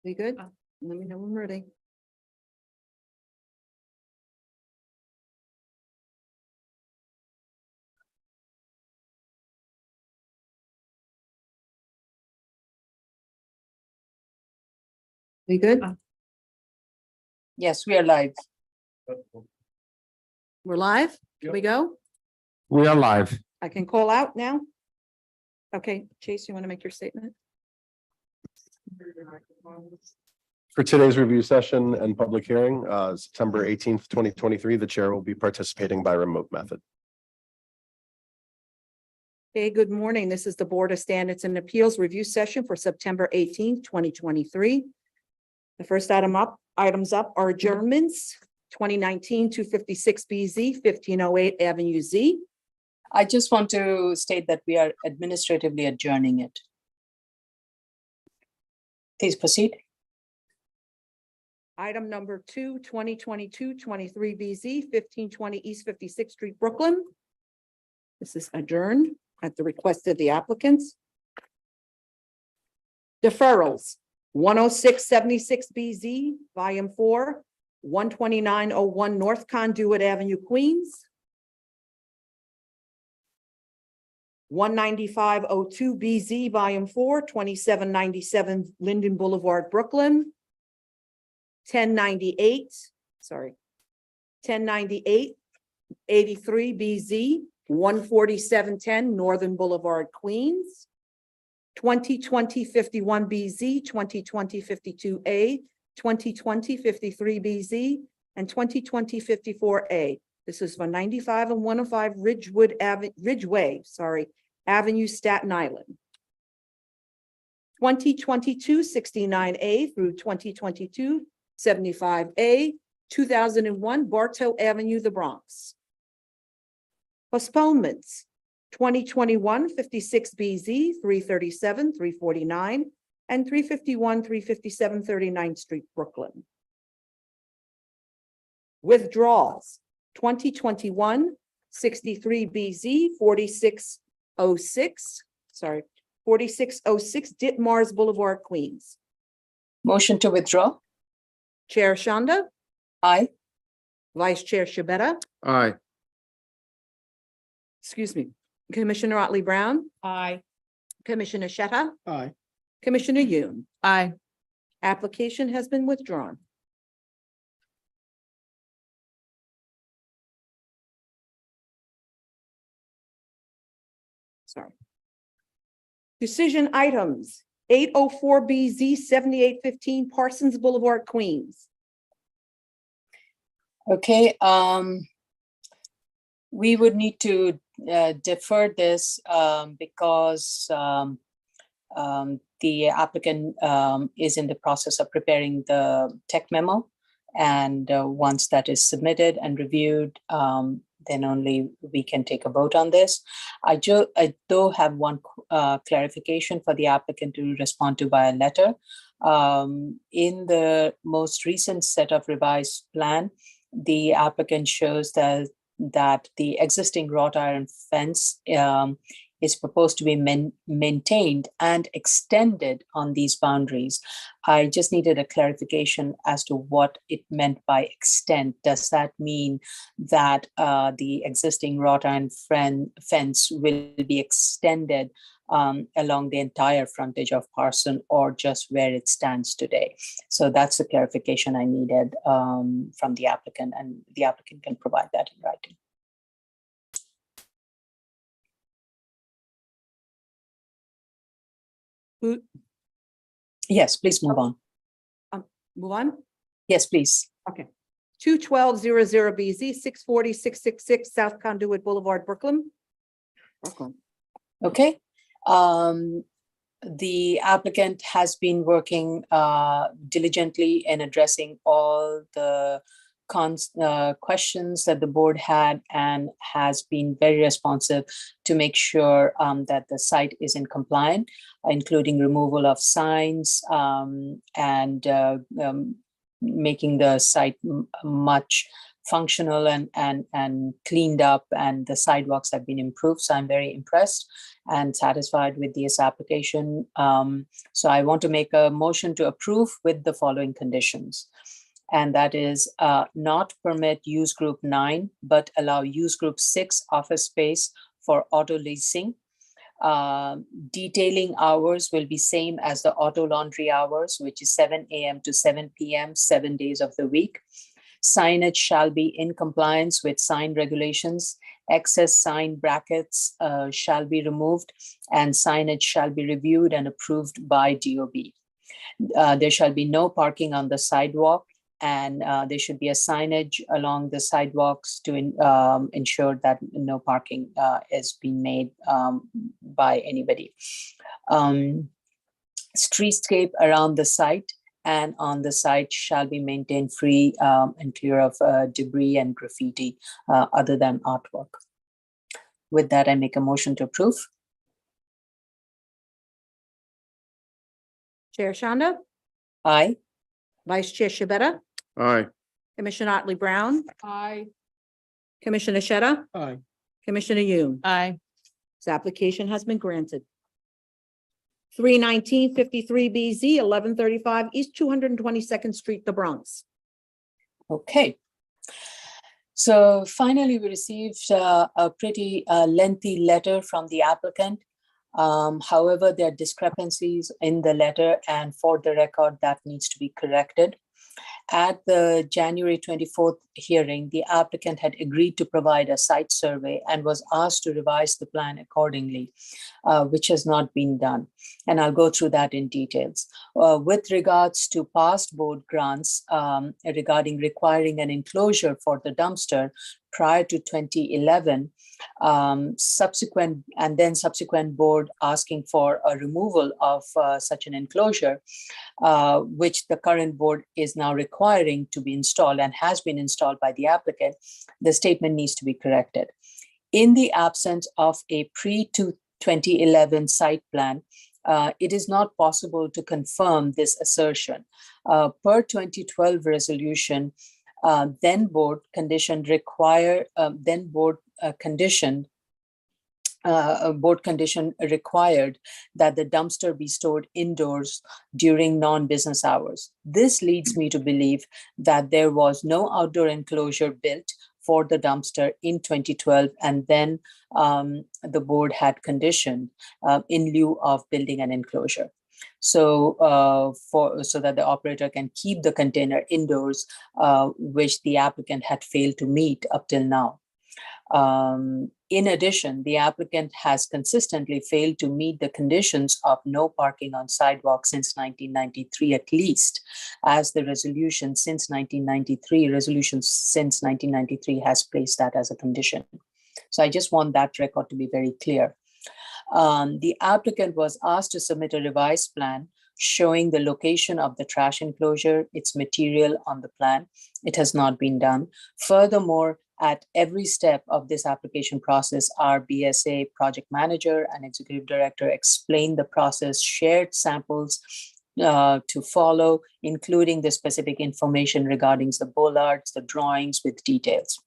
We good? Let me know when we're ready. We good? Yes, we are live. We're live? Here we go? We are live. I can call out now? Okay, Chase, you want to make your statement? For today's review session and public hearing, September 18th, 2023, the chair will be participating by remote method. Okay, good morning. This is the Board of Standards and Appeals Review Session for September 18th, 2023. The first items up are adjournments, 2019-256 BZ, 1508 Avenue Z. I just want to state that we are administratively adjourning it. Please proceed. Item number 2, 2022-23 BZ, 1520 East 56th Street, Brooklyn. This is adjourned at the request of the applicants. Deferrals, 10676 BZ, Volume 4, 12901 North Conduit Avenue, Queens. 19502 BZ, Volume 4, 2797 Linden Boulevard, Brooklyn. 1098 83 BZ, 14710 Northern Boulevard, Queens. 2020-51 BZ, 2020-52A, 2020-53 BZ, and 2020-54A. This is for 95 and 105 Ridgeway, Avenue, Staten Island. 2022-69A through 2022-75A, 2001 Bartow Avenue, the Bronx. Postponements, 2021-56 BZ, 337, 349, and 351, 357, 39th Street, Brooklyn. Withdrawals, 2021-63 BZ, 4606 Ditmars Boulevard, Queens. Motion to withdraw. Chair Shanda, Aye. Vice Chair Shabeta, Aye. Commissioner Otley Brown, Aye. Commissioner Sheta, Aye. Commissioner Yoon. Aye. Application has been withdrawn. Sorry. Decision items, 804 BZ, 7815 Parsons Boulevard, Queens. Okay, we would need to defer this because the applicant is in the process of preparing the tech memo. And once that is submitted and reviewed, then only we can take a vote on this. I do have one clarification for the applicant to respond to by a letter. In the most recent set of revised plan, the applicant shows that the existing wrought iron fence is proposed to be maintained and extended on these boundaries. I just needed a clarification as to what it meant by extend. Does that mean that the existing wrought iron fence will be extended along the entire frontage of Parson, or just where it stands today? So that's the clarification I needed from the applicant, and the applicant can provide that in writing. Yes, please move on. Move on. Yes, please. Okay. 21200 BZ, 640-666 South Conduit Boulevard, Brooklyn. Okay. The applicant has been working diligently in addressing all the questions that the board had, and has been very responsive to make sure that the site is in compliance, including removal of signs and making the site much functional and cleaned up, and the sidewalks have been improved. So I'm very impressed. and satisfied with this application. So I want to make a motion to approve with the following conditions. And that is not permit use group 9, but allow use group 6 office space for auto leasing. Detailing hours will be same as the auto laundry hours, which is 7 a.m. to 7 p.m., 7 days of the week. Signage shall be in compliance with sign regulations. Excess sign brackets shall be removed, and signage shall be reviewed and approved by DOB. There shall be no parking on the sidewalk, and there should be a signage along the sidewalks to ensure that no parking is being made by anybody. Streetscape around the site and on the site shall be maintained free and clear of debris and graffiti other than artwork. With that, I make a motion to approve. Chair Shanda, Aye. Vice Chair Shabeta, Aye. Commissioner Otley Brown, Aye. Commissioner Sheta, Aye. Commissioner Yoon. Aye. This application has been granted. 31953 BZ, 1135 East 222nd Street, the Bronx. Okay. So finally, we received a pretty lengthy letter from the applicant. However, there are discrepancies in the letter, and for the record, that needs to be corrected. At the January 24th hearing, the applicant had agreed to provide a site survey and was asked to revise the plan accordingly, which has not been done. And I'll go through that in details. With regards to past board grants regarding requiring an enclosure for the dumpster prior to 2011, subsequent board asking for a removal of such an enclosure, which the current board is now requiring to be installed and has been installed by the applicant, the statement needs to be corrected. In the absence of a pre-2011 site plan, it is not possible to confirm this assertion. Per 2012 resolution, board condition required that the dumpster be stored indoors during non-business hours. This leads me to believe that there was no outdoor enclosure built for the dumpster in 2012, and then the board had conditioned in lieu of building an enclosure. So that the operator can keep the container indoors, which the applicant had failed to meet up till now. In addition, the applicant has consistently failed to meet the conditions of no parking on sidewalks since 1993, at least, as the resolution since 1993 has placed that as a condition. So I just want that record to be very clear. The applicant was asked to submit a revised plan showing the location of the trash enclosure, its material on the plan. It has not been done. Furthermore, at every step of this application process, our BSA project manager and executive director explained the process, shared samples to follow, including the specific information regarding the bollards, the drawings with details.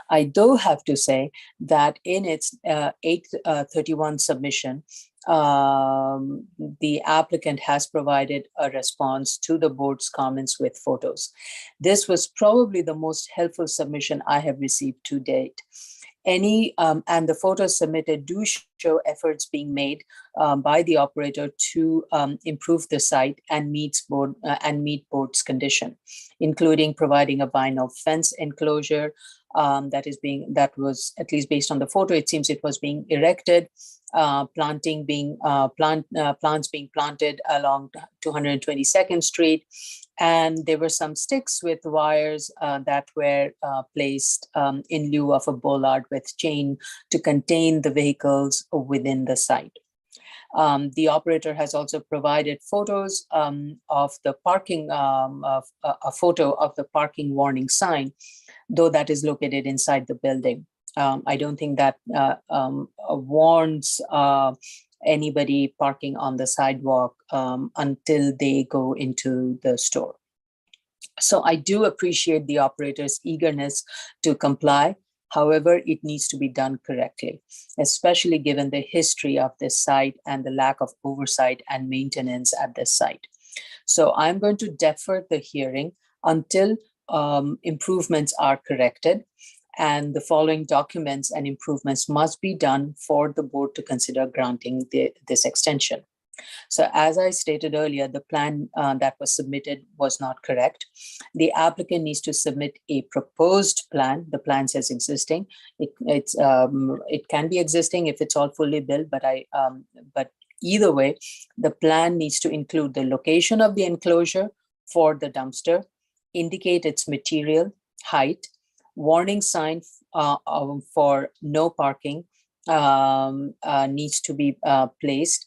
I do have to say that in its 831 submission, the applicant has provided a response to the board's comments with photos. This was probably the most helpful submission I have received to date. And the photos submitted do show efforts being made by the operator to improve the site and meet board's condition, including providing a vinyl fence enclosure that was, at least based on the photo, it seems it was being erected, plants being planted along 222nd Street. And there were some sticks with wires that were placed in lieu of a bollard with chain to contain the vehicles within the site. The operator has also provided photos of the parking, a photo of the parking warning sign, though that is located inside the building. I don't think that warns anybody parking on the sidewalk until they go into the store. So I do appreciate the operator's eagerness to comply However, it needs to be done correctly, especially given the history of this site and the lack of oversight and maintenance at this site. So I'm going to defer the hearing until improvements are corrected, and the following documents and improvements must be done for the board to consider granting this extension. So as I stated earlier, the plan that was submitted was not correct. The applicant needs to submit a proposed plan. The plan says existing. It can be existing if it's all fully built, but either way, the plan needs to include the location of the enclosure for the dumpster, indicate its material, height, warning sign for no parking needs to be placed.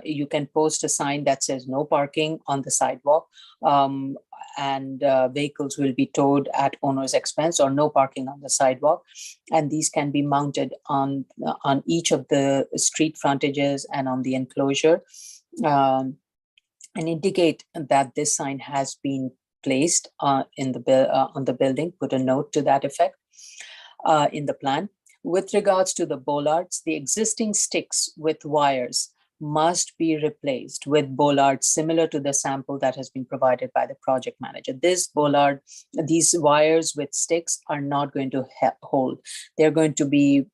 You can post a sign that says no parking on the sidewalk, and vehicles will be towed at owner's expense, or no parking on the sidewalk. And these can be mounted on each of the street frontages and on the enclosure, and indicate that this sign has been placed on the building. Put a note to that effect in the plan. With regards to the bollards, the existing sticks with wires must be replaced with bollards similar to the sample that has been provided by the project manager. These wires with sticks are not going to hold. They're going to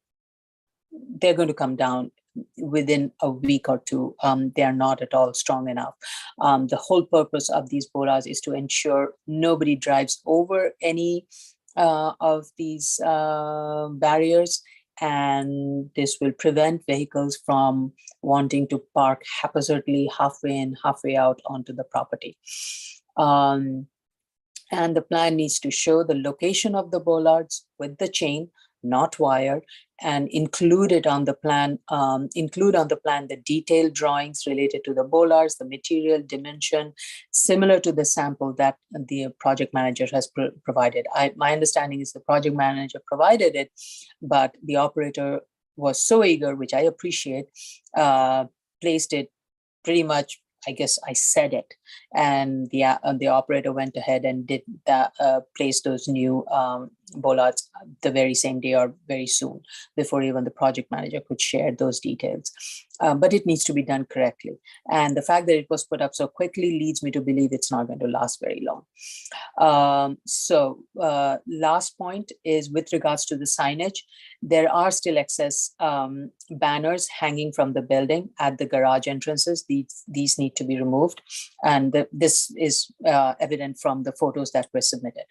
come down within a week or two. They are not at all strong enough. The whole purpose of these bollards is to ensure nobody drives over any of these barriers, and this will prevent vehicles from wanting to park haphazardly halfway in, halfway out onto the property. And the plan needs to show the location of the bollards with the chain, not wire, and include on the plan the detailed drawings related to the bollards, the material, dimension, similar to the sample that the project manager has provided. My understanding is the project manager provided it, but the operator was so eager, which I appreciate, placed it pretty much, I guess I said it, and the operator went ahead and did place those new bollards the very same day or very soon, before even the project manager could share those details. But it needs to be done correctly. And the fact that it was put up so quickly leads me to believe it's not going to last very long. Last point is with regards to the signage. There are still excess banners hanging from the building at the garage entrances. These need to be removed. And this is evident from the photos that were submitted.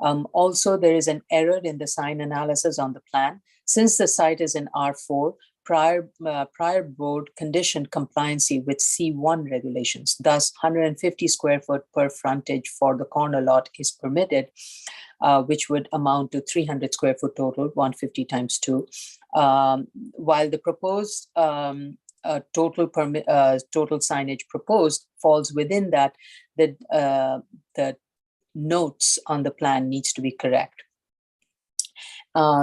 Also, there is an error in the sign analysis on the plan. Since the site is in R4, prior board conditioned compliancy with C1 regulations. Thus, 150 square foot per frontage for the corner lot is permitted, which would amount to 300 square foot total, 150 times 2. While the proposed total signage proposed falls within that, the notes on the plan needs to be correct.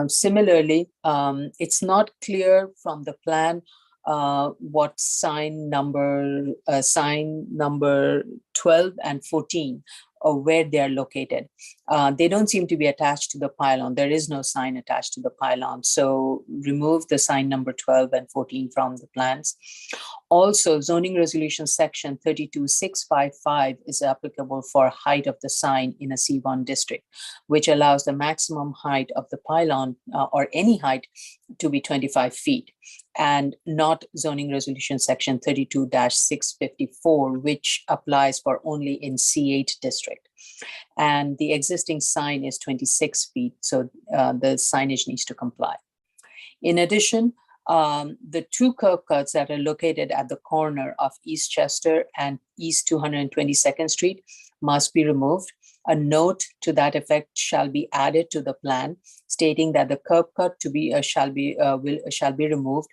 Similarly, it's not clear from the plan what sign number 12 and 14 or where they are located. They don't seem to be attached to the pylon. There is no sign attached to the pylon. So remove the sign number 12 and 14 from the plans. Also, zoning resolution section 32655 is applicable for height of the sign in a C1 district, which allows the maximum height of the pylon or any height to be 25 feet, and not zoning resolution section 32-654, which applies for only in C8 district. And the existing sign is 26 feet, so the signage needs to comply. In addition, the two curb cuts that are located at the corner of East Chester and East 222nd Street must be removed. A note to that effect shall be added to the plan, stating that the curb cut to be shall be removed.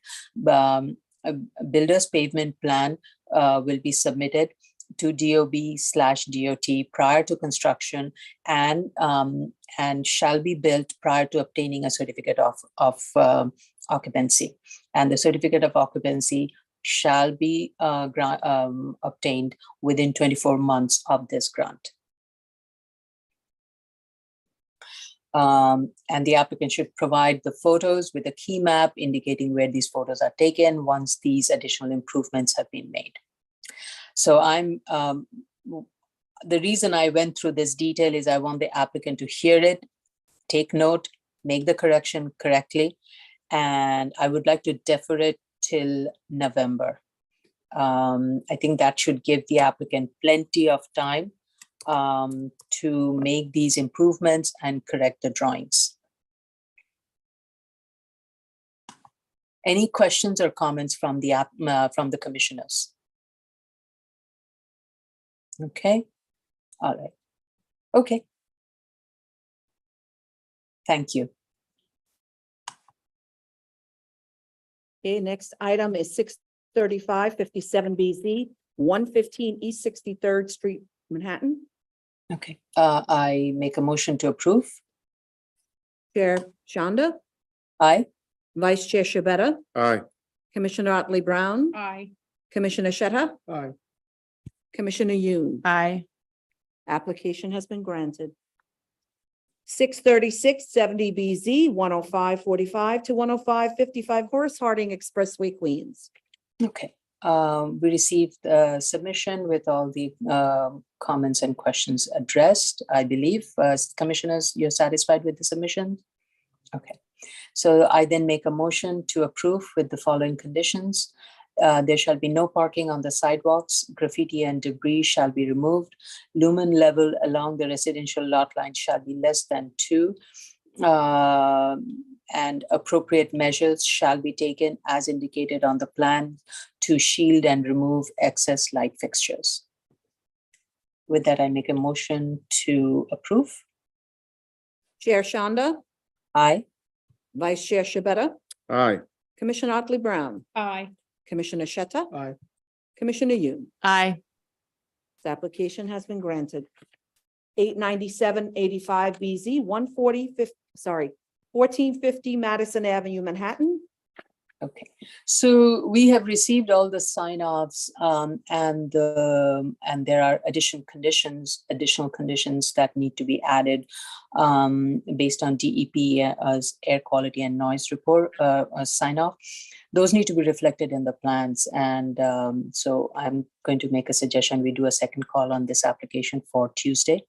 Builder's pavement plan will be submitted to DOB/DOT prior to construction, and shall be built prior to obtaining a certificate of occupancy. And the certificate of occupancy shall be obtained within 24 months of this grant. And the applicant should provide the photos with a key map indicating where these photos are taken once these additional improvements have been made. So the reason I went through this detail is I want the applicant to hear it, take note, make the correction correctly, and I would like to defer it till November. I think that should give the applicant plenty of time to make these improvements and correct the drawings. Any questions or comments from the commissioners? Okay, all right. Okay. Thank you. Okay, next item is 635-57 BZ, 115 East 63rd Street, Manhattan. Okay, I make a motion to approve. Chair Shanda, Aye. Vice Chair Shabeta, Aye. Commissioner Otley Brown, Aye. Commissioner Shetta, Aye. Commissioner Yoon. Aye. Application has been granted. 636-70 BZ, 105-45 to 105-55 Horace Harding Expressway, Queens. Okay, we received a submission with all the comments and questions addressed, I believe. Commissioners, you're satisfied with the submission? Okay, so I then make a motion to approve with the following conditions. There shall be no parking on the sidewalks. Graffiti and debris shall be removed. Lumen level along the residential lot line shall be less than 2. And appropriate measures shall be taken as indicated on the plan to shield and remove excess light fixtures. With that, I make a motion to approve. Chair Shanda, Aye. Vice Chair Shabeta, Aye. Commissioner Otley Brown, Aye. Commissioner Shetta, Aye. Commissioner Yoon. Aye. This application has been granted. 897-85 BZ, 1450 Madison Avenue, Manhattan. Okay, so we have received all the sign-offs and there are additional conditions that need to be added based on DEP as air quality and noise report sign-off. Those need to be reflected in the plans, and so I'm going to make a suggestion. We do a second call on this application for Tuesday.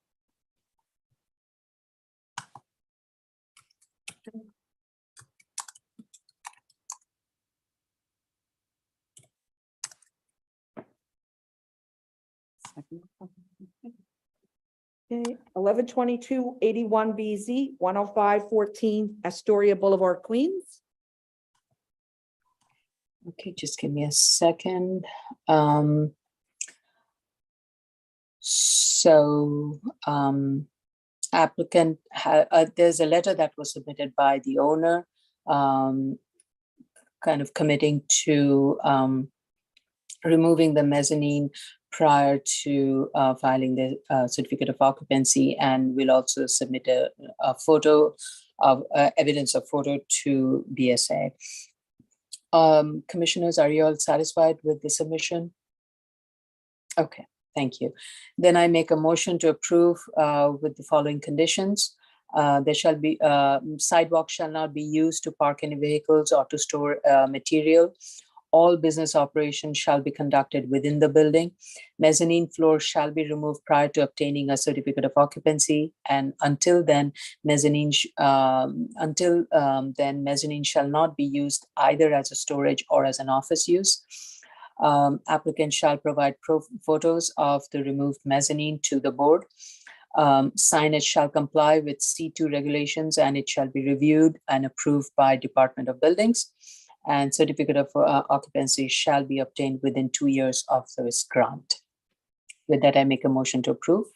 Okay, 1122-81 BZ, 105-14 Astoria Boulevard, Queens. Okay, just give me a second. Applicant, there's a letter that was submitted by the owner, kind of committing to removing the mezzanine prior to filing the certificate of occupancy, and will also submit a photo of evidence of photo to BSA. Commissioners, are you all satisfied with the submission? Okay, thank you. Then I make a motion to approve with the following conditions. There shall be sidewalks shall not be used to park any vehicles or to store material. All business operations shall be conducted within the building. Mezzanine floor shall be removed prior to obtaining a certificate of occupancy, and until then, mezzanine shall not be used either as a storage or as an office use. Applicant shall provide photos of the removed mezzanine to the board. Signage shall comply with C2 regulations, and it shall be reviewed and approved by Department of Buildings. And certificate of occupancy shall be obtained within 2 years of this grant. With that, I make a motion to approve.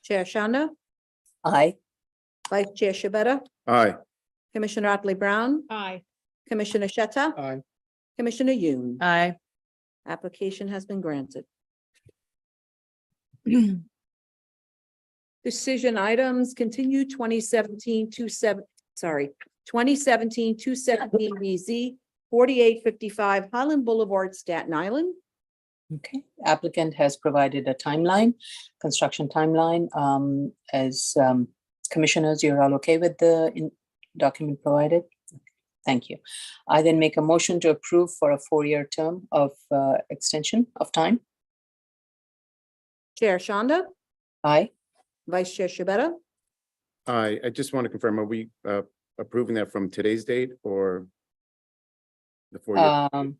Chair Shanda, Aye. Vice Chair Shabeta, Aye. Commissioner Otley Brown, Aye. Commissioner Shetta, Aye. Commissioner Yoon. Aye. Application has been granted. Decision items continue 2017-217 BZ, 4855 Highland Boulevard, Staten Island. Okay, applicant has provided a timeline, construction timeline, as Commissioners, you're all okay with the document provided? Thank you. I then make a motion to approve for a 4-year term of extension of time. Chair Shanda, Aye. Vice Chair Shabeta, I just want to confirm, are we approving that from today's date or the 4-year?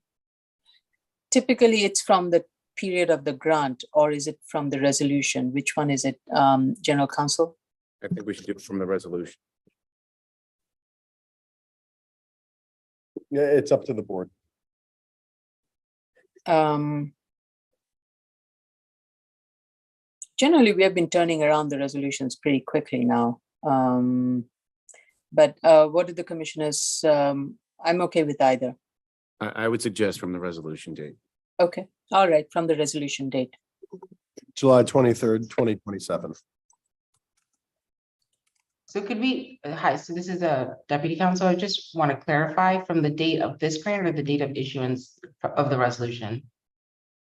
Typically, it's from the period of the grant, or is it from the resolution? Which one is it, General Counsel? I think we should do it from the resolution. Yeah, it's up to the board. Generally, we have been turning around the resolutions pretty quickly now. But what do the commissioners, I'm okay with either. I would suggest from the resolution date. Okay, all right, from the resolution date. July 23rd, 2027. So could we, hi, so this is a deputy counsel. I just want to clarify from the date of this grant or the date of issuance of the resolution?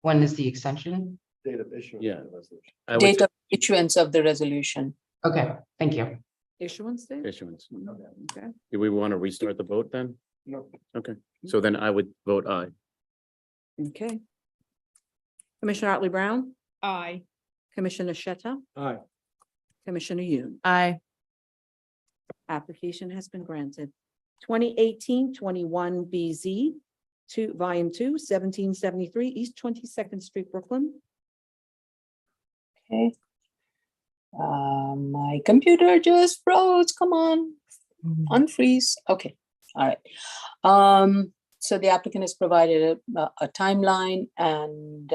When is the extension? Date of issue. Yeah. I would Date say of issuance of the resolution. Okay, thank you. issuance date? issuance. Okay. Do we want to restart the vote then? No. Okay, so then I would vote aye. Okay. Commissioner Otley Brown, Aye. Commissioner Sheta, Aye. Commissioner Yoon. Aye. Application has been granted. 2018-21 BZ Volume 2, 1773 East 22nd Street, Brooklyn. Okay. My computer just froze. Come on, unfreeze. Okay, all right. So the applicant has provided a timeline, and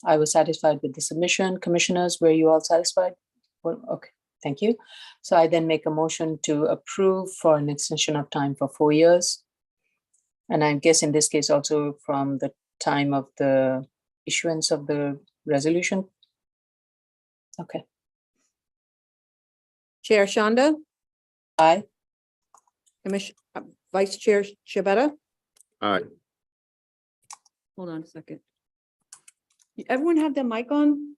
I was satisfied with the submission. Commissioners, were you all satisfied? Well, okay, thank you. So I then make a motion to approve for an extension of time for 4 years. And I guess in this case also from the time of the issuance of the resolution. Okay. Chair Shanda, Aye. Vice Chair Shabeta. Aye. Hold on a second. Everyone have their mic on?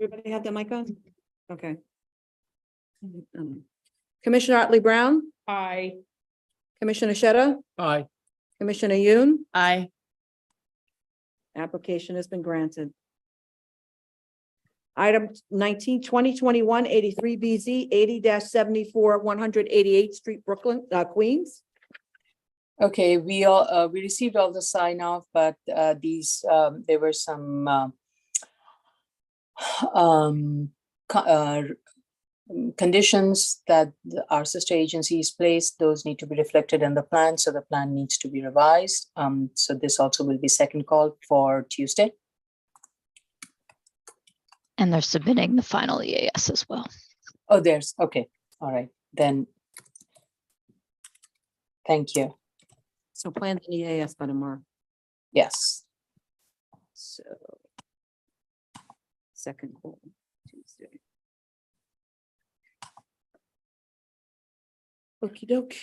Everybody have their mic on? Okay. Commissioner Otley Brown, Aye. Commissioner Sheta, Aye. Commissioner Yoon, Aye. application has been granted. Item 2021 83 BZ 80-74 188th Street, Brooklyn, Queens. Okay, we received all the sign off, but there were some conditions that our sister agencies placed. Those need to be reflected in the plan, so the plan needs to be revised. So this also will be second call for Tuesday. And they're submitting the final EAS as well. Oh, there's, okay, all right, then. Thank you. So plan the EAS by tomorrow. Yes. So. Second call Tuesday. Okey doke.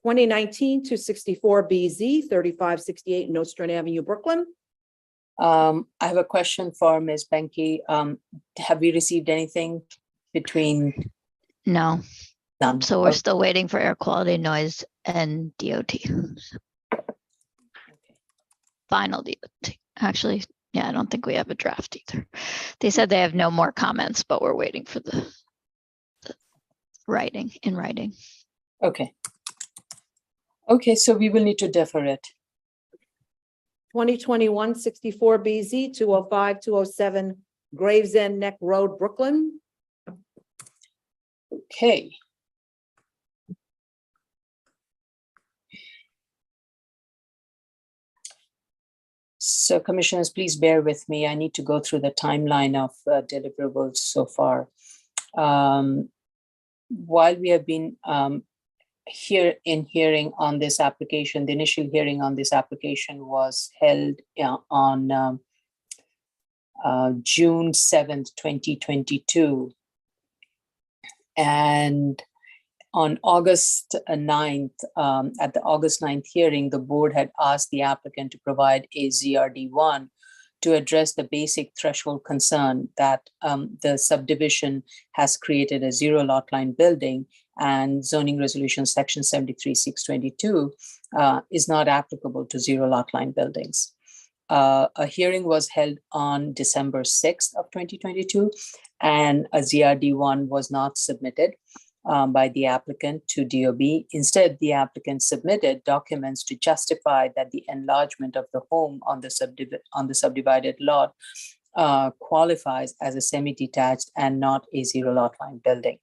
2019-64 BZ 3568 Nostrand Avenue, Brooklyn. I have a question for Ms. Benke. Have we received anything between? No, None. so we're still waiting for air quality, noise, and DOT. Final DOT. Actually, yeah, I don't think we have a draft either. They said they have no more comments, but we're waiting for the writing, in writing. Okay. Okay, so we will need to defer it. 2021-64 BZ 205-207 Gravesend Neck Road, Brooklyn. Okay. So commissioners, please bear with me. I need to go through the timeline of deliverables so far. While we have been hearing on this application, the initial hearing on this application was held on June 7th, 2022. And on August 9th, at the August 9th hearing, the board had asked the applicant to provide a ZRD1 to address the basic threshold concern that the subdivision has created a zero lot line building, and zoning resolution section 73-622 is not applicable to zero lot line buildings. A hearing was held on December 6th of 2022, and a ZRD1 was not submitted by the applicant to DOB. Instead, the applicant submitted documents to justify that the enlargement of the home on the subdivided lot qualifies as a semi-detached and not a zero lot line building.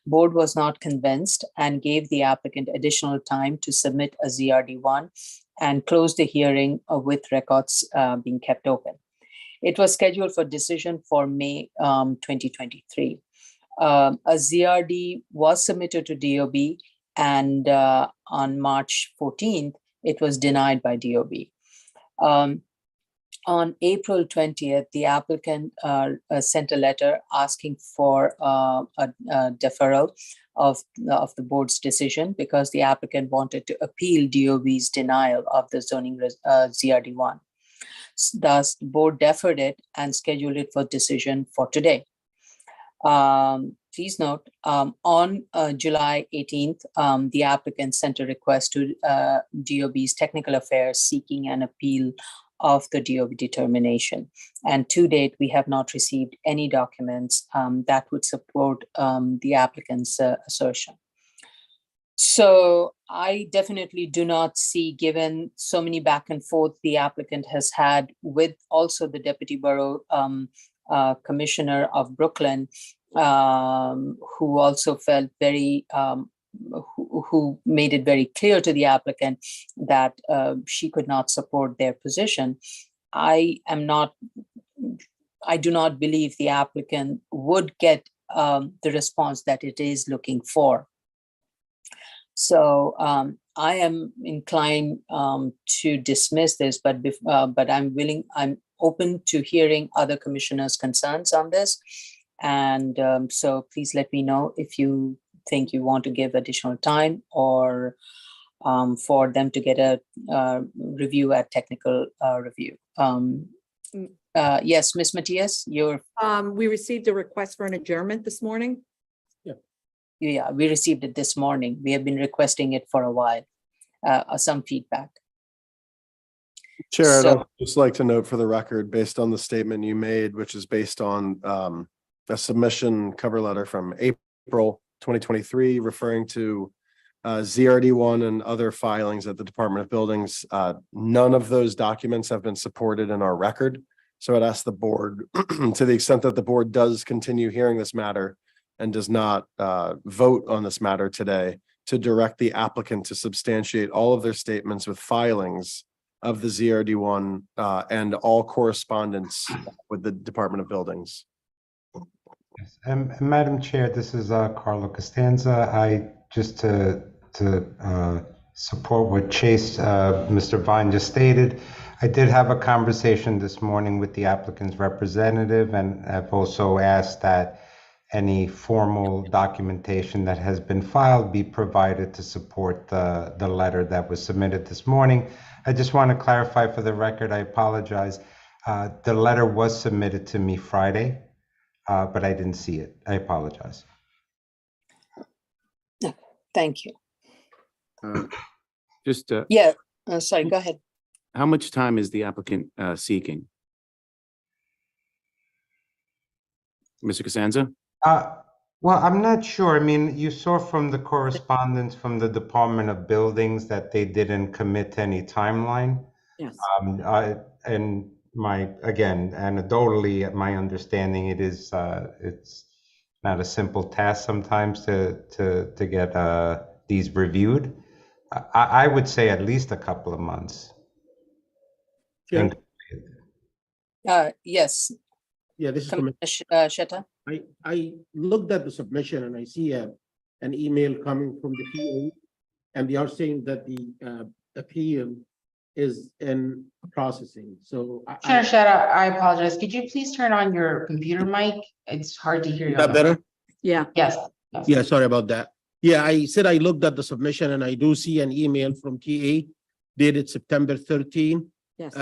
Board was not convinced and gave the applicant additional time to submit a ZRD1 and closed the hearing with records being kept open. It was scheduled for decision for May 2023. A ZRD was submitted to DOB, and on March 14th, it was denied by DOB. On April 20th, the applicant sent a letter asking for a deferral of the board's decision because the applicant wanted to appeal DOB's denial of the zoning ZRD1. Thus, the board deferred it and scheduled it for decision for today. Please note, on July 18th, the applicant sent a request to DOB's technical affairs seeking an appeal of the DOB determination. And to date, we have not received any documents that would support the applicant's assertion. So I definitely do not see, given so many back and forth the applicant has had with also the Deputy Borough Commissioner of Brooklyn, who also felt very, who made it very clear to the applicant that she could not support their position. I do not believe the applicant would get the response that it is looking for. So I am inclined to dismiss this, but I'm open to hearing other commissioners' concerns on this. And so please let me know if you think you want to give additional time or for them to get a review at technical review. Yes, Ms. Matias, We received a request for an adjournment this morning. yeah, we received it this morning. We have been requesting it for a while, some feedback. Chair, I'd So- just like to note for the record, based on the statement you made, which is based on a submission cover letter from April 2023, referring to ZRD1 and other filings at the Department of Buildings. None of those documents have been supported in our record. So I'd ask the board, to the extent that the board does continue hearing this matter and does not vote on this matter today, to direct the applicant to substantiate all of their statements with filings of the ZRD1 and all correspondence with the Department of Buildings. Madam Chair, this is Carlo Costanza. I just to support what Chase, Mr. Vine just stated. I did have a conversation this morning with the applicant's representative, and I've also asked that any formal documentation that has been filed be provided to support the letter that was submitted this morning. I just want to clarify for the record, I apologize. The letter was submitted to me Friday, but I didn't see it. I apologize. Thank you. Just, Yeah, sorry, go ahead. how much time is the applicant seeking? Mr. Costanza? Well, I'm not sure. I mean, you saw from the correspondence from the Department of Buildings that they didn't commit to any timeline. Yes. And again, anecdotally, my understanding, it's not a simple task sometimes to get these reviewed. I would say at least a couple of months. Sure. Yes, Yeah, this is Commissioner Shetta. I looked at the submission and I see an email coming from the PA, and they are saying that the appeal is in processing. So Commissioner Sheta, I apologize. Could you please turn on your computer mic? It's hard to hear you. Is that better? Yeah. Yes. yes. Yeah, sorry about that. Yeah, I said I looked at the submission and I do see an email from TA dated September 13. Yes.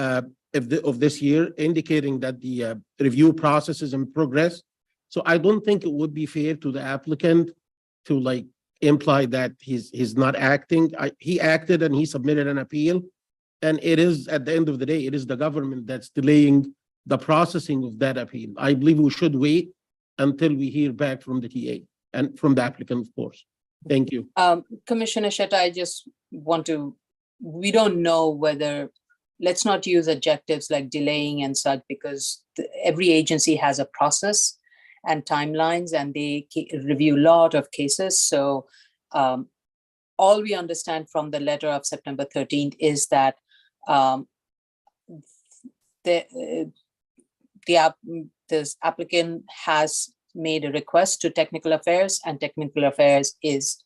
of this year, indicating that the review process is in progress. So I don't think it would be fair to the applicant to like imply that he's not acting. He acted and he submitted an appeal. And it is, at the end of the day, it is the government that's delaying the processing of that appeal. I believe we should wait until we hear back from the TA and from the applicant, of course. Thank you. Commissioner Shetta, I just want to, we don't know whether, let's not use adjectives like delaying and such, because every agency has a process and timelines, and they review a lot of cases. So all we understand from the letter of September 13th is that this applicant has made a request to technical affairs, and technical affairs is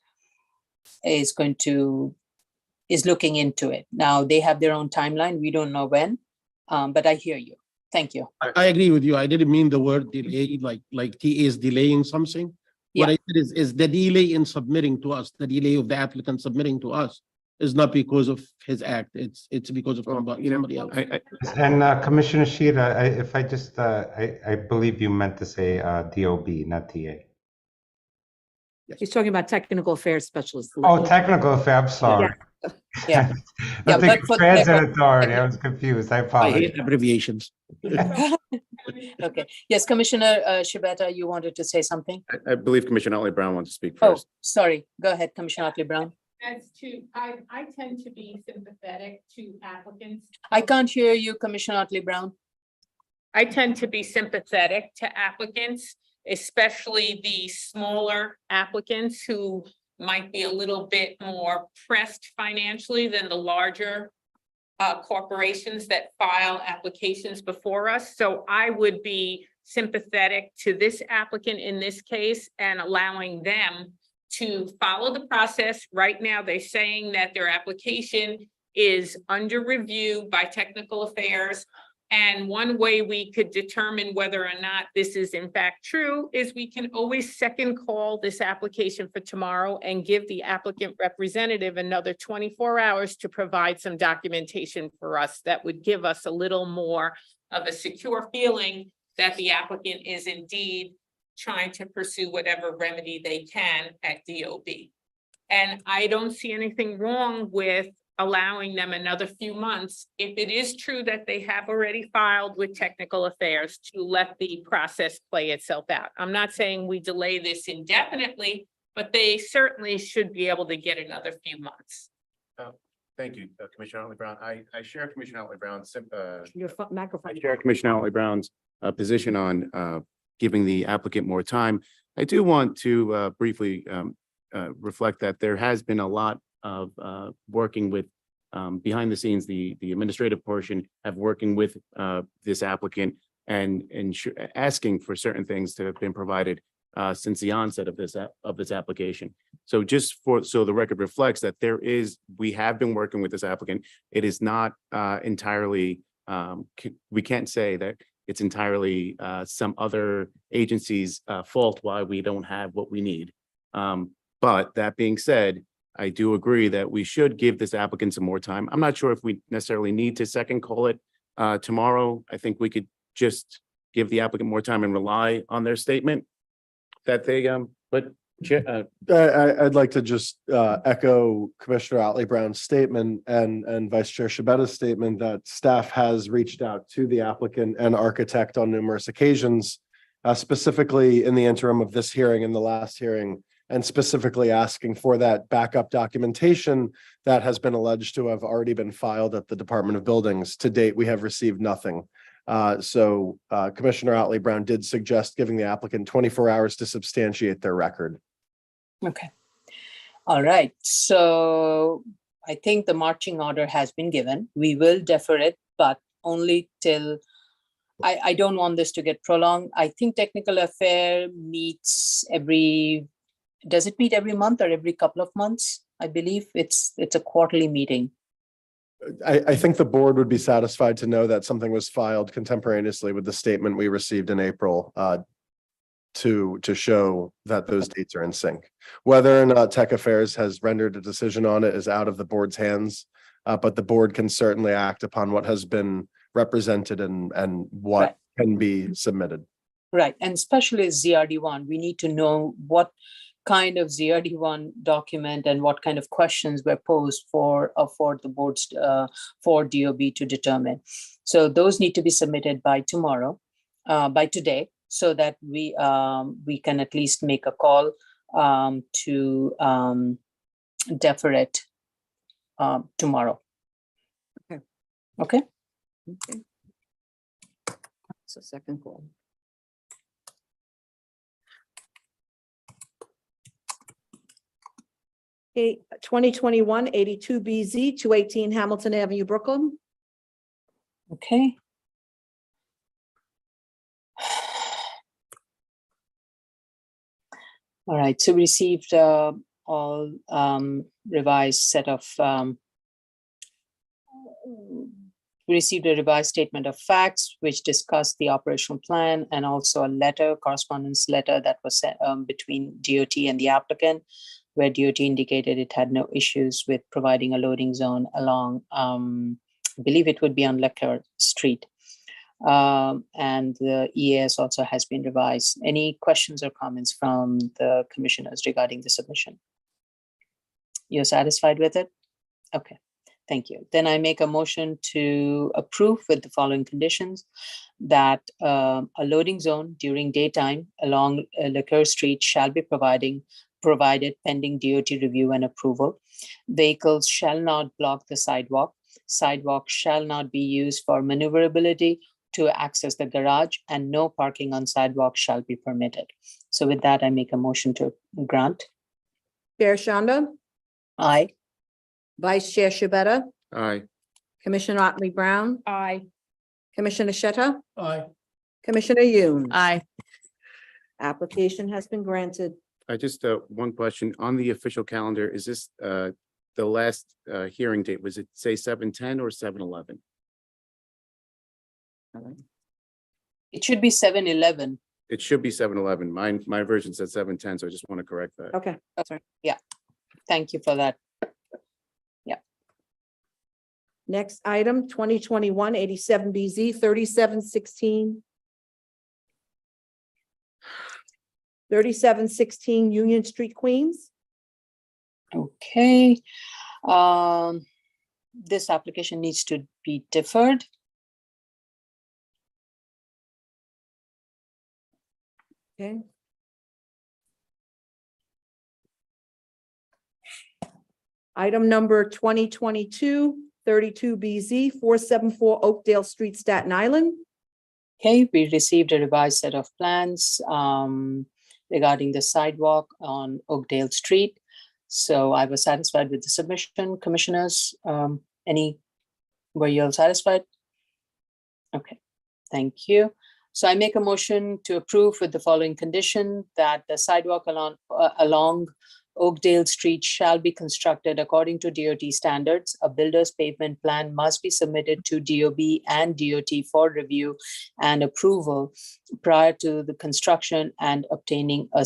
looking into it. Now they have their own timeline. We don't know when, but I hear you. Thank you. I agree with you. I didn't mean the word delay, like TA is delaying something. What I said is the delay in submitting to us, the delay of the applicant submitting to us is not because of his act. It's because of somebody else. And Commissioner Sheeta, if I just, I believe you meant to say DOB, not TA. He's talking about technical affairs specialist. Oh, technical affair, I'm sorry. Yeah. I Yeah, think but for transit authority, I was confused, I I apologize. hate abbreviations. Okay. Yes, Commissioner Shibata, you wanted to say something? I believe Commissioner Otley Brown wants to speak Oh, first. sorry. Go ahead, Commissioner Otley Brown. I tend to be sympathetic to applicants. I can't hear you, Commissioner Otley Brown. I tend to be sympathetic to applicants, especially the smaller applicants who might be a little bit more pressed financially than the larger corporations that file applications before us. So I would be sympathetic to this applicant in this case and allowing them to follow the process. Right now, they're saying that their application is under review by technical affairs. And one way we could determine whether or not this is in fact true is we can always second call this application for tomorrow and give the applicant representative another 24 hours to provide some documentation for us that would give us a little more of a secure feeling that the applicant is indeed trying to pursue whatever remedy they can at DOB. And I don't see anything wrong with allowing them another few months, if it is true that they have already filed with technical affairs, to let the process play itself out. I'm not saying we delay this indefinitely, but they certainly should be able to get another few months. Thank you, Commissioner Otley Brown. I share Commissioner Otley Brown's Your microphone. I share Commissioner Otley Brown's position on giving the applicant more time. I do want to briefly reflect that there has been a lot of working with behind the scenes, the administrative portion have working with this applicant and asking for certain things to have been provided since the onset of this application. So just so the record reflects that we have been working with this applicant. It is not entirely, we can't say that it's entirely some other agency's fault why we don't have what we need. But that being said, I do agree that we should give this applicant some more time. I'm not sure if we necessarily need to second call it tomorrow. I think we could just give the applicant more time and rely on their statement that they, I'd like to just echo Commissioner Otley Brown's statement and Vice Chair Shibeta's statement that staff has reached out to the applicant and architect on numerous occasions, specifically in the interim of this hearing and the last hearing, and specifically asking for that backup documentation that has been alleged to have already been filed at the Department of Buildings. To date, we have received nothing. So Commissioner Otley Brown did suggest giving the applicant 24 hours to substantiate their record. Okay. All right. So I think the marching order has been given. We will defer it, but only till I don't want this to get prolonged. I think technical affair meets does it meet every month or every couple of months? I believe it's a quarterly meeting. I think the board would be satisfied to know that something was filed contemporaneously with the statement we received in April to show that those dates are in sync. Whether or not Tech Affairs has rendered a decision on it is out of the board's hands, but the board can certainly act upon what has been represented and what Right. can be submitted. Right, and especially ZRD1, we need to know what kind of ZRD1 document and what kind of questions were posed for the boards, for DOB to determine. So those need to be submitted by tomorrow, by today, so that we can at least make a call to defer it tomorrow. Okay. Okay. Okay. So second call. Okay, 2021-82 BZ, 218 Hamilton Avenue, Brooklyn. Okay. All right, so we received all revised set of we received a revised statement of facts which discussed the operational plan and also a letter, correspondence letter that was sent between DOT and the applicant, where DOT indicated it had no issues with providing a loading zone along, I believe it would be on Lecker Street. And the EAS also has been revised. Any questions or comments from the commissioners regarding the submission? You're satisfied with it? Okay, thank you. Then I make a motion to approve with the following conditions: that a loading zone during daytime along Lecker Street shall be provided pending DOT review and approval. Vehicles shall not block the sidewalk. Sidewalk shall not be used for maneuverability to access the garage, and no parking on sidewalk shall be permitted. So with that, I make a motion to grant. Chair Shanda, Aye. Vice Chair Shabeta, Aye. Commissioner Otley Brown, Aye. Commissioner Shetta, Aye. Commissioner Yoon. Aye. Application has been granted. I just, one question on the official calendar, is this, the last, hearing date, was it say 7:10 or 7:11? It should be 7-11. It should be 7:11. My version said 7:10, so I just want to correct that. Okay, that's right. Thank you for that. Next item, 2021-87 BZ, 3716. 3716 Union Street, Queens. Okay. This application needs to be deferred. Okay. Item number 2022-32 BZ, 474 Oakdale Street, Staten Island. Okay, we received a revised set of plans regarding the sidewalk on Oakdale Street. So I was satisfied with the submission. Commissioners, were you all satisfied? Okay, thank you. So I make a motion to approve with the following condition: that the sidewalk along Oakdale Street shall be constructed according to DOT standards. A builder's pavement plan must be submitted to DOB and DOT for review and approval prior to the construction and obtaining a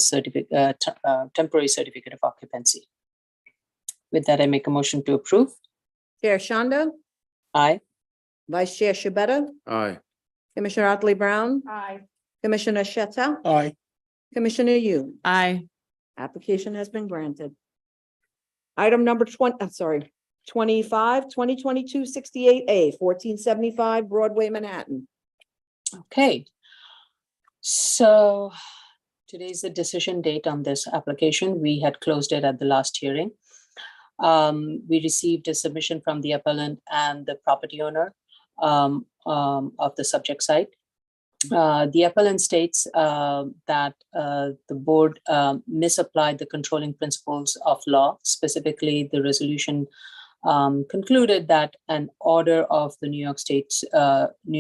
temporary certificate of occupancy. With that, I make a motion to approve. Chair Shanda, Aye. Vice Chair Shabeta, Aye. Commissioner Otley Brown, Aye. Commissioner Shetta, Aye. Commissioner Yoon. Aye. Application has been granted. Item number 2022-68A, 1475 Broadway, Manhattan. Okay. So today's the decision date on this application. We had closed it at the last hearing. We received a submission from the appellant and the property owner of the subject site. The appellant states that the board misapplied the controlling principles of law. Specifically, the resolution concluded that an order of the New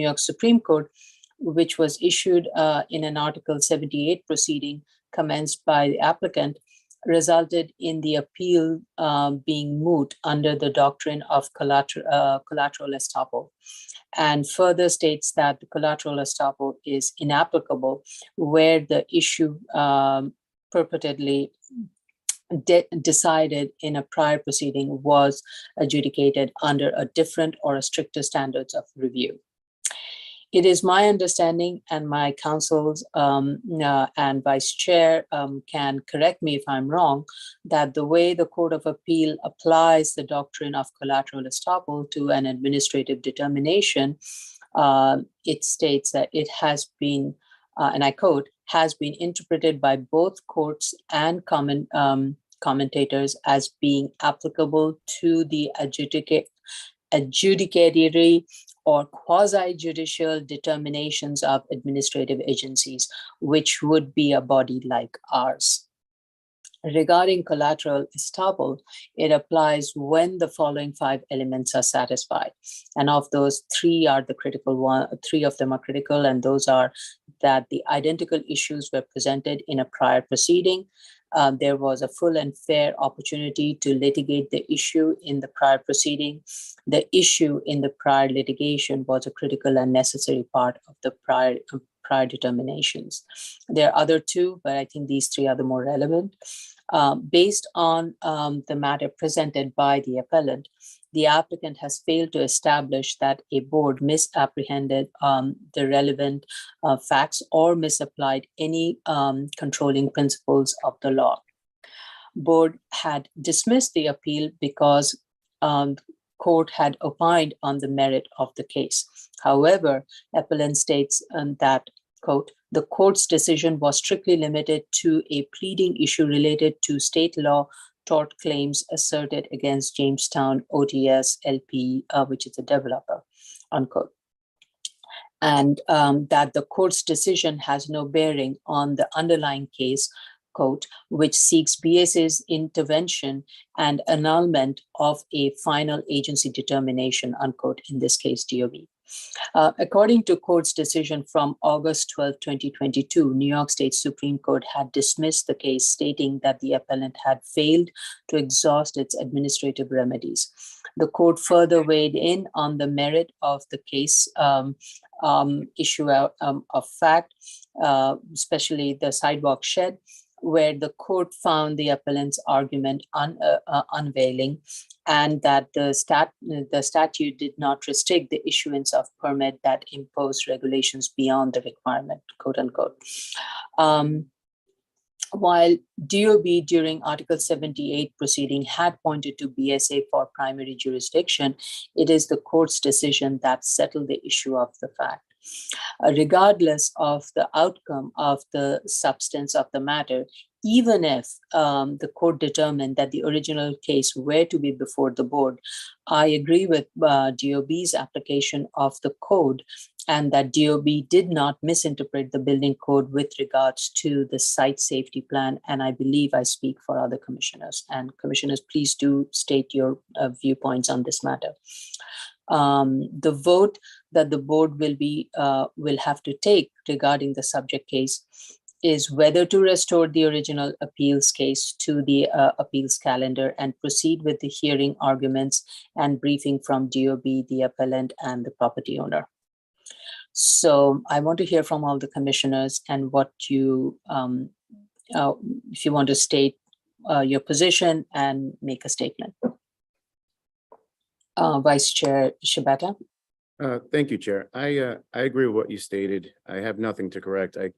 York Supreme Court, which was issued in an Article 78 proceeding commenced by the applicant, resulted in the appeal being moot under the doctrine of collateral estoppel, and further states that the collateral estoppel is inapplicable where the issue purportedly decided in a prior proceeding was adjudicated under a different or a stricter standards of review. It is my understanding, and my councils and vice chair can correct me if I'm wrong, that the way the Court of Appeal applies the doctrine of collateral estoppel to an administrative determination, it states that it has been, and I quote, has been interpreted by both courts and commentators as being applicable to the adjudicatory or quasi-judicial determinations of administrative agencies, which would be a body like ours. Regarding collateral estoppel, it applies when the following 5 elements are satisfied. And of those, 3 are the critical one, 3 of them are critical, and those are that the identical issues were presented in a prior proceeding. There was a full and fair opportunity to litigate the issue in the prior proceeding. The issue in the prior litigation was a critical and necessary part of the prior determinations. There are other 2, but I think these 3 are the more relevant. Based on the matter presented by the appellant, the applicant has failed to establish that a board misapprehended the relevant facts or misapplied any controlling principles of the law. Board had dismissed the appeal because court had opined on the merit of the case. However, appellant states that, quote, the court's decision was strictly limited to a pleading issue related to state law tort claims asserted against Jamestown ODS LP, which is a developer, unquote. And that the court's decision has no bearing on the underlying case, quote, which seeks BSA's intervention and annulment of a final agency determination, unquote, in this case, DOB. According to court's decision from August 12, 2022, New York State Supreme Court had dismissed the case, stating that the appellant had failed to exhaust its administrative remedies. The court further weighed in on the merit of the case issue of fact, especially the sidewalk shed, where the court found the appellant's argument unavailing, and that the statute did not restrict the issuance of permit that imposed regulations beyond the requirement, quote unquote. While DOB during Article 78 proceeding had pointed to BSA for primary jurisdiction, it is the court's decision that settled the issue of the fact. Regardless of the outcome of the substance of the matter, even if the court determined that the original case were to be before the board, I agree with DOB's application of the code, and that DOB did not misinterpret the building code with regards to the site safety plan. And I believe I speak for other commissioners. And commissioners, please do state your viewpoints on this matter. The vote that the board will have to take regarding the subject case is whether to restore the original appeals case to the appeals calendar and proceed with the hearing, arguments, and briefing from DOB, the appellant, and the property owner. So I want to hear from all the commissioners and what you, if you want to state your position and make a statement. Vice Chair Shibata. Thank you, Chair. I agree with what you stated. I have nothing to correct. I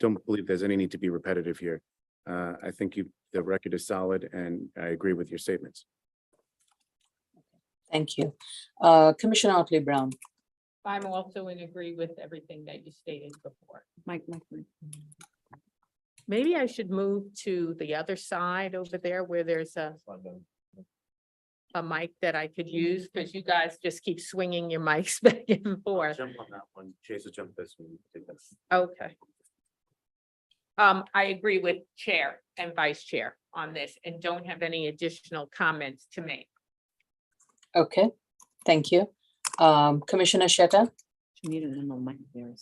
don't believe there's any need to be repetitive here. I think the record is solid, and I agree with your statements. Thank you. Commissioner Otley Brown. I'm also in agree with everything that you stated before. Mike. Maybe I should move to the other side over there where there's a mic that I could use, because you guys just keep swinging your mics back and forth. Jump on that one. Chase will jump this one. Okay. I agree with Chair and Vice Chair on this and don't have any additional comments to make. Okay, thank you. Commissioner Sheta.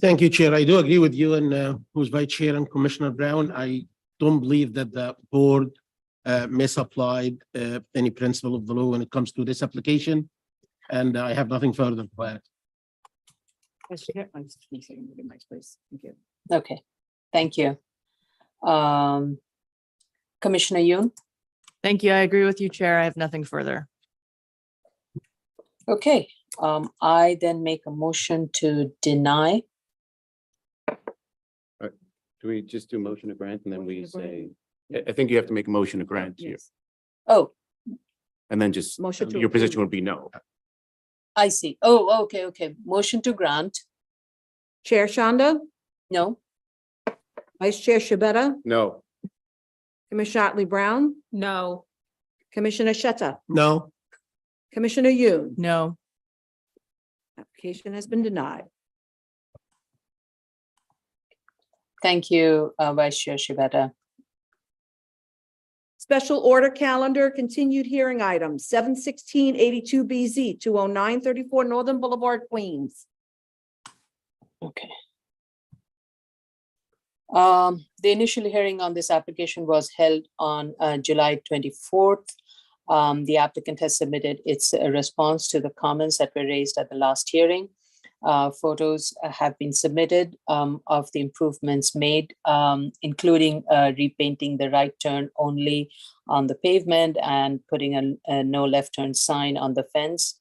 Thank you, Chair. I do agree with you and who's Vice Chair and Commissioner Brown. I don't believe that the board misapplied any principle of the law when it comes to this application, and I have nothing further to add. Okay, thank you. Commissioner Yoon. Thank you. I agree with you, Chair. I have nothing further. Okay, I then make a motion to deny. Do we just do motion to grant and then we Motion to grant. say, I think you have to make a motion to grant here Yes. Oh, and then just, Motion to your position approve. would be no. I see. Oh, okay. Motion to grant, Chair Shanda, no. Vice Chair Shabeta, No. Commissioner Otley Brown, No. Commissioner Shetta, No. Commissioner Yoon. No. Application has been denied. Thank you, Vice Chair Shibata. Special order calendar, continued hearing items, 7/16/82 BZ, 20934 Northern Boulevard, Queens. Okay. The initial hearing on this application was held on July 24th. The applicant has submitted its response to the comments that were raised at the last hearing. Photos have been submitted of the improvements made, including repainting the right turn only on the pavement and putting a no left turn sign on the fence.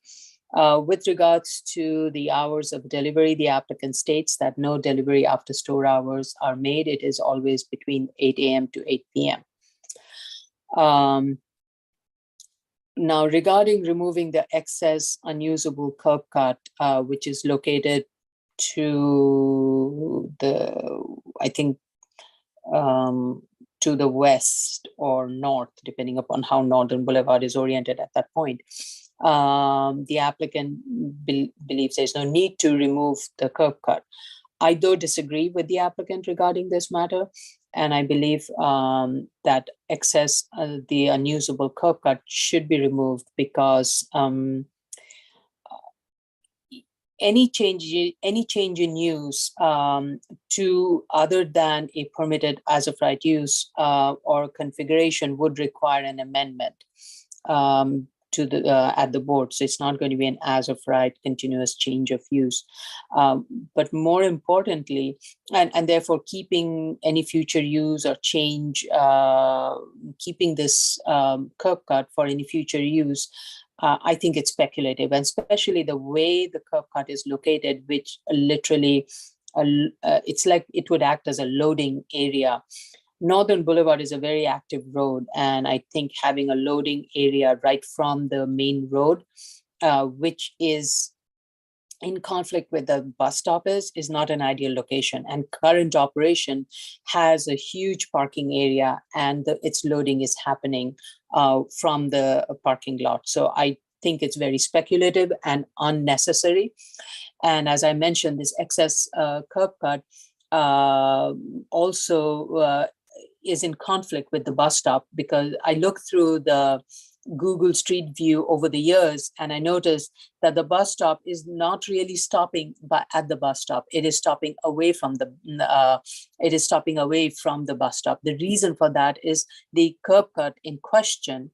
With regards to the hours of delivery, the applicant states that no delivery after store hours are made. It is always between 8 a.m. to 8 p.m. Now, regarding removing the excess unusable curb cut, which is located to I think, to the west or north, depending upon how Northern Boulevard is oriented at that point. The applicant believes there's no need to remove the curb cut. I do disagree with the applicant regarding this matter. And I believe that excess, the unusable curb cut should be removed because any change in use to other than a permitted as of right use or configuration would require an amendment to the at the board. So it's not going to be an as of right continuous change of use. But more importantly, and therefore keeping any future use or change, keeping this curb cut for any future use, I think it's speculative, and especially the way the curb cut is located, which literally, it's like it would act as a loading area. Northern Boulevard is a very active road, and I think having a loading area right from the main road, which is in conflict with the bus stop is not an ideal location. And current operation has a huge parking area, and its loading is happening from the parking lot. So I think it's very speculative and unnecessary. And as I mentioned, this excess curb cut also is in conflict with the bus stop, because I looked through the Google Street View over the years, and I noticed that the bus stop is not really stopping at the bus stop. It is stopping away from the bus stop. The reason for that is the curb cut in question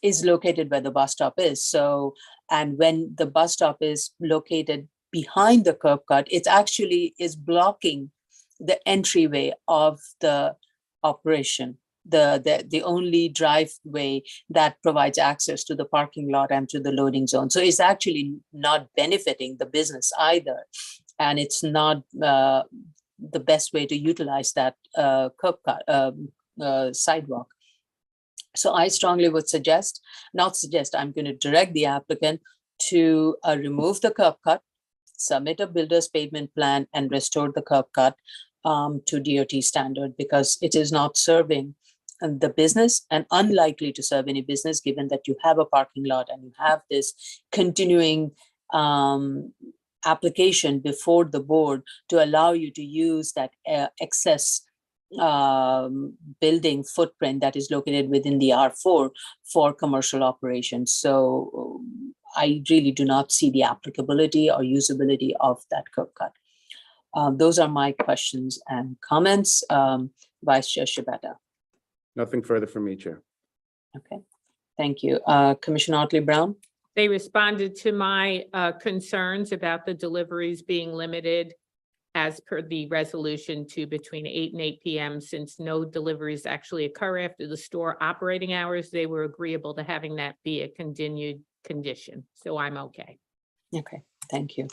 is located where the bus stop is. So, and when the bus stop is located behind the curb cut, it actually is blocking the entryway of the operation, the only driveway that provides access to the parking lot and to the loading zone. So it's actually not benefiting the business either. And it's not the best way to utilize that curb cut sidewalk. So I strongly would I'm going to direct the applicant to remove the curb cut, submit a builder's pavement plan, and restore the curb cut to DOT standard, because it is not serving the business and unlikely to serve any business, given that you have a parking lot and you have this continuing application before the board to allow you to use that excess building footprint that is located within the R4 for commercial operations. So I really do not see the applicability or usability of that curb cut. Those are my questions and comments. Vice Chair Shibata. Nothing further from me, Chair. Okay, thank you. Commissioner Otley Brown. They responded to my concerns about the deliveries being limited as per the resolution to between 8 and 8 p.m. Since no deliveries actually occur after the store operating hours, they were agreeable to having that be a continued condition. So I'm okay. Okay, thank you.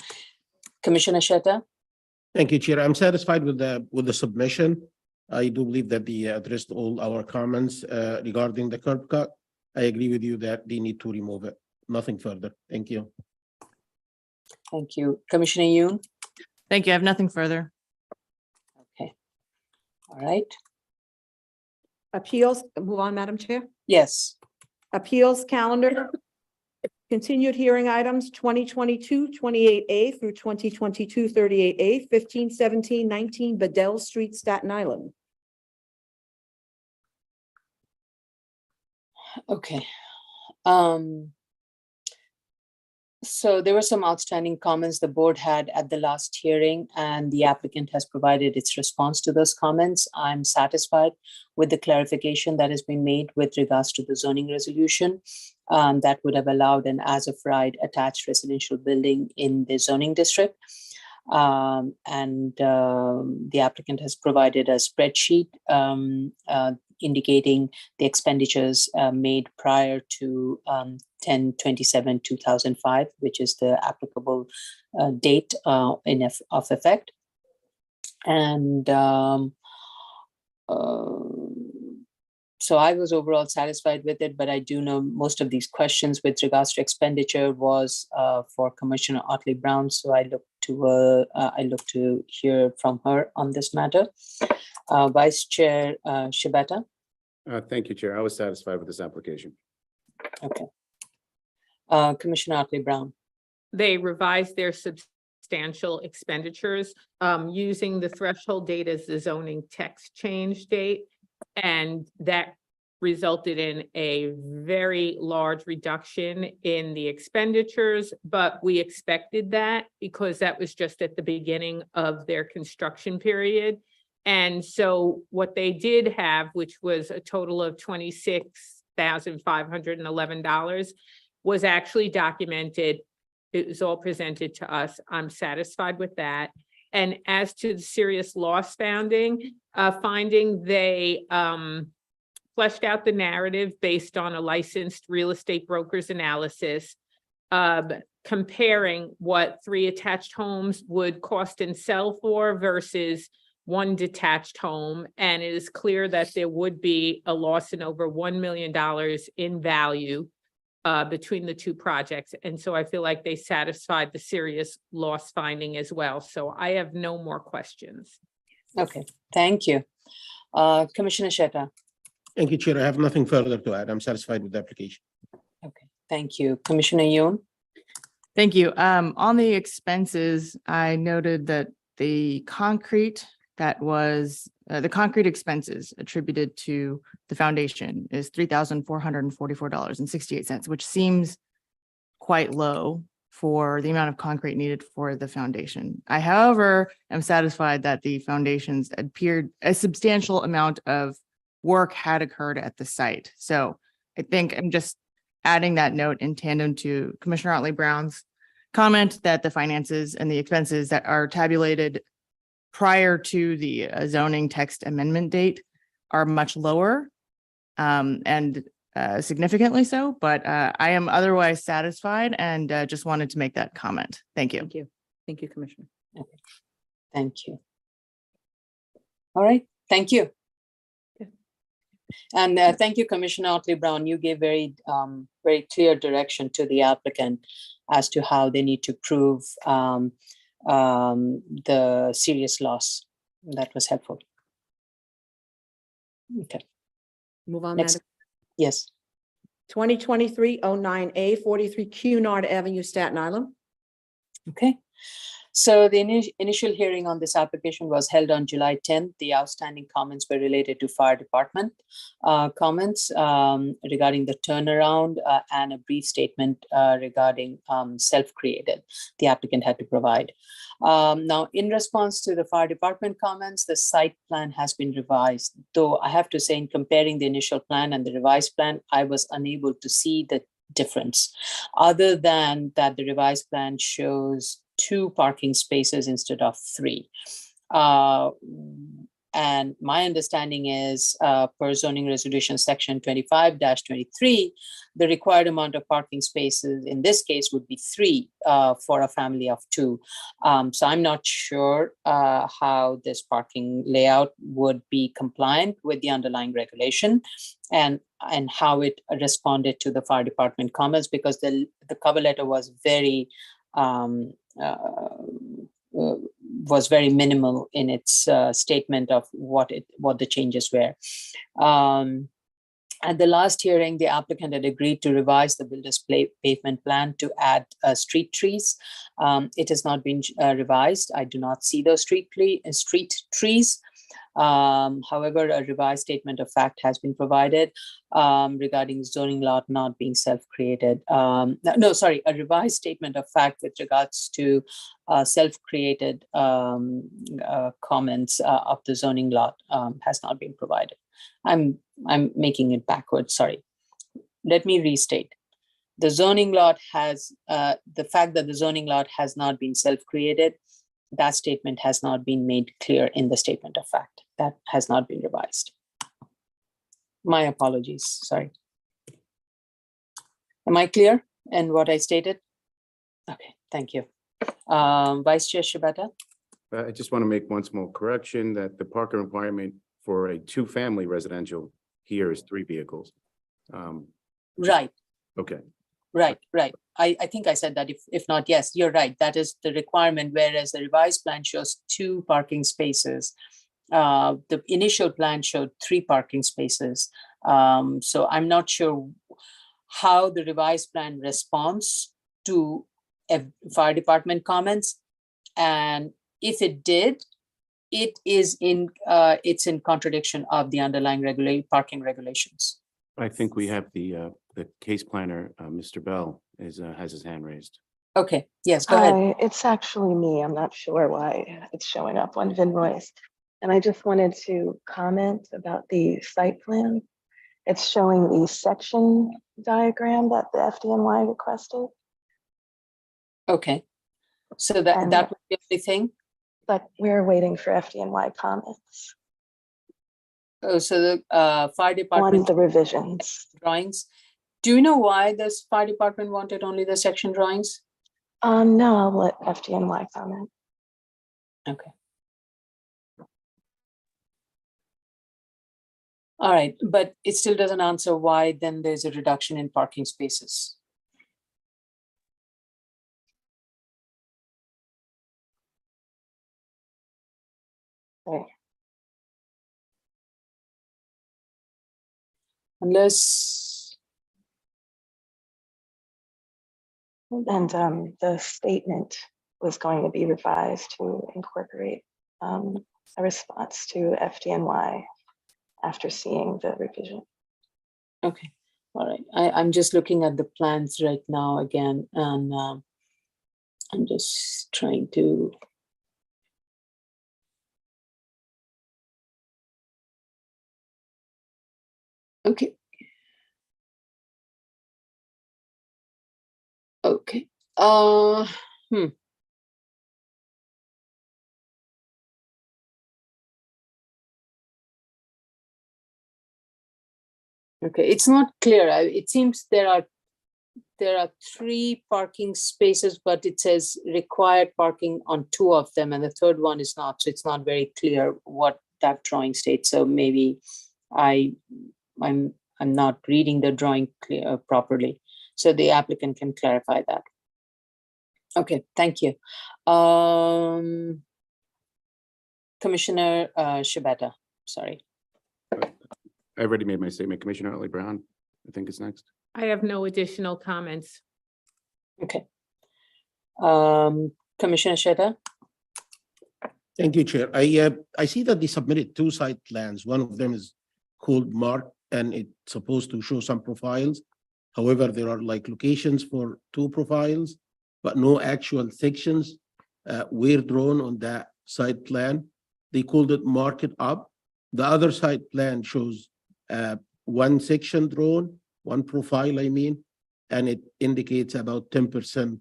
Commissioner Shetta? Thank you, Chair. I'm satisfied with the submission. I do believe that they addressed all our comments regarding the curb cut. I agree with you that they need to remove it. Nothing further. Thank you. Thank you. Commissioner Yoon? Thank you. I have nothing further. Okay. All right. Appeals, move on, Madam Chair. Yes. Appeals calendar. Continued hearing items 2022-28A through 2022-38A, 1517-19 Bedell Street, Staten Island. Okay. So there were some outstanding comments the board had at the last hearing, and the applicant has provided its response to those comments. I'm satisfied with the clarification that has been made with regards to the zoning resolution that would have allowed an as-of-right attached residential building in the zoning district. The applicant has provided a spreadsheet indicating the expenditures made prior to 10/27/2005, which is the applicable date of effect. And so I was overall satisfied with it, but I do know most of these questions with regards to expenditure was for Commissioner Otley Brown. So I look to hear from her on this matter. Vice Chair Shibata. Thank you, Chair. I was satisfied with this application. Okay. Commissioner Otley Brown. They revised their substantial expenditures using the threshold date as the zoning text change date. And that resulted in a very large reduction in the expenditures, but we expected that because that was just at the beginning of their construction period. And so what they did have, which was a total of $26,511, was actually documented. It was all presented to us. I'm satisfied with that. And as to the serious loss finding, they fleshed out the narrative based on a licensed real estate broker's analysis, comparing what 3 attached homes would cost and sell for versus 1 detached home. And it is clear that there would be a loss in over $1 million in value between the 2 projects. And so I feel like they satisfied the serious loss finding as well. So I have no more questions. Okay, thank you. Commissioner Shetta. Thank you, Chair. I have nothing further to add. I'm satisfied with the application. Okay, thank you. Commissioner Yoon. Thank you. On the expenses, I noted that the concrete the concrete expenses attributed to the foundation is $3,444.68, which seems quite low for the amount of concrete needed for the foundation. I, however, am satisfied that the foundations appeared a substantial amount of work had occurred at the site. So I think I'm just adding that note in tandem to Commissioner Otley Brown's comment that the finances and the expenses that are tabulated prior to the zoning text amendment date are much lower and significantly so, but I am otherwise satisfied and just wanted to make that comment. Thank you. Thank you. Thank you, Commissioner. Okay. Thank you. All right, thank you. Okay. And thank you, Commissioner Otley Brown. You gave very clear direction to the applicant as to how they need to prove the serious loss. That was helpful. Okay. Move on, Next. Madam. Yes. 2023-09A, 43 Cunard Avenue, Staten Island. Okay. So the initial hearing on this application was held on July 10th. The outstanding comments were related to fire department comments regarding the turnaround and a brief statement regarding self-created the applicant had to provide. Now, in response to the fire department comments, the site plan has been revised. Though I have to say, in comparing the initial plan and the revised plan, I was unable to see the difference, other than that the revised plan shows 2 parking spaces instead of 3. And my understanding is, per zoning resolution section 25-23, the required amount of parking spaces in this case would be 3 for a family of 2. So I'm not sure how this parking layout would be compliant with the underlying regulation and how it responded to the fire department comments, because the cover letter was very minimal in its statement of what the changes were. At the last hearing, the applicant had agreed to revise the builder's pavement plan to add street trees. It has not been revised. I do not see those street trees. However, a revised statement of fact has been provided regarding zoning lot not being self-created. A revised statement of fact with regards to self-created comments of the zoning lot has not been provided. I'm making it backwards, sorry. Let me restate. The zoning lot has, the fact that the zoning lot has not been self-created, that statement has not been made clear in the statement of fact. That has not been revised. My apologies, sorry. Am I clear in what I stated? Okay, thank you. Vice Chair Shibata? I just want to make one small correction that the parking requirement for a 2-family residential here is 3 vehicles. Right. Okay. Right. I think I said that. If not, yes, you're right. That is the requirement, whereas the revised plan shows 2 parking spaces. The initial plan showed 3 parking spaces. So I'm not sure how the revised plan responds to fire department comments. And if it did, it's in contradiction of the underlying parking regulations. I think we have the case planner, Mr. Bell, has his hand raised. Okay, yes, go ahead. Hi, it's actually me. I'm not sure why it's showing up on VinVoice. And I just wanted to comment about the site plan. It's showing the section diagram that the FDNY requested, Okay, so And- that would be the thing. but we're waiting for FDNY comments Oh, so the fire on department the revisions. drawings. Do you know why this fire department wanted only the section drawings? No, I'll let FDNY comment. Okay. All right, but it still doesn't answer why then there's a reduction in parking spaces. Okay. Unless, And the statement was going to be revised to incorporate a response to FDNY after seeing the revision. okay, all right. I'm just looking at the plans right now again, and I'm just trying to. Okay. Okay. Okay, it's not clear. It seems there are 3 parking spaces, but it says required parking on 2 of them, and the 3rd one is not. So it's not very clear what that drawing states. So maybe I'm not reading the drawing properly. So the applicant can clarify that. Okay, thank you. Commissioner Shibata, sorry. I already made my statement. Commissioner Ali Brown, I think is next. I have no additional comments. Okay. Commissioner Sheta? Thank you, Chair. I see that they submitted 2 site plans. One of them is called Mark, and it's supposed to show some profiles. However, there are like locations for 2 profiles, but no actual sections were drawn on that site plan. They called it Mark It Up. The other site plan shows 1 section drawn, 1 profile, I mean, and it indicates about 10%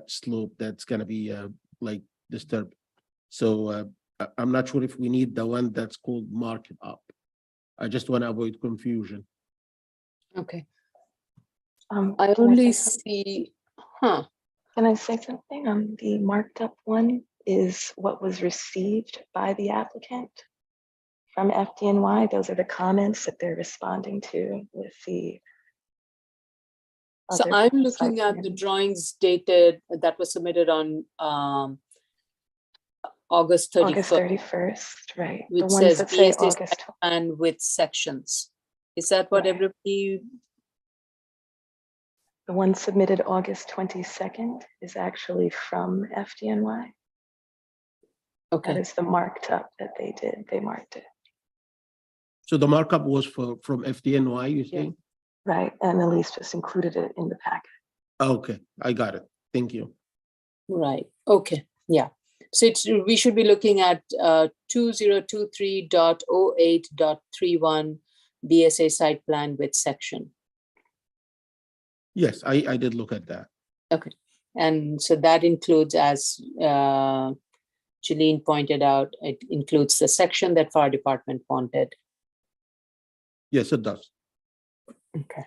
slope that's gonna be like disturbed. So I'm not sure if we need the one that's called mark up. I just want to avoid confusion. Okay, Can I say only something? see, Can I say something? The marked up one is what was received by the applicant from FDNY. Those are the comments that they're responding to with the. so other I'm site looking at the plan. drawings dated, that was submitted on August August 31st, 31st, right? The which ones says that say BSA August. and with sections. Is that what Right. everybody, The one submitted August 22nd is actually from FDNY. That okay, is the marked up that they did. They marked it. So the markup was from FDNY, you say? Right, and Elise just included it in the packet. Okay, I got it. Thank you. right, okay, yeah. So we should be looking at 2023.08.31 BSA site plan with section. Yes, I did look at that. Okay, and so that includes, as Jeline pointed out, it includes the section that fire department wanted. Yes, it does. Okay.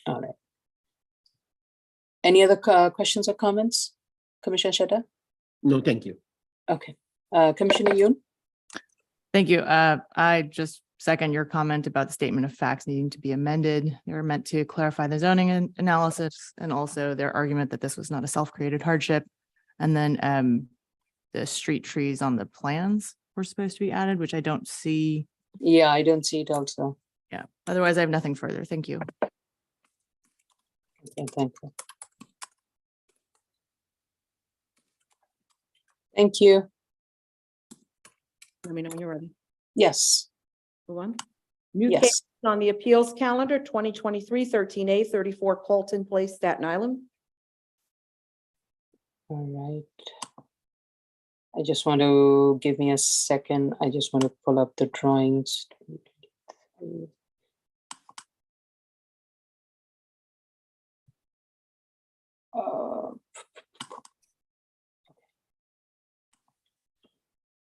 All right. Any other questions or comments, Commissioner Shetta? No, thank you. Okay, Commissioner Yoon? Thank you. I just second your comment about the statement of facts needing to be amended. They were meant to clarify the zoning analysis and also their argument that this was not a self-created hardship. And then the street trees on the plans were supposed to be added, which I don't see. Yeah, I don't see it also. Yeah, otherwise I have nothing further. Thank you. Okay, thank you. Thank you. Let me know when you're ready. Yes, Move on. New yes. case on the appeals calendar, 2023-13A, 34 Colton Place, Staten Island. All right. I just want to give me a second. I just want to pull up the drawings.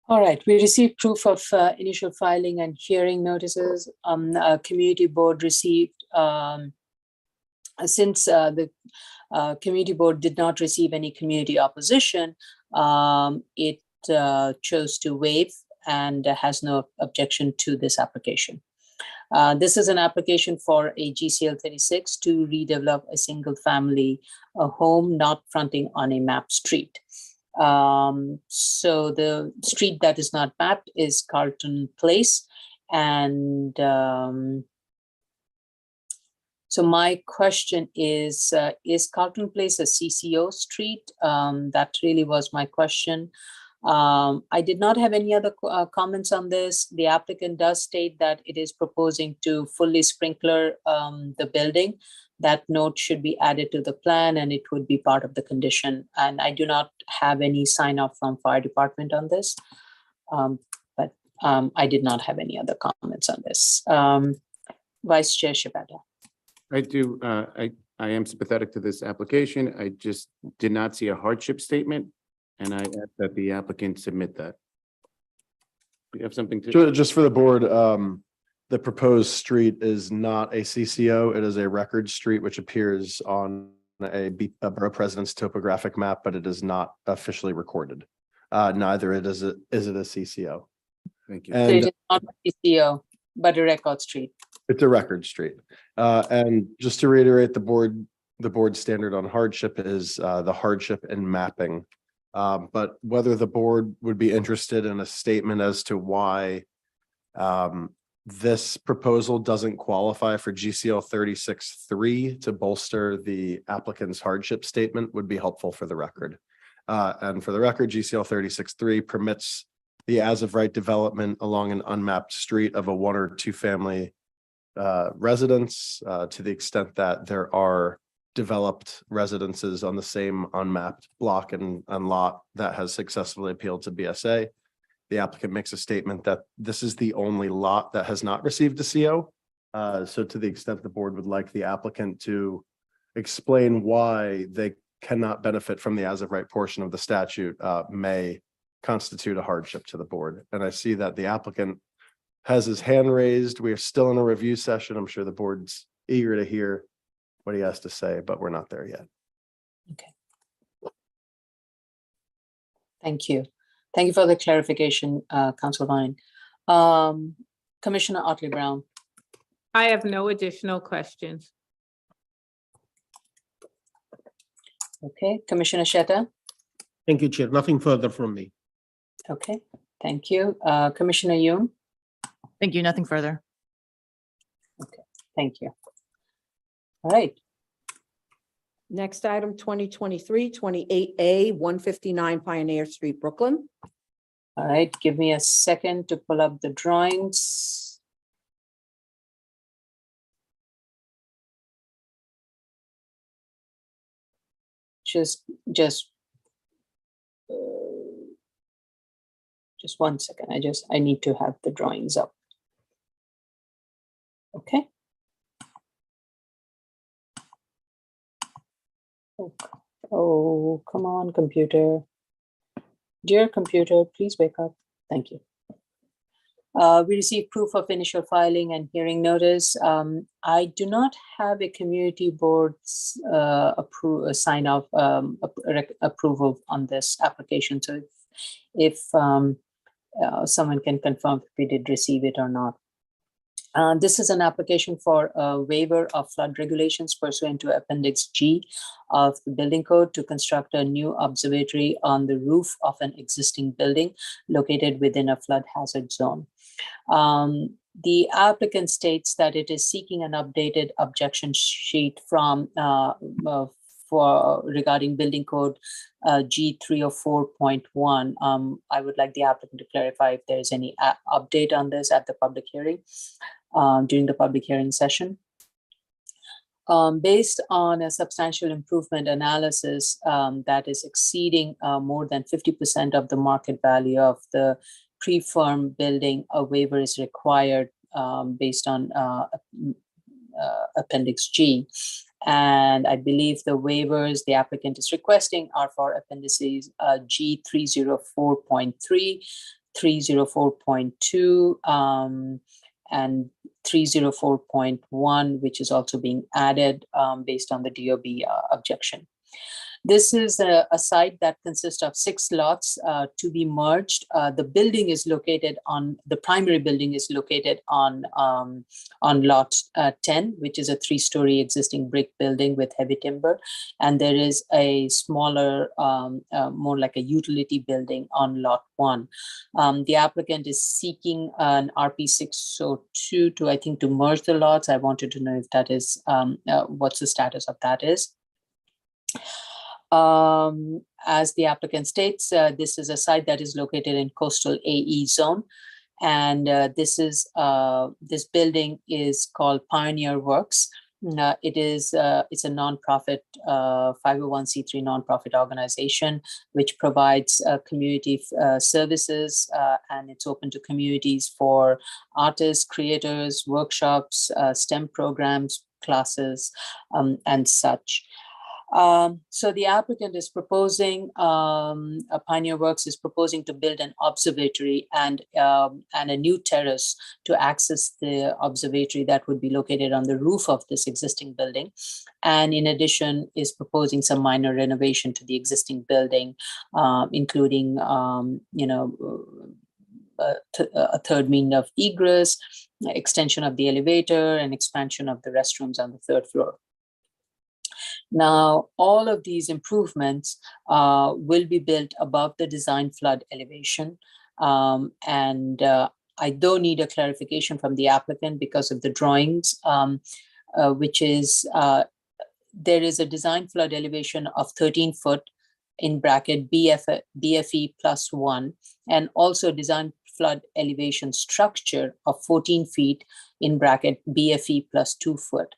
All right, we received proof of initial filing and hearing notices. Community board received, since the community board did not receive any community opposition, it chose to waive and has no objection to this application. This is an application for a GCL 36 to redevelop a single family home not fronting on a mapped street. So the street that is not mapped is Carlton Place. And so my question is Carlton Place a CCO street? That really was my question. I did not have any other comments on this. The applicant does state that it is proposing to fully sprinkler the building. That note should be added to the plan and it would be part of the condition. And I do not have any sign off from fire department on this. But I did not have any other comments on this. Vice Chair Shibata. I do, I am sympathetic to this application. I just did not see a hardship statement. And I ask that the applicant submit that. Do you have something to? Just for the board, the proposed street is not a CCO. It is a record street, which appears on a borough president's topographic map, but it is not officially recorded. Neither is it a CCO. Thank you. So it And is not a CCO, but a record street. it's a record street. And just to reiterate, the board standard on hardship is the hardship in mapping. But whether the board would be interested in a statement as to why this proposal doesn't qualify for GCL 36-3 to bolster the applicant's hardship statement would be helpful for the record. And for the record, GCL 36-3 permits the as of right development along an unmapped street of a 1 or 2 family residence to the extent that there are developed residences on the same unmapped block and lot that has successfully appealed to BSA. The applicant makes a statement that this is the only lot that has not received a CO. So to the extent the board would like the applicant to explain why they cannot benefit from the as of right portion of the statute, may constitute a hardship to the board. And I see that the applicant has his hand raised. We are still in a review session. I'm sure the board's eager to hear what he has to say, but we're not there yet. Thank you. Thank you for the clarification, Councilor Vine. Commissioner Otley Brown. I have no additional questions. Okay, Commissioner Sheta. Thank you, Chair. Nothing further from me. Okay, thank you. Commissioner Yoon. Thank you. Nothing further. Thank you. All right. Next item, 2023-28A, 159 Pioneer Street, Brooklyn. All right, give me a second to pull up the drawings. Just 1 second. I need to have the drawings up. Okay. Oh, come on, computer. Dear computer, please wake up. Thank you. We received proof of initial filing and hearing notice. I do not have a community board's sign off approval on this application. So if someone can confirm if we did receive it or not. This is an application for a waiver of flood regulations pursuant to Appendix G of the Building Code to construct a new observatory on the roof of an existing building located within a flood hazard zone. The applicant states that it is seeking an updated objection sheet from regarding Building Code G 304.1. I would like the applicant to clarify if there is any update on this at the public hearing. During the public hearing session. Based on a substantial improvement analysis that is exceeding more than 50% of the market value of the pre-firm building, a waiver is required based on Appendix G. And I believe the waivers the applicant is requesting are for appendices G 304.3, 304.2, and 304.1, which is also being added based on the DOB objection. This is a site that consists of 6 lots to be merged. The building is located on, the primary building is located on lot 10, which is a 3-story existing brick building with heavy timber. And there is a smaller, more like a utility building on lot 1. The applicant is seeking an RP 602 to, I think, to merge the lots. I wanted to know if that is, what's the status of that is. As the applicant states, this is a site that is located in coastal AE zone. And this building is called Pioneer Works. It's a nonprofit 501c3 nonprofit organization which provides community services, and it's open to communities for artists, creators, workshops, STEM programs, classes, and such. So the applicant is proposing, Pioneer Works is proposing to build an observatory and a new terrace to access the observatory that would be located on the roof of this existing building. And in addition is proposing some minor renovation to the existing building, including, a third means of egress, extension of the elevator, and expansion of the restrooms on the 3rd floor. Now, all of these improvements will be built above the design flood elevation. I don't need a clarification from the applicant because of the drawings, which is there is a design flood elevation of 13 foot in bracket BFE plus 1, and also design flood elevation structure of 14 feet in bracket BFE plus 2 foot.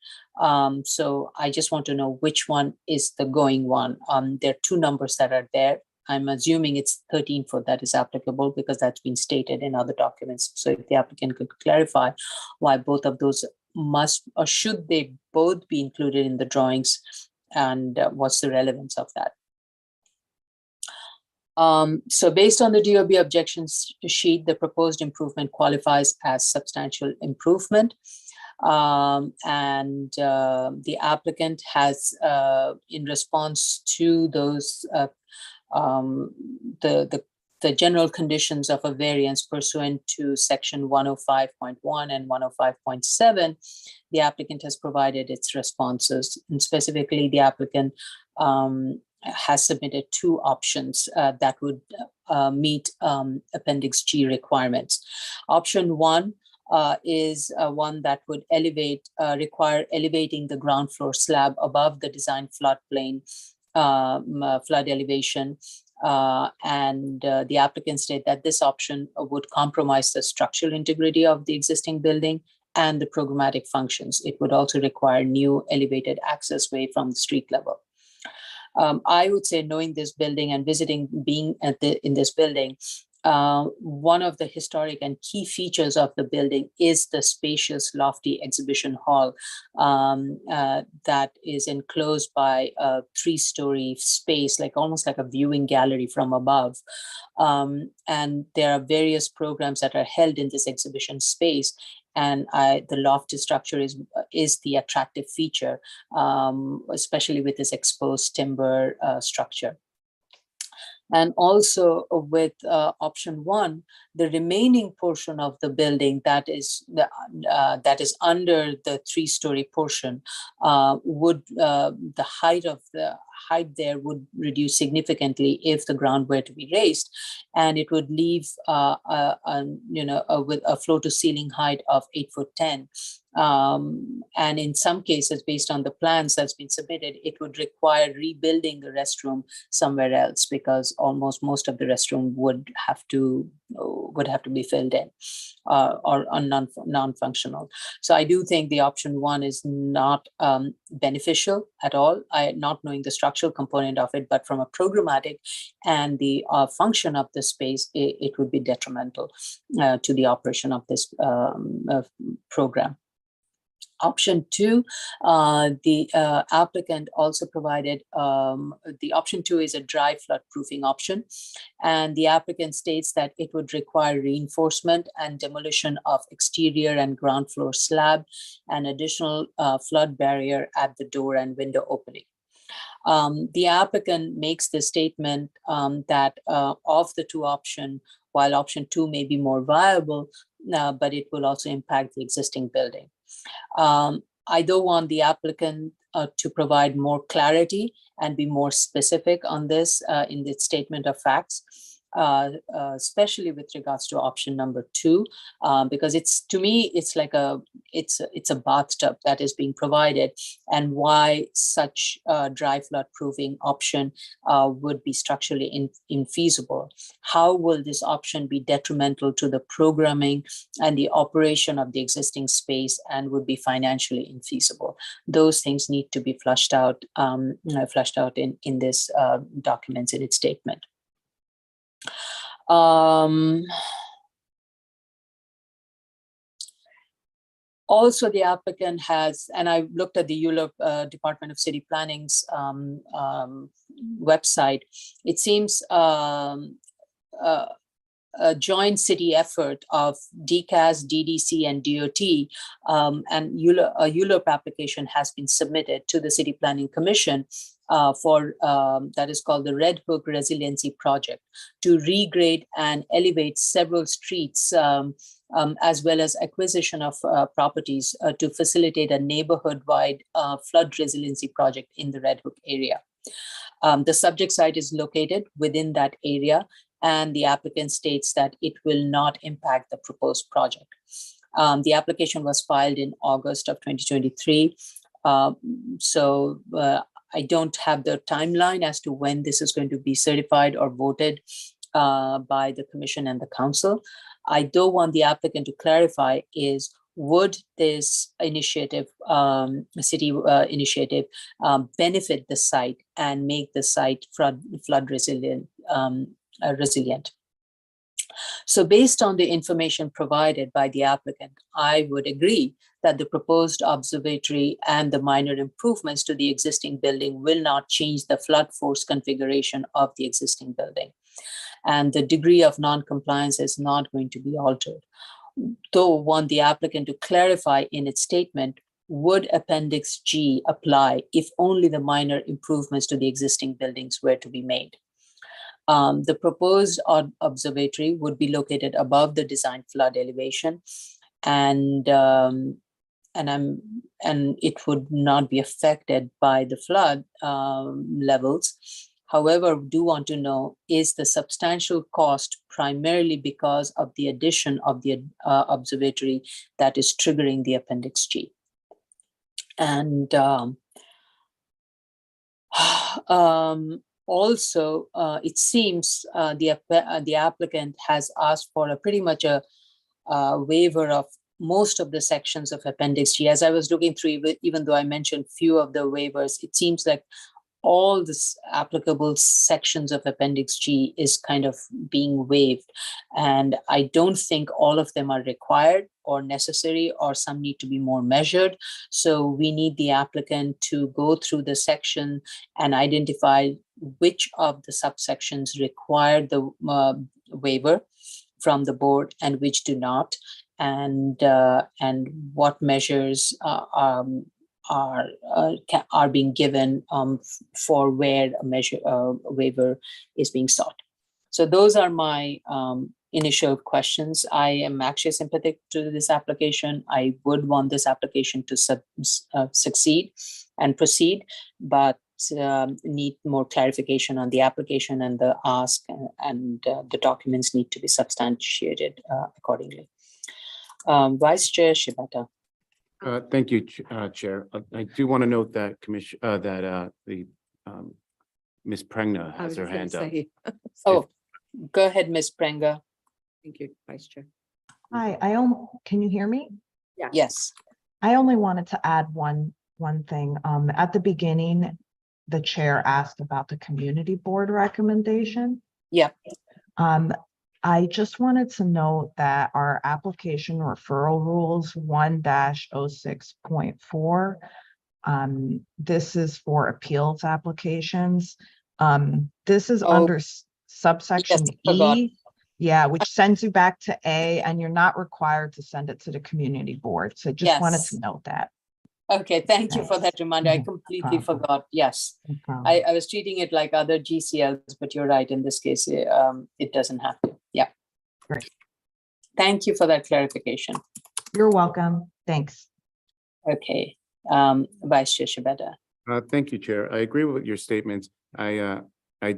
So I just want to know which one is the going one. There are 2 numbers that are there. I'm assuming it's 13 foot that is applicable because that's been stated in other documents. So if the applicant could clarify why both of those must or should they both be included in the drawings, and what's the relevance of that. So based on the DOB objections sheet, the proposed improvement qualifies as substantial improvement. And the applicant has, in response to those, the general conditions of a variance pursuant to section 105.1 and 105.7, the applicant has provided its responses. And specifically, the applicant has submitted two options that would meet Appendix G requirements. Option one is one that would require elevating the ground floor slab above the design floodplain flood elevation. And the applicant state that this option would compromise the structural integrity of the existing building and the programmatic functions. It would also require new elevated access way from the street level. I would say, knowing this building and being in this building, one of the historic and key features of the building is the spacious, lofty exhibition hall that is enclosed by a 3-story space, almost like a viewing gallery from above. And there are various programs that are held in this exhibition space. And the lofty structure is the attractive feature, especially with this exposed timber structure. And also with option one, the remaining portion of the building that is under the 3-story portion would the height there would reduce significantly if the ground were to be raised, and it would leave with a floor to ceiling height of 8'10". And in some cases, based on the plans that's been submitted, it would require rebuilding the restroom somewhere else, because almost most of the restroom would have to be filled in or non-functional. So I do think the option one is not beneficial at all. Not knowing the structural component of it, but from a programmatic and the function of the space, it would be detrimental to the operation of this program. Option two, the applicant also provided, the option two is a dry flood proofing option. And the applicant states that it would require reinforcement and demolition of exterior and ground floor slab and additional flood barrier at the door and window opening. The applicant makes the statement that of the two options, while option two may be more viable, but it will also impact the existing building. I do want the applicant to provide more clarity and be more specific on this in the statement of facts, especially with regards to option number two, because to me, it's like it's a bathtub that is being provided, and why such dry flood proofing option would be structurally infeasible. How will this option be detrimental to the programming and the operation of the existing space and would be financially infeasible? Those things need to be flushed out in this documents in its statement. Also, the applicant has, and I looked at the ULURP Department of City Planning's website. It seems a joint city effort of DCAS, DDC, and DOT, and a ULURP application has been submitted to the City Planning Commission for that is called the Red Hook Resiliency Project, to regrade and elevate several streets, as well as acquisition of properties to facilitate a neighborhood-wide flood resiliency project in the Red Hook area. The subject site is located within that area, and the applicant states that it will not impact the proposed project. The application was filed in August of 2023. I don't have the timeline as to when this is going to be certified or voted by the commission and the council. I do want the applicant to clarify is, would this initiative, city initiative, benefit the site and make the site flood resilient? So based on the information provided by the applicant, I would agree that the proposed observatory and the minor improvements to the existing building will not change the flood force configuration of the existing building. and the degree of non-compliance is not going to be altered. Though want the applicant to clarify in its statement, would Appendix G apply if only the minor improvements to the existing buildings were to be made? The proposed observatory would be located above the design flood elevation, and it would not be affected by the flood levels. However, we do want to know, is the substantial cost primarily because of the addition of the observatory that is triggering the Appendix G? And also, it seems the applicant has asked for pretty much a waiver of most of the sections of Appendix G. As I was looking through, even though I mentioned few of the waivers, it seems like all the applicable sections of Appendix G is kind of being waived. And I don't think all of them are required or necessary, or some need to be more measured. So we need the applicant to go through the section and identify which of the subsections require the waiver from the board and which do not, and what measures are being given for where a measure waiver is being sought. So those are my initial questions. I am actually sympathetic to this application. I would want this application to succeed and proceed, but need more clarification on the application and the ask, and the documents need to be substantiated accordingly. Vice Chair Shibata. Thank you, Chair. I do want to note that Ms. Prengna I has was her just gonna hand up. say. Oh, go ahead, Ms. Prenga. Thank you, Vice Chair. Hi, can you hear me? Yes. I only wanted to add one thing. At the beginning, the chair asked about the community board recommendation. Yeah. I just wanted to note that our application referral rules 1-06.4, this is for appeals applications. This is under subsection E. Yeah, which sends you back to A, and you're not required to send it to the community board. So just wanted to note that. Okay, thank you for that reminder. I completely forgot. Yes. I was treating it like other GCLs, but you're right. In this case, it doesn't have to. Yeah. Great. Thank you for that clarification. You're welcome. Thanks. Okay. Vice Chair Shibata. Thank you, Chair. I agree with your statements. I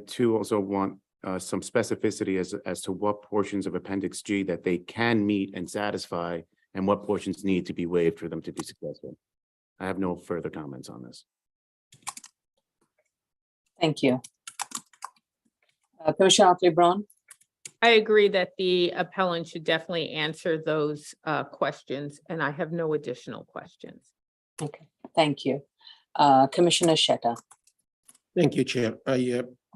too also want some specificity as to what portions of Appendix G that they can meet and satisfy, and what portions need to be waived for them to be successful. I have no further comments on this. Thank you. Commissioner Otley-Brown. I agree that the appellant should definitely answer those questions, and I have no additional questions. Okay, thank you. Commissioner Shetta. Thank you, Chair.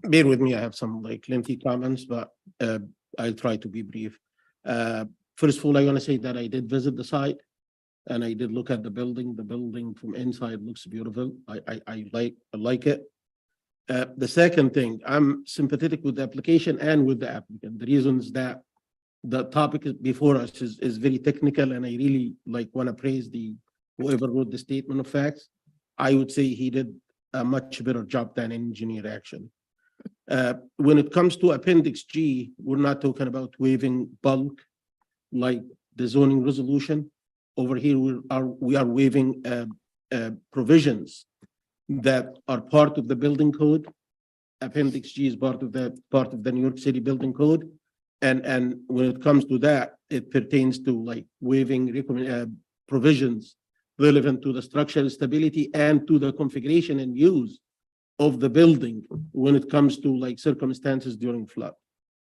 Bear with me, I have some lengthy comments, but I'll try to be brief. First of all, I want to say that I did visit the site and I did look at the building. The building from inside looks beautiful. I like it. The second thing, I'm sympathetic with the application and with the applicant. The reasons that the topic before us is very technical, and I really want to praise whoever wrote the statement of facts. I would say he did a much better job than an engineer actually. When it comes to Appendix G, we're not talking about waiving bulk like the zoning resolution. Over here, we are waiving provisions that are part of the building code. Appendix G is part of the New York City Building Code, and when it comes to that, it pertains to waiving provisions relevant to the structural stability and to the configuration and use of the building when it comes to circumstances during flood.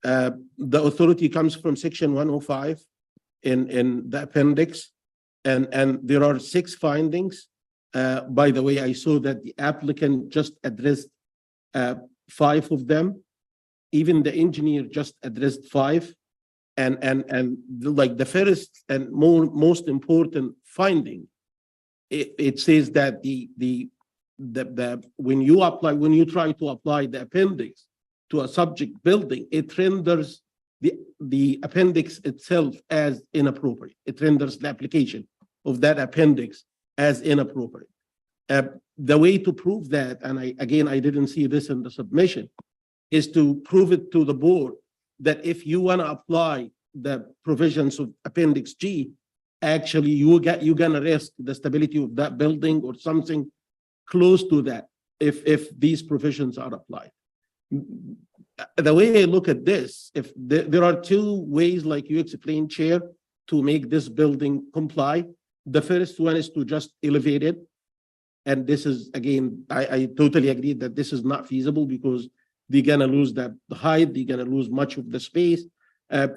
The authority comes from Section 105 in the appendix, and there are 6 findings. By the way, I saw that the applicant just addressed 5 of them. Even the engineer just addressed 5. And the first and most important finding, it says that when you try to apply the appendix, to a subject building, it renders the appendix itself as inappropriate. It renders the application of that appendix as inappropriate. The way to prove that, and I didn't see this in the submission, is to prove it to the board that if you want to apply the provisions of Appendix G, actually you're gonna risk the stability of that building or something close to that if these provisions are applied. The way I look at this, if there are two ways, like you explained, Chair, to make this building comply. The first one is to just elevate it. And this is, again, I totally agree that this is not feasible because they're gonna lose the height, they're gonna lose much of the space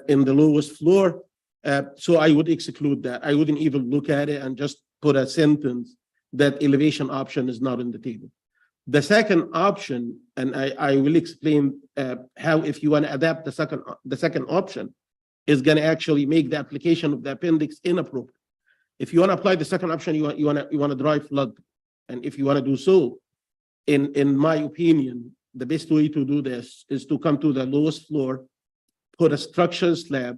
in the lowest floor. So I would exclude that. I wouldn't even look at it and just put a sentence that elevation option is not on the table. The second option, and I will explain how, if you want to adapt the second option, is going to actually make the application of the appendix inappropriate. If you want to apply the second option, you want to drive flood, and if you want to do so, in my opinion, the best way to do this is to come to the lowest floor, put a structural slab,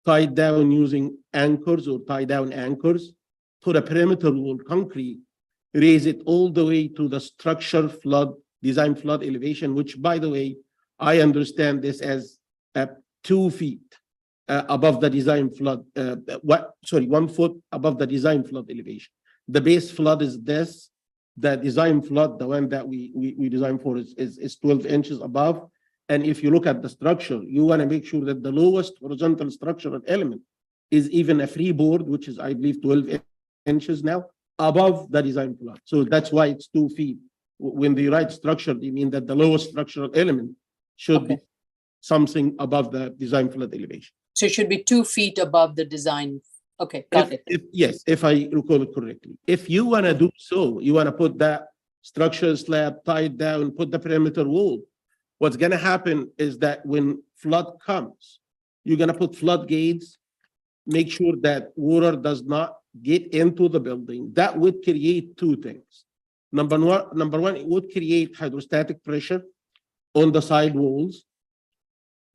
tie down using anchors or tie down anchors, put a perimeter wall concrete, raise it all the way to the structure flood, design flood elevation, which, by the way, I understand this as 2 feet above the design flood, 1 foot above the design flood elevation. The base flood is this, the design flood, the one that we designed for is 12 inches above. And if you look at the structure, you want to make sure that the lowest horizontal structural element is even a freeboard, which is, I believe, 12 inches now, above the design flood. So that's why it's 2 feet. When they write structure, they mean that the lowest structural element should be something above the design flood elevation. So it should be 2 feet above the design. Okay, got it. Yes, if I recall it correctly. If you want to do so, you want to put that structural slab, tie it down, put the perimeter wall. What's going to happen is that when flood comes, you're going to put floodgates, make sure that water does not get into the building. That would create two things. Number one, it would create hydrostatic pressure on the side walls.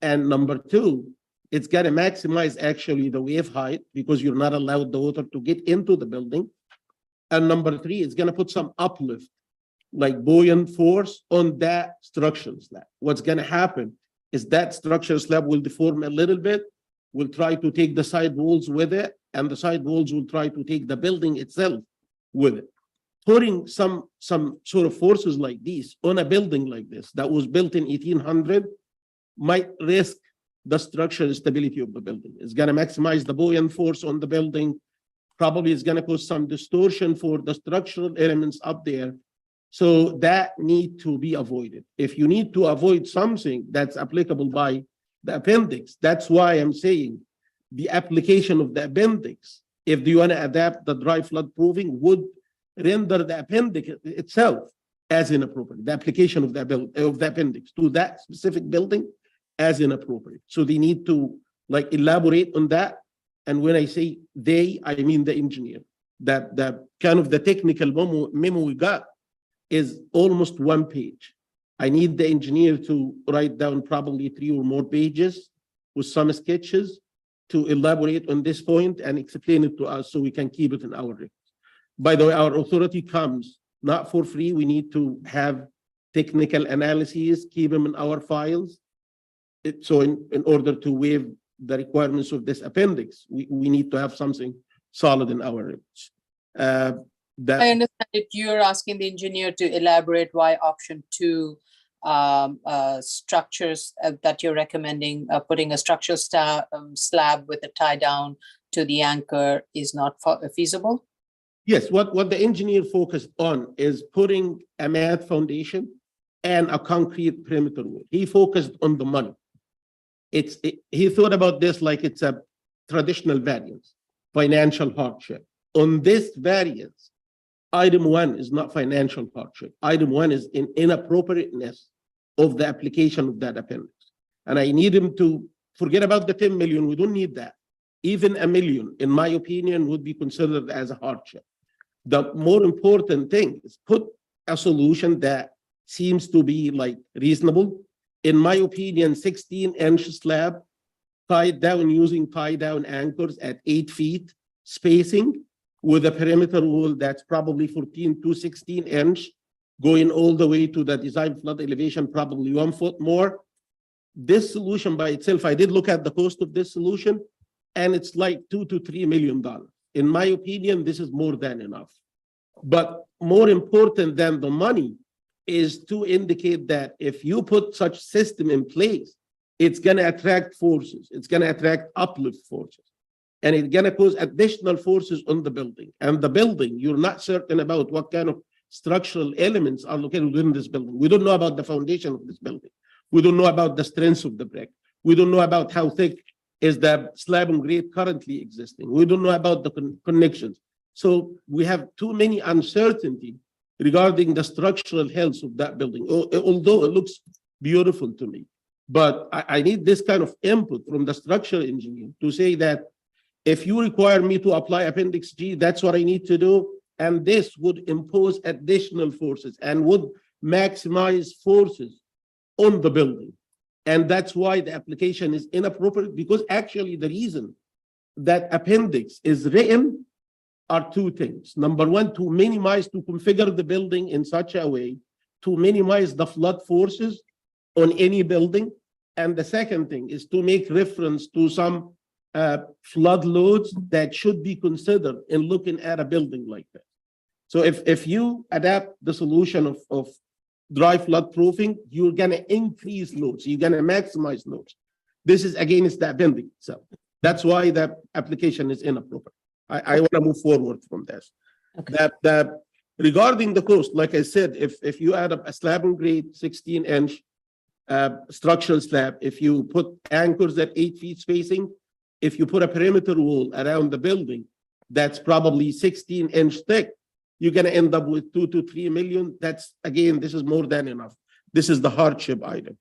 And number two, it's going to maximize actually the wave height because you're not allowed the water to get into the building. And number three, it's going to put some uplift, like buoyant force on that structural slab. What's going to happen is that structural slab will deform a little bit, will try to take the side walls with it, and the side walls will try to take the building itself with it. Putting some sort of forces like these on a building like this that was built in 1800 might risk the structural stability of the building. It's going to maximize the buoyant force on the building. Probably it's going to cause some distortion for the structural elements up there. So that need to be avoided. If you need to avoid something that's applicable by the appendix, that's why I'm saying the application of the appendix, if you want to adapt the dry flood proofing, would render the appendix itself as inappropriate. The application of the appendix to that specific building as inappropriate. So they need to like elaborate on that. And when I say they, I mean the engineer. That the kind of the technical memo we got is almost 1 page. I need the engineer to write down probably 3 or more pages with some sketches to elaborate on this point and explain it to us so we can keep it in our records. By the way, our authority comes not for free. We need to have technical analyses, keep them in our files. So in order to waive the requirements of this appendix, we need to have something solid in our records. I understand that you're asking the engineer to elaborate why option 2 structures that you're recommending, putting a structural slab with a tie down to the anchor is not feasible? Yes, what the engineer focused on is putting a mat foundation and a concrete perimeter wall. He focused on the money. He thought about this like it's a traditional variance, financial hardship. On this variance, item 1 is not financial hardship. Item 1 is inappropriateness of the application of that appendix. And I need him to forget about the 10 million. We don't need that. Even $1 million, in my opinion, would be considered as a hardship. The more important thing is put a solution that seems to be like reasonable in my opinion, 16-inch slab tied down using tie-down anchors at 8 feet spacing with a perimeter wall that's probably 14 to 16-inch, going all the way to the design flood elevation, probably 1 foot more. This solution by itself, I did look at the cost of this solution, and it's like $2 to $3 million. In my opinion, this is more than enough. But more important than the money is to indicate that if you put such system in place, it's going to attract forces. It's going to attract uplift forces. And it's going to cause additional forces on the building. And the building, you're not certain about what kind of structural elements are located within this building. We don't know about the foundation of this building. We don't know about the strength of the brick. We don't know about how thick is the slab and grade currently existing. We don't know about the connections. So we have too many uncertainty regarding the structural health of that building, although it looks beautiful to me. But I need this kind of input from the structural engineer to say that if you require me to apply Appendix G, that's what I need to do. And this would impose additional forces and would maximize forces on the building. And that's why the application is inappropriate, because actually the reason that appendix is written are two things. Number one, to minimize, to configure the building in such a way to minimize the flood forces on any building. And the second thing is to make reference to some flood loads that should be considered in looking at a building like that. So if you adapt the solution of dry flood proofing, you're going to increase loads. You're going to maximize loads. This is against the appendix. So that's why the application is inappropriate. I want to move forward from this. Okay. That regarding the cost, like I said, if you add up a slab and grade 16-inch structural slab, if you put anchors at 8 feet spacing, if you put a perimeter wall around the building that's probably 16-inch thick, you're going to end up with 2 to 3 million. That's, again, this is more than enough. This is the hardship item.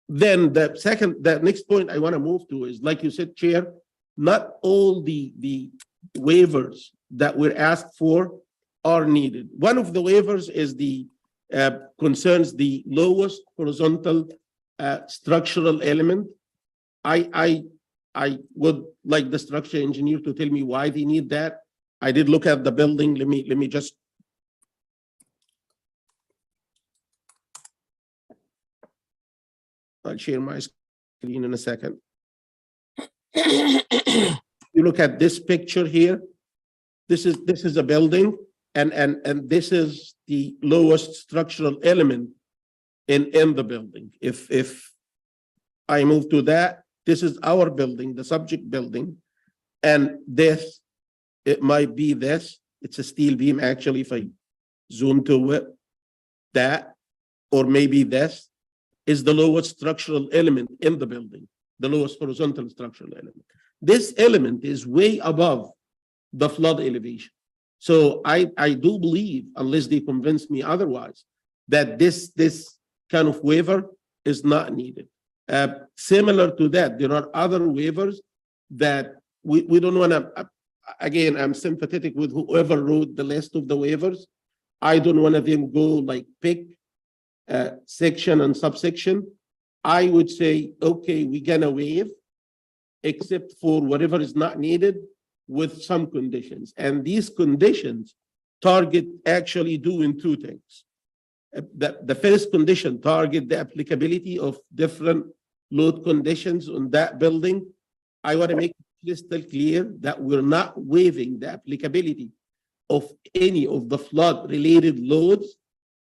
Then the next point I want to move to is, like you said, Chair, not all the waivers that we're asked for are needed. One of the waivers is the concerns the lowest horizontal structural element. I would like the structure engineer to tell me why they need that. I did look at the building. Let me just. I'll share my screen in a second. You look at this picture here. This is a building, and this is the lowest structural element in the building. If I move to that, this is our building, the subject building, and this, it might be this. It's a steel beam, actually, if I zoom to it, that, or maybe this is the lowest structural element in the building, the lowest horizontal structural element. This element is way above the flood elevation. So I do believe, unless they convince me otherwise, that this kind of waiver is not needed. Similar to that, there are other waivers that we don't want to, again, I'm sympathetic with whoever wrote the list of the waivers. I don't want them go like pick section and subsection. I would say, okay, we're gonna waive, except for whatever is not needed with some conditions. And these conditions target actually doing two things. The first condition target the applicability of different load conditions on that building. I want to make it crystal clear that we're not waiving the applicability of any of the flood related loads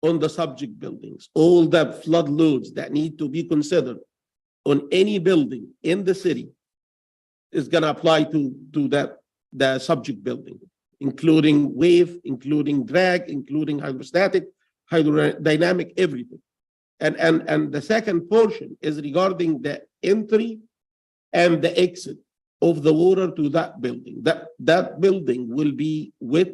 on the subject buildings. All the flood loads that need to be considered on any building in the city is going to apply to the subject building, including wave, including drag, including hydrostatic, hydrodynamic, everything. And the second portion is regarding the entry and the exit of the water to that building. That building will be with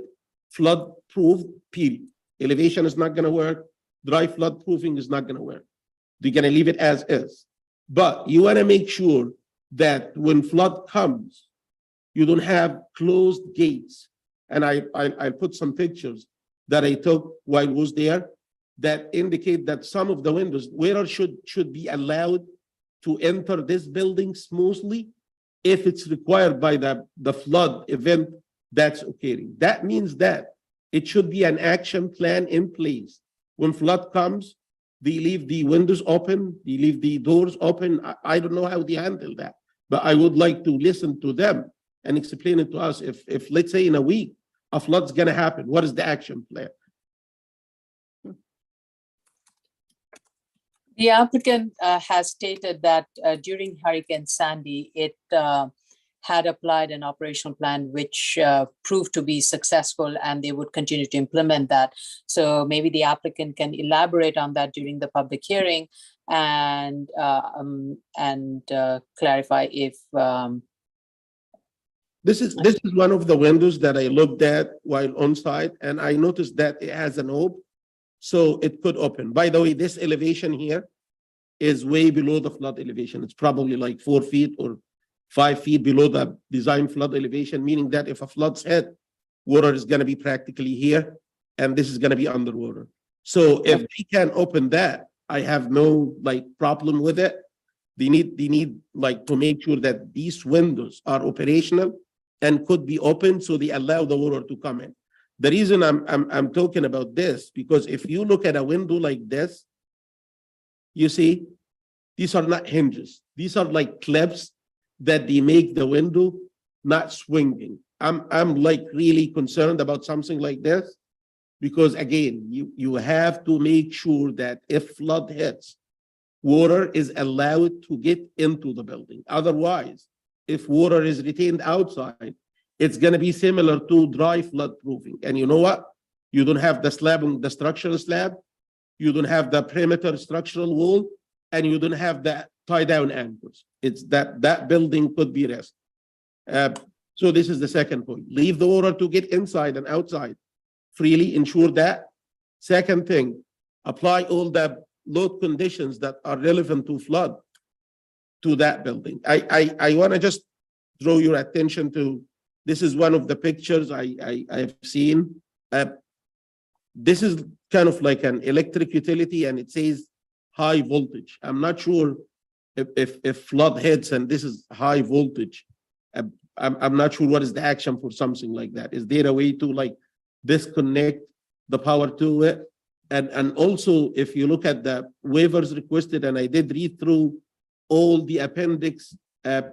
flood proof, period. Elevation is not going to work. Dry flood proofing is not going to work. They're going to leave it as is. But you want to make sure that when flood comes, you don't have closed gates. And I put some pictures that I took while I was there that indicate that some of the windows, water should be allowed to enter this building smoothly if it's required by the flood event that's occurring. That means that it should be an action plan in place. When flood comes, they leave the windows open, they leave the doors open. I don't know how they handle that, but I would like to listen to them and explain it to us. If let's say in a week, a flood's gonna happen, what is the action plan? The applicant has stated that during Hurricane Sandy, it had applied an operational plan which proved to be successful, and they would continue to implement that. So maybe the applicant can elaborate on that during the public hearing and clarify if This is one of the windows that I looked at while on site, and I noticed that it has an knob, so it could open. By the way, this elevation here is way below the flood elevation. It's probably like 4 feet or 5 feet below the design flood elevation, meaning that if a flood's hit, water is gonna be practically here, and this is gonna be underwater. So if they can open that, I have no problem with it. They need to make sure that these windows are operational and could be open so they allow the water to come in. The reason I'm talking about this, because if you look at a window like this, you see, these are not hinges. These are like clips that they make the window not swinging. I'm really concerned about something like this, because again, you have to make sure that if flood hits, water is allowed to get into the building. Otherwise, if water is retained outside, it's gonna be similar to dry flood proofing. And you know what? You don't have the slab on the structural slab, you don't have the perimeter structural wall, and you don't have the tie-down anchors. It's that building could be risked. So this is the second point. Leave the water to get inside and outside freely, ensure that. Second thing, apply all the load conditions that are relevant to flood to that building. I want to just draw your attention to, this is one of the pictures I've seen. This is kind of like an electric utility, and it says high voltage. I'm not sure if flood hits and this is high voltage. I'm not sure what is the action for something like that. Is there a way to disconnect the power to it? And also, if you look at the waivers requested, and I did read through all the appendix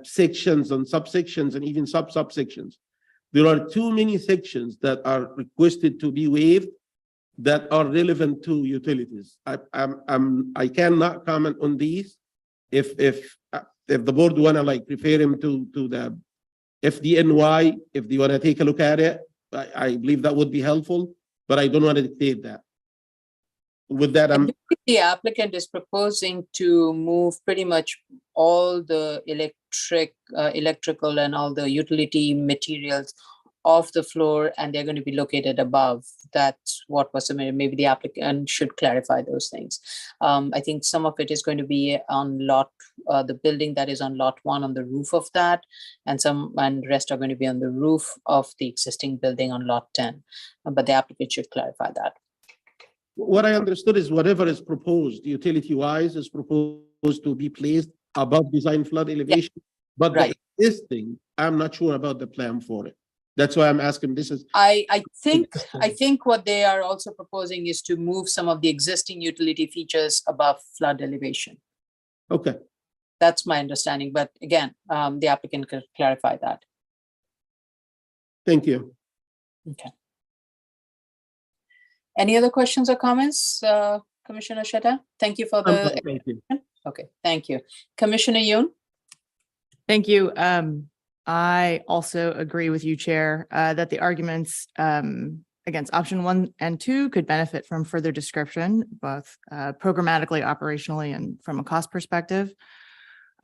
sections and subsections and even subsections, there are too many sections that are requested to be waived that are relevant to utilities. I cannot comment on these. If the board want to refer him to the FDNY, if they want to take a look at it, I believe that would be helpful, but I don't want to dictate that. With that, the applicant is proposing to move pretty much all the electrical and all the utility materials off the floor, and they're going to be located above. That's what was submitted. Maybe the applicant should clarify those things. I think some of it is going to be on the building that is on lot 1 on the roof of that, and the rest are going to be on the roof of the existing building on lot 10. But the applicant should clarify that. what I understood is whatever is proposed, utility-wise, is proposed to be placed above design flood elevation. But Right. the existing, I'm not sure about the plan for it. That's why I'm asking. This is I think what they are also proposing is to move some of the existing utility features above flood elevation. okay. That's my understanding, but again, the applicant can clarify that. Thank you. Okay. Any other questions or comments, Commissioner Shetta? Thank you for the, Thank you. okay, thank you. Commissioner Yoon? Thank you. I also agree with you, Chair, that the arguments against option 1 and 2 could benefit from further description, both programmatically, operationally, and from a cost perspective.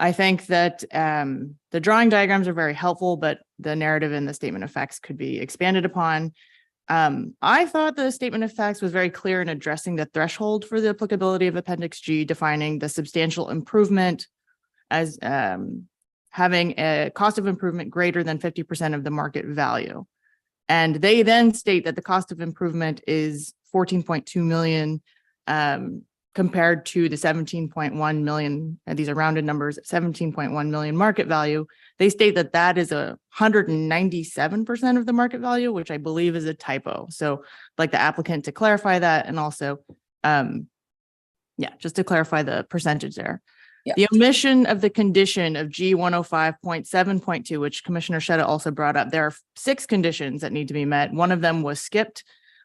I think that the drawing diagrams are very helpful, but the narrative in the statement of facts could be expanded upon. I thought the statement of facts was very clear in addressing the threshold for the applicability of Appendix G, defining the substantial improvement as having a cost of improvement greater than 50% of the market value. And they then state that the cost of improvement is 14.2 million compared to the 17.1 million, and these are rounded numbers, 17.1 million market value. They state that that is 197% of the market value, which I believe is a typo. So like the applicant to clarify that, and also, just to clarify the percentage there. Yeah. The omission of the condition of G 105.7.2, which Commissioner Sheta also brought up, there are 6 conditions that need to be met. One of them was skipped.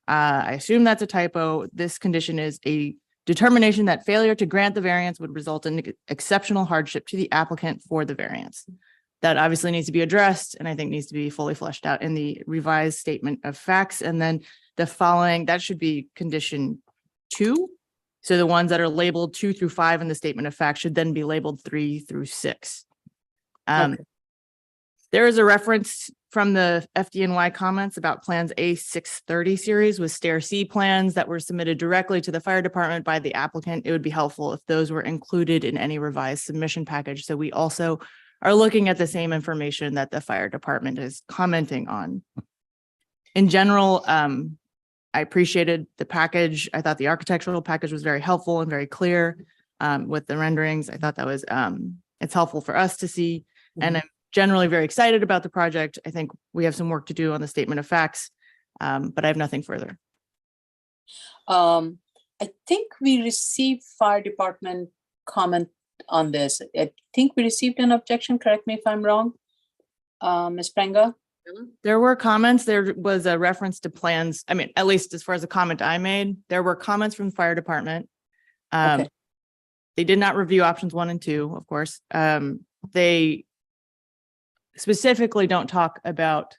I assume that's a typo. This condition is a determination that failure to grant the variance would result in exceptional hardship to the applicant for the variance. That obviously needs to be addressed, and I think needs to be fully fleshed out in the revised statement of facts. And then the following, that should be condition 2. So the ones that are labeled 2 through 5 in the statement of facts should then be labeled 3 through 6. There is a reference from the FDNY comments about plans A630 series with stair C plans that were submitted directly to the fire department by the applicant. It would be helpful if those were included in any revised submission package. So we also are looking at the same information that the fire department is commenting on. In general, I appreciated the package. I thought the architectural package was very helpful and very clear with the renderings. I thought that was, it's helpful for us to see. And I'm generally very excited about the project. I think we have some work to do on the statement of facts, but I have nothing further. I think we received fire department comment on this. I think we received an objection. Correct me if I'm wrong. Ms. Prenga? There were comments. There was a reference to plans. I mean, at least as far as the comment I made, there were comments from the fire department. Okay. They did not review options 1 and 2, of course. They specifically don't talk about,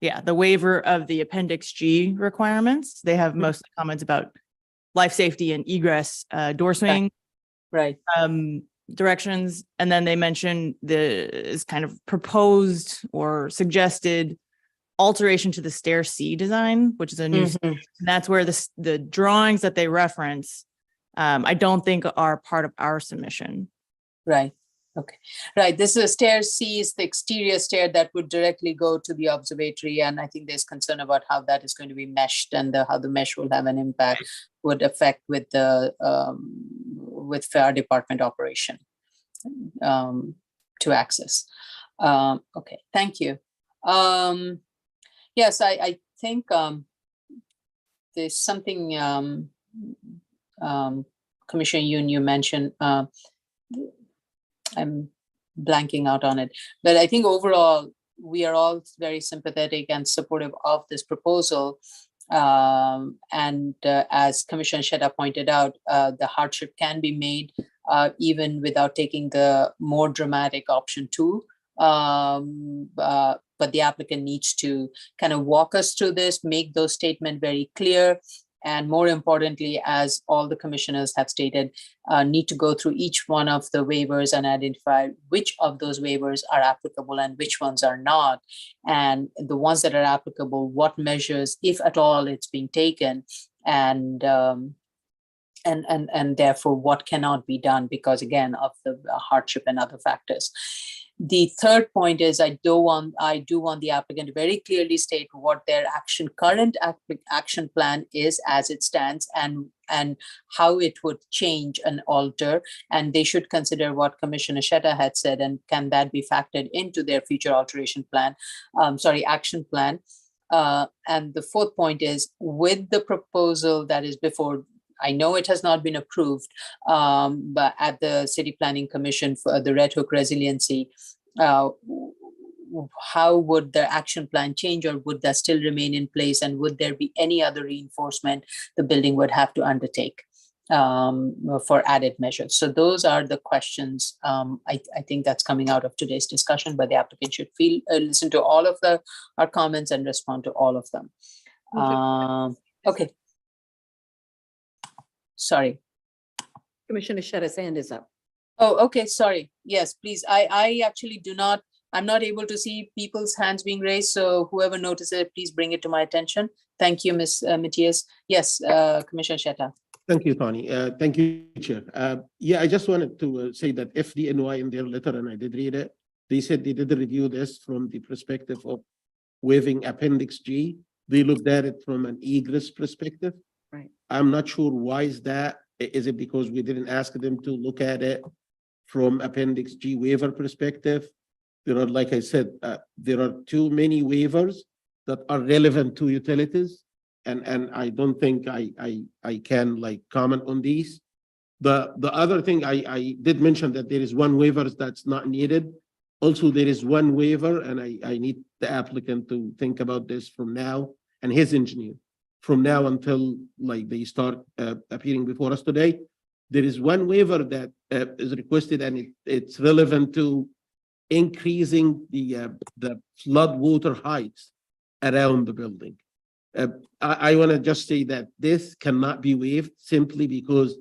the waiver of the Appendix G requirements. They have mostly comments about life safety and egress, door swing. Right. Directions, and then they mention the kind of proposed or suggested alteration to the stair C design, which is a new, and that's where the drawings that they reference, I don't think are part of our submission. Right. Okay. Right. This is a stair C, is the exterior stair that would directly go to the observatory, and I think there's concern about how that is going to be meshed and how the mesh will have an impact, would affect with the with fire department operation to access. Okay, thank you. Yes, I think there's something Commissioner Yoon, you mentioned. I'm blanking out on it, but I think overall we are all very sympathetic and supportive of this proposal. And as Commissioner Sheta pointed out, the hardship can be made even without taking the more dramatic option 2. But the applicant needs to kind of walk us through this, make those statements very clear. And more importantly, as all the commissioners have stated, need to go through each one of the waivers and identify which of those waivers are applicable and which ones are not. And the ones that are applicable, what measures, if at all, it's being taken, and therefore what cannot be done because, again, of the hardship and other factors. The third point is I do want the applicant to very clearly state what their current action plan is as it stands, and how it would change and alter. And they should consider what Commissioner Sheta had said, and can that be factored into their future alteration plan, action plan. And the fourth point is, with the proposal that is before, I know it has not been approved, but at the City Planning Commission for the Red Hook Resiliency, how would the action plan change, or would that still remain in place? And would there be any other reinforcement the building would have to undertake for added measures? So those are the questions. I think that's coming out of today's discussion, but the applicant should listen to all of our comments and respond to all of them. Okay. Sorry. Commissioner Sheta's hand is up. Oh, okay, sorry. Yes, please. I actually I'm not able to see people's hands being raised. So whoever notices it, please bring it to my attention. Thank you, Ms. Matias. Yes, Commissioner Sheta. Thank you, Tony. Thank you, Chair. I just wanted to say that FDNY in their letter, and I did read it, they said they did review this from the perspective of waiving Appendix G. They looked at it from an egress perspective. Right. I'm not sure why is that. Is it because we didn't ask them to look at it from Appendix G waiver perspective? There are, like I said, there are too many waivers that are relevant to utilities. And I don't think I can like comment on these. The other thing I did mention that there is one waiver that's not needed. Also, there is one waiver, and I need the applicant to think about this from now, and his engineer, from now until like they start appearing before us today. There is one waiver that is requested, and it's relevant to increasing the flood water heights around the building. I want to just say that this cannot be waived simply because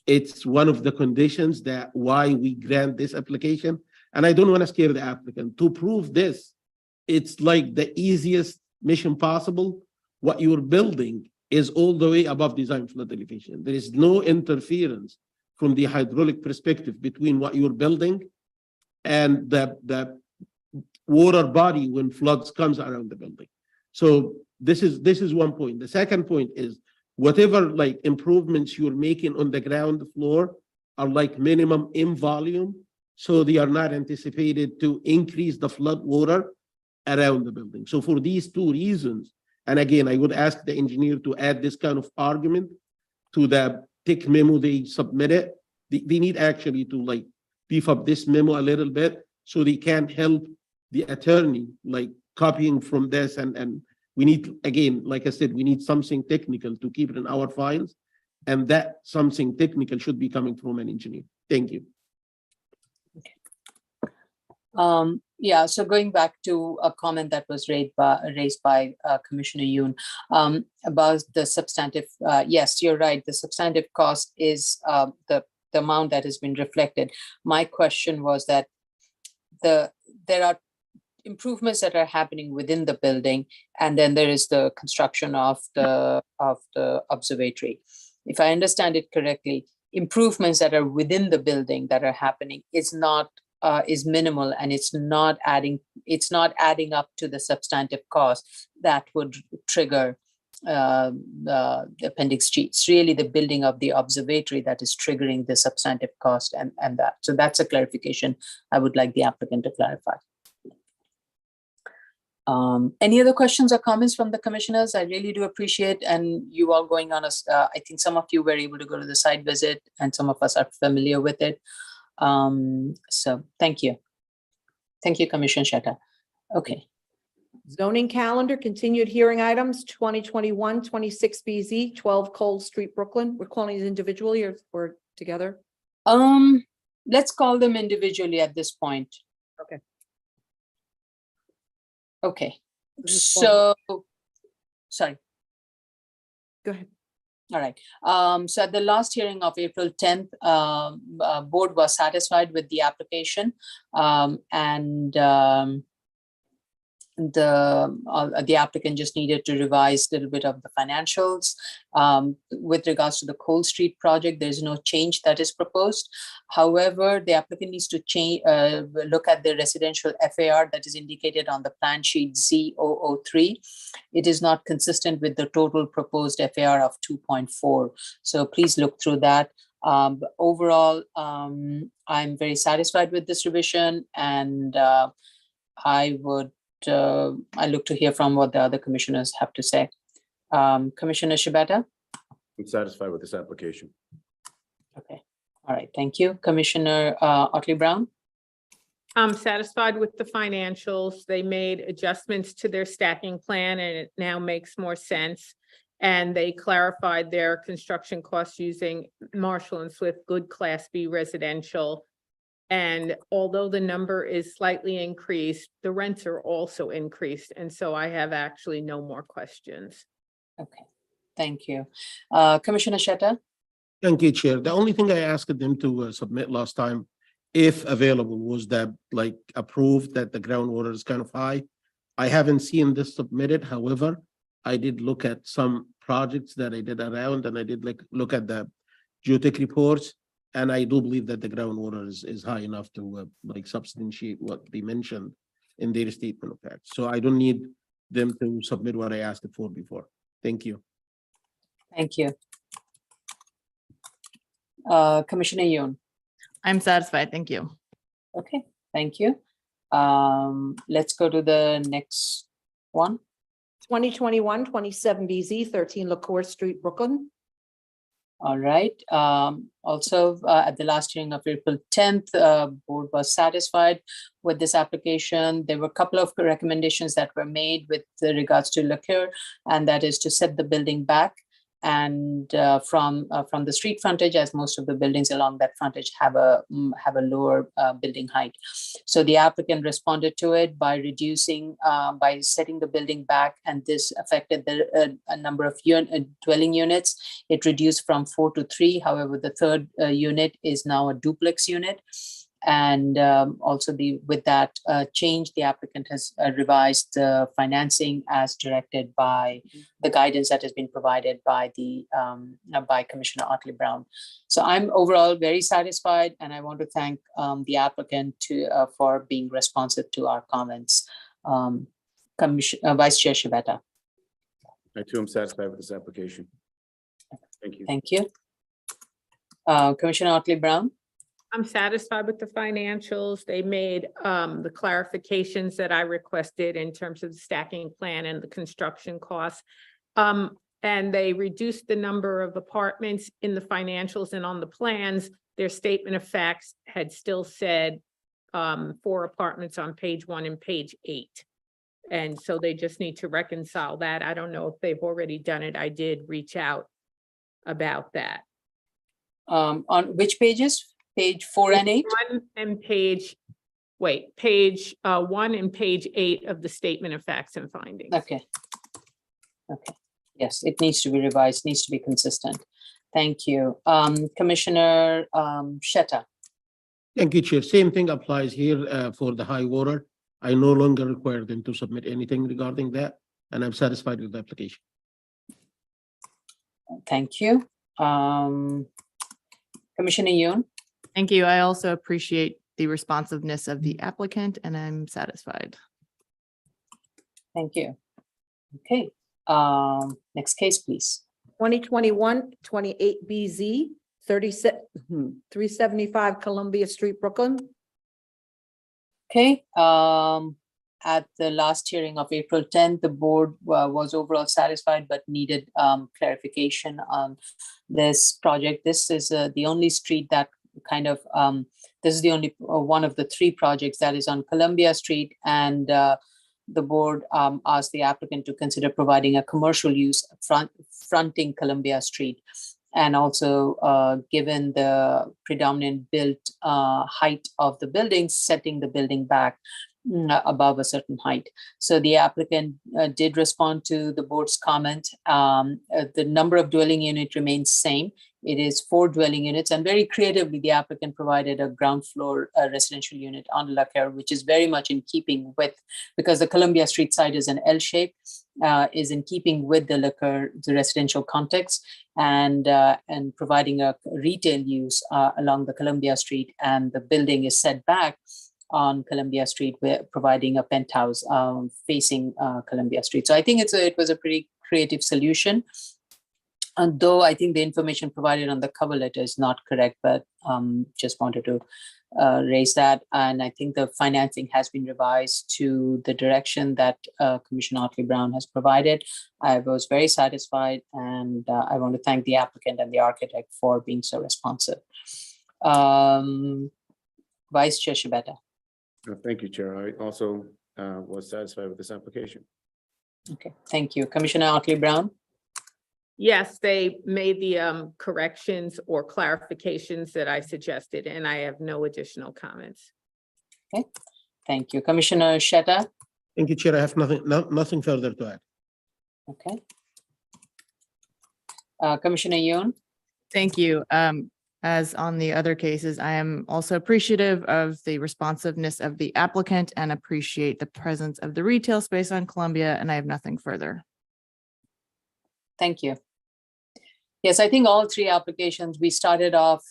it's one of the conditions that why we grant this application. And I don't want to scare the applicant. To prove this, it's like the easiest mission possible. What you're building is all the way above design flood elevation. There is no interference from the hydraulic perspective between what you're building and the water body when floods comes around the building. So this is one point. The second point is whatever like improvements you're making on the ground floor are like minimum in volume. So they are not anticipated to increase the flood water around the building. So for these two reasons, and again, I would ask the engineer to add this kind of argument to the TIC memo they submitted. They need actually to like beef up this memo a little bit so they can help the attorney like copying from this. And we need, again, like I said, we need something technical to keep it in our files. And that something technical should be coming from an engineer. Thank you. Yeah, so going back to a comment that was raised by Commissioner Yoon about the substantive, yes, you're right. The substantive cost is the amount that has been reflected. My question was that there are improvements that are happening within the building, and then there is the construction of the observatory. If I understand it correctly, improvements that are within the building that are happening is minimal, and it's not adding up to the substantive cost that would trigger the Appendix G. It's really the building of the observatory that is triggering the substantive cost and that. So that's a clarification I would like the applicant to clarify. Any other questions or comments from the commissioners? I really do appreciate, and you all going on I think some of you were able to go to the site visit, and some of us are familiar with it. So thank you. Thank you, Commissioner Shetta. Okay. Zoning calendar, continued hearing items, 2021-26 BZ, 12 Cole Street, Brooklyn. We're calling these individually or together? Let's call them individually at this point. Okay. Okay. So, sorry. Go ahead. All right. So at the last hearing of April 10th, board was satisfied with the application, and the applicant just needed to revise a little bit of the financials. With regards to the Cole Street project, there's no change that is proposed. However, the applicant needs to look at the residential FAR that is indicated on the plan sheet Z003. It is not consistent with the total proposed FAR of 2.4. So please look through that. Overall, I'm very satisfied with this revision, and I look to hear from what the other commissioners have to say. Commissioner Shibata? I'm satisfied with this application. Okay. All right. Thank you. Commissioner Otley Brown? I'm satisfied with the financials. They made adjustments to their stacking plan, and it now makes more sense. And they clarified their construction costs using Marshall and Swift good Class B residential. And although the number is slightly increased, the rents are also increased. And so I have actually no more questions. Okay, thank you. Commissioner Shetta? Thank you, Chair. The only thing I asked them to submit last time, if available, was that like approved that the groundwater is kind of high. I haven't seen this submitted. However, I did look at some projects that I did around, and I did look at the geotech reports. And I do believe that the groundwater is high enough to like substantiate what they mentioned in their statement of fact. So I don't need them to submit what I asked for before. Thank you. Thank you. Commissioner Yoon. I'm satisfied. Thank you. Okay, thank you. Let's go to the next one. 2021-27 BZ, 13 LaCour Street, Brooklyn. All right. Also, at the last hearing of April 10th, board was satisfied with this application. There were a couple of recommendations that were made with regards to LaCour, and that is to set the building back and from the street frontage, as most of the buildings along that frontage have a lower building height. So the applicant responded to it by reducing, by setting the building back, and this affected the a number of dwelling units. It reduced from 4 to 3. However, the third unit is now a duplex unit. And also with that change, the applicant has revised the financing as directed by the guidance that has been provided by the by Commissioner Otley Brown. So I'm overall very satisfied, and I want to thank the applicant for being responsive to our comments. Vice Chair Shibata. I too am satisfied with this application. Thank you. Thank you. Commissioner Otley Brown. I'm satisfied with the financials. They made the clarifications that I requested in terms of the stacking plan and the construction costs. And they reduced the number of apartments in the financials and on the plans. Their statement of facts had still said 4 apartments on page 1 and page 8. And so they just need to reconcile that. I don't know if they've already done it. I did reach out about that. On which pages? Page 4 and 8? 1 and page 1 and page 8 of the statement of facts and findings. Okay. Okay. Yes, it needs to be revised, needs to be consistent. Thank you. Commissioner Sheta. Thank you, Chair. Same thing applies here for the high water. I no longer require them to submit anything regarding that, and I'm satisfied with the application. Thank you. Commissioner Yoon. Thank you. I also appreciate the responsiveness of the applicant, and I'm satisfied. Thank you. Okay. Next case, please. 2021-28 BZ, 375 Columbia Street, Brooklyn. Okay. At the last hearing of April 10th, the board was overall satisfied but needed clarification on this project. This is the only street that kind of, this is the only one of the 3 projects that is on Columbia Street, and the board asked the applicant to consider providing a commercial use fronting Columbia Street. And also, given the predominant built height of the building, setting the building back above a certain height. So the applicant did respond to the board's comment. The number of dwelling unit remains same. It is 4 dwelling units, and very creatively, the applicant provided a ground floor residential unit on LaCour, which is very much in keeping with, because the Columbia Street side is an L shape, is in keeping with the LaCour, the residential context, and providing a retail use along the Columbia Street, and the building is set back on Columbia Street, providing a penthouse facing Columbia Street. So I think it was a pretty creative solution. And though I think the information provided on the cover letter is not correct, but just wanted to raise that. And I think the financing has been revised to the direction that Commissioner Otley Brown has provided. I was very satisfied, and I want to thank the applicant and the architect for being so responsive. Vice Chair Shibata. Thank you, Chair. I also was satisfied with this application. Okay, thank you. Commissioner Otley Brown. Yes, they made the corrections or clarifications that I suggested, and I have no additional comments. Okay, thank you. Commissioner Sheta. Thank you, Chair. I have nothing further to add. Okay. Commissioner Yoon. Thank you. As on the other cases, I am also appreciative of the responsiveness of the applicant and appreciate the presence of the retail space on Columbia, and I have nothing further. Thank you. Yes, I think all 3 applications, we started off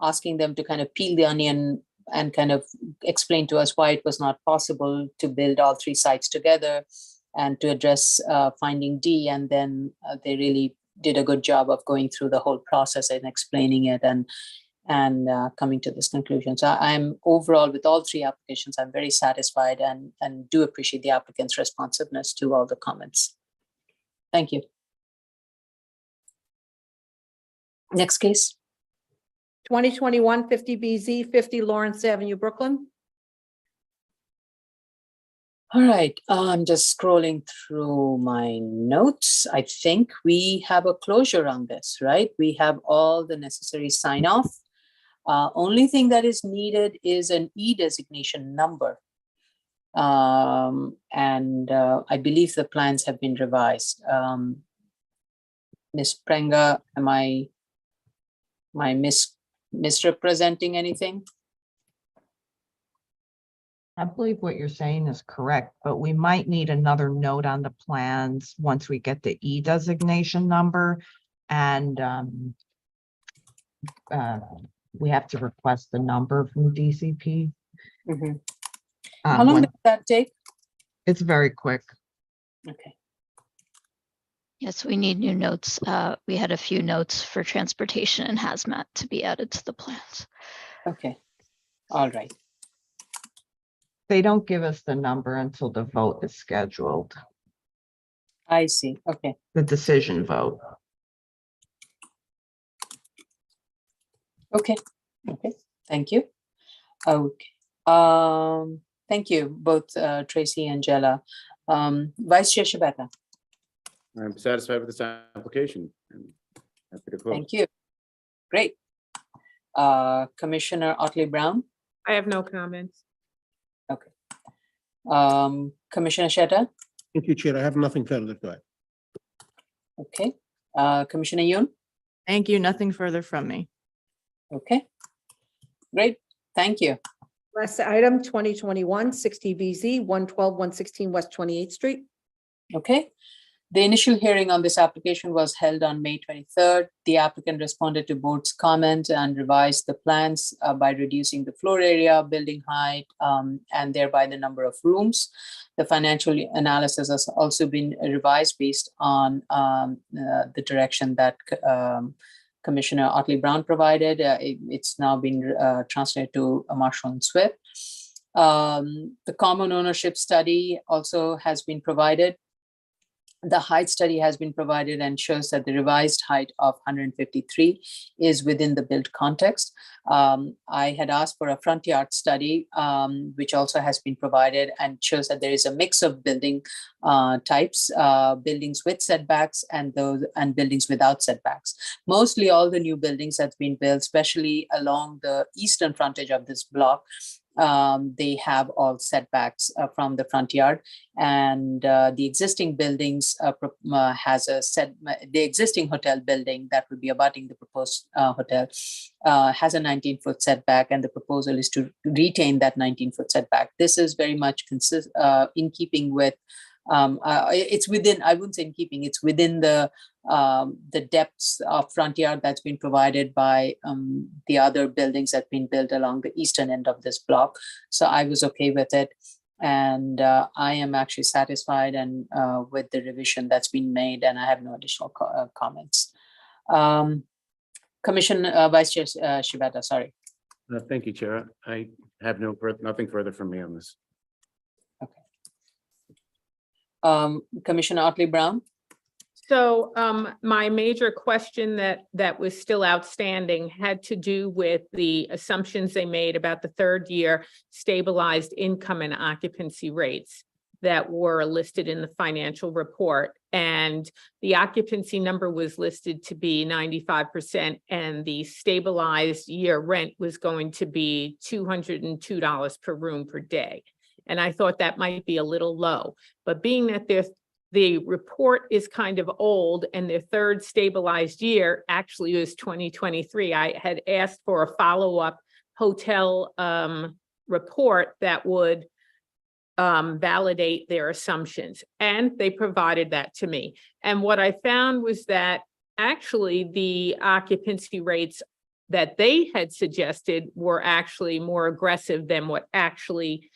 asking them to kind of peel the onion and kind of explained to us why it was not possible to build all three sites together and to address finding D. And then they really did a good job of going through the whole process and explaining it and coming to this conclusion. So I'm overall with all three applications, I'm very satisfied and do appreciate the applicant's responsiveness to all the comments. Thank you. Next case. 2021 50BZ 50 Lawrence Avenue, Brooklyn. All right, I'm just scrolling through my notes. I think we have a closure on this, right? We have all the necessary sign off. Only thing that is needed is an E designation number. And I believe the plans have been revised. Ms. Prenga, am I misrepresenting anything? I believe what you're saying is correct, but we might need another note on the plans once we get the E designation number. And we have to request the number from DCP. Mhm. How long when- does that take? It's very quick. Okay. Yes, we need new notes. We had a few notes for transportation and hazmat to be added to the plans. Okay. All right. They don't give us the number until the vote is scheduled, I see. Okay. the decision vote. Okay. Okay. Thank you. Okay. Thank you, both Tracy and Jella. Vice Chair Shabeta. I'm satisfied with this application. And happy to close. Thank you. Great. Commissioner Otley Brown. I have no comments. Okay. Commissioner Sheta. Thank you, Chair. I have nothing further to add. Okay. Commissioner Yoon. Thank you. Nothing further from me. Okay. Great. Thank you. Last item, 2021 60BZ 112 116 West 28th Street. Okay. The initial hearing on this application was held on May 23rd. The applicant responded to board's comment and revised the plans by reducing the floor area, building height, and thereby the number of rooms. The financial analysis has also been revised based on the direction that Commissioner Otley Brown provided. It's now been translated to Marshall and Swift. The common ownership study also has been provided. The height study has been provided and shows that the revised height of 153 is within the built context. I had asked for a front yard study, which also has been provided and shows that there is a mix of building types, buildings with setbacks and buildings without setbacks. Mostly all the new buildings that's been built, especially along the eastern frontage of this block, they have all setbacks from the front yard, and the existing buildings has the existing hotel building that would be abutting the proposed hotel has a 19-foot setback, and the proposal is to retain that 19-foot setback. This is very much in keeping with it's within, I wouldn't say in keeping, it's within the depths of front yard that's been provided by the other buildings that have been built along the eastern end of this block. So I was okay with it. And I am actually satisfied and with the revision that's been made, and I have no additional comments. Commissioner Vice Chair Shibata, sorry. Thank you, Chair. I have nothing further from me on this. Commissioner Otley Brown. So my major question that was still outstanding had to do with the assumptions they made about the third year stabilized income and occupancy rates that were listed in the financial report. And the occupancy number was listed to be 95%, and the stabilized year rent was going to be $202 per room per day. And I thought that might be a little low, but being that the report is kind of old and their third stabilized year actually was 2023, I had asked for a follow-up hotel report that would validate their assumptions, and they provided that to me. And what I found was that actually the occupancy rates that they had suggested were actually more aggressive than what actually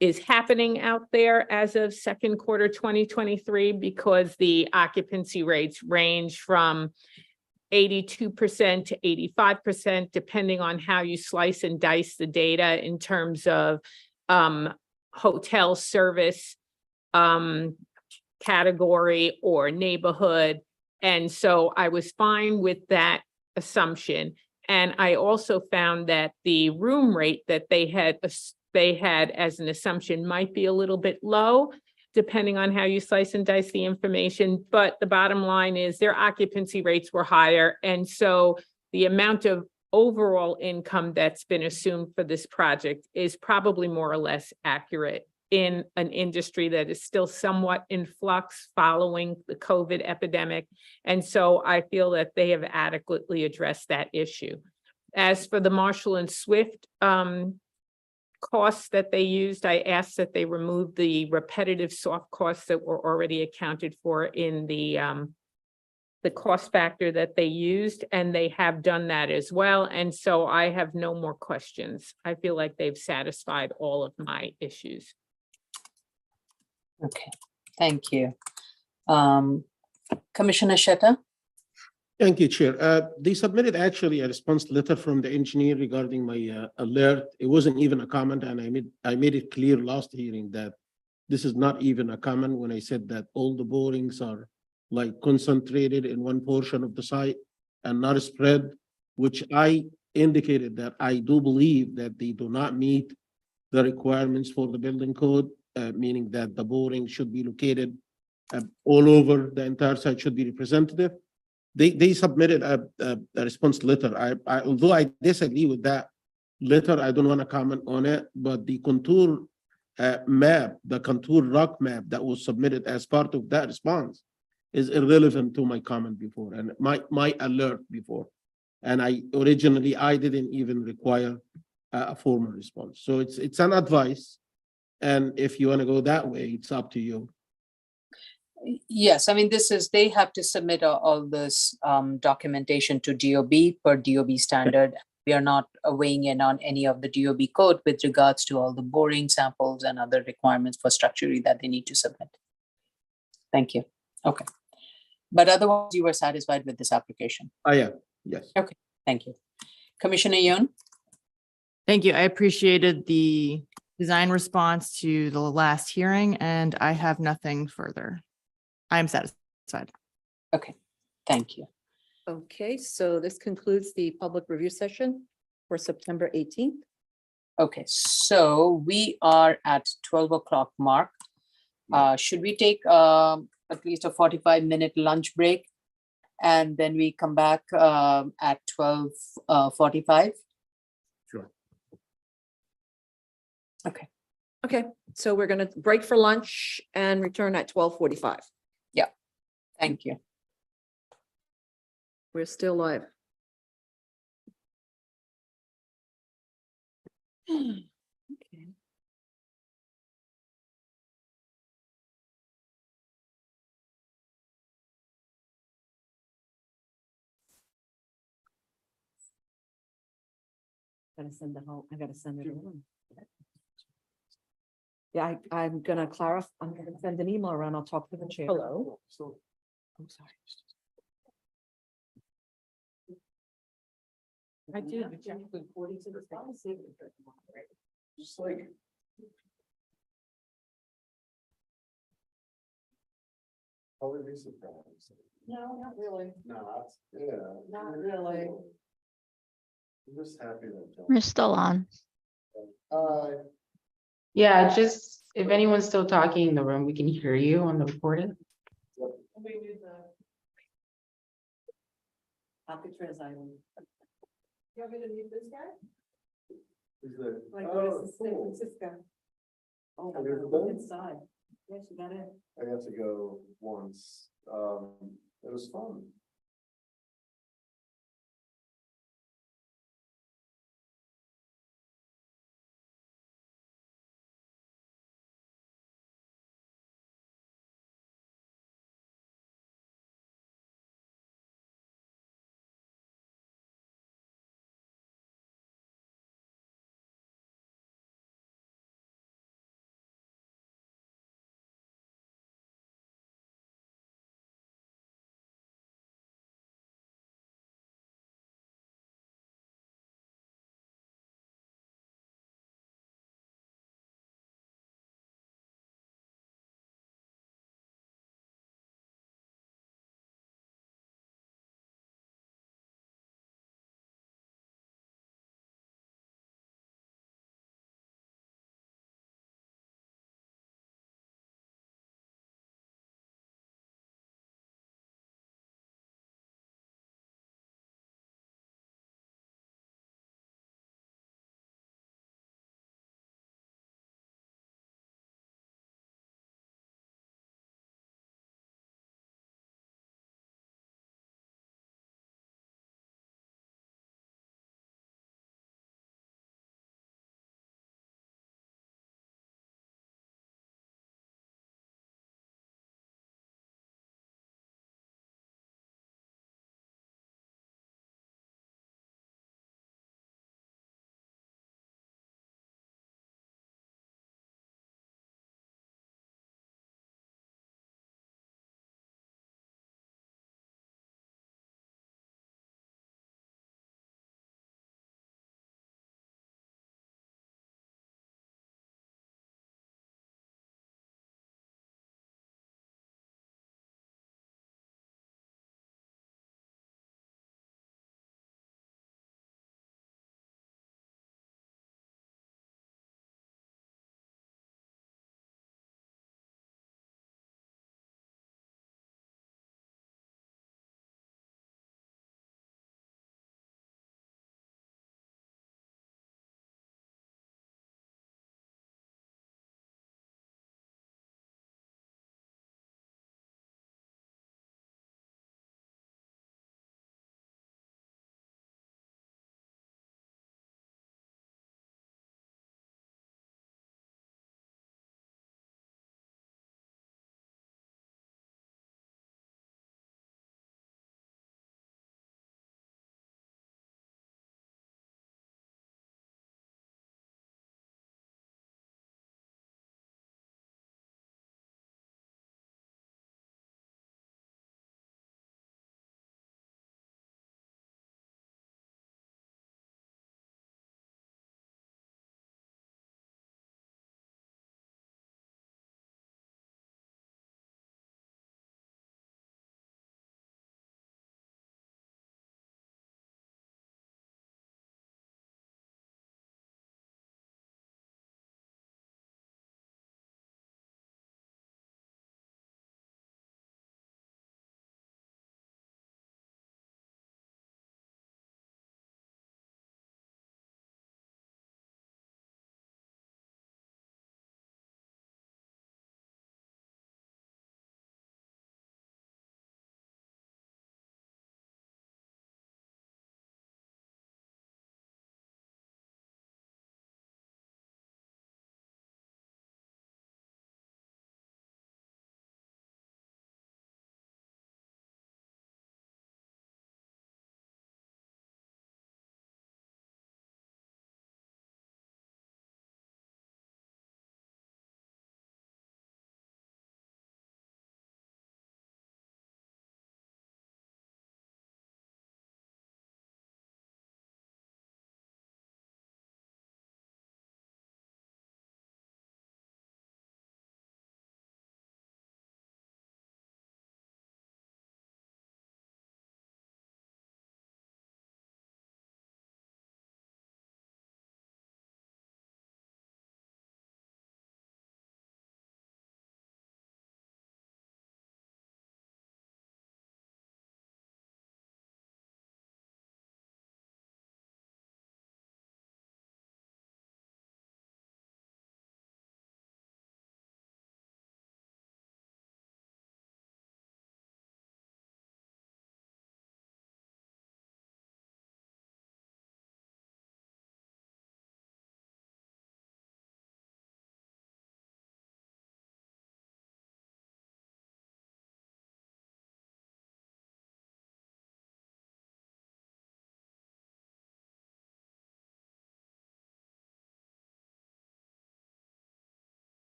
is happening out there as of second quarter 2023, because the occupancy rates range from 82% to 85%, depending on how you slice and dice the data in terms of hotel service category or neighborhood. And so I was fine with that assumption. And I also found that the room rate that they had as an assumption might be a little bit low, depending on how you slice and dice the information. But the bottom line is their occupancy rates were higher. And so the amount of overall income that's been assumed for this project is probably more or less accurate in an industry that is still somewhat in flux following the COVID epidemic. And so I feel that they have adequately addressed that issue. As for the Marshall and Swift costs that they used, I asked that they remove the repetitive soft costs that were already accounted for in the cost factor that they used, and they have done that as well. And so I have no more questions. I feel like they've satisfied all of my issues. Okay, thank you. Commissioner Shetta? Thank you, Chair. They submitted actually a response letter from the engineer regarding my alert. It wasn't even a comment, and I made it clear last hearing that this is not even a comment when I said that all the borings are like concentrated in one portion of the site and not spread, which I indicated that I do believe that they do not meet the requirements for the building code, meaning that the boring should be located all over the entire site, should be representative. They submitted a response letter. Although I disagree with that letter, I don't want to comment on it, but the contour map, the contour rock map that was submitted as part of that response is irrelevant to my comment before and my alert before. And I didn't even require a formal response. So it's an advice. And if you want to go that way, it's up to you. Yes, I mean, they have to submit all this documentation to DOB per DOB standard. We are not weighing in on any of the DOB code with regards to all the boring samples and other requirements for structure that they need to submit. Thank you. Okay. But otherwise, you were satisfied with this application? I am, yes. Okay, thank you. Commissioner Yoon? Thank you. I appreciated the design response to the last hearing, and I have nothing further. I am satisfied. Okay, thank you. Okay, so this concludes the public review session for September 18th. Okay, so we are at 12 o'clock mark. Should we take at least a 45-minute lunch break? And then we come back at 12:45? Sure. Okay. Okay, so we're going to break for lunch and return at 12:45. Yeah, thank you. We're still live. Okay. I gotta send it around. Yeah, I'm gonna clarify, I'm gonna send an email around. I'll talk to the chair. Hello. I'm sorry. I did. But you have to according to the policy. Just like. Probably be surprised. No, not really. No, yeah. Not really. I'm just happy that. We're still on. Yeah, just if anyone's still talking in the room, we can hear you on the recording. Alcatraz Island. You want me to mute this guy? Is it? Like, Oh, this is San cool. Francisco. Oh, Have you ever look been? inside. Yes, you got it. I got to go once. It was fun.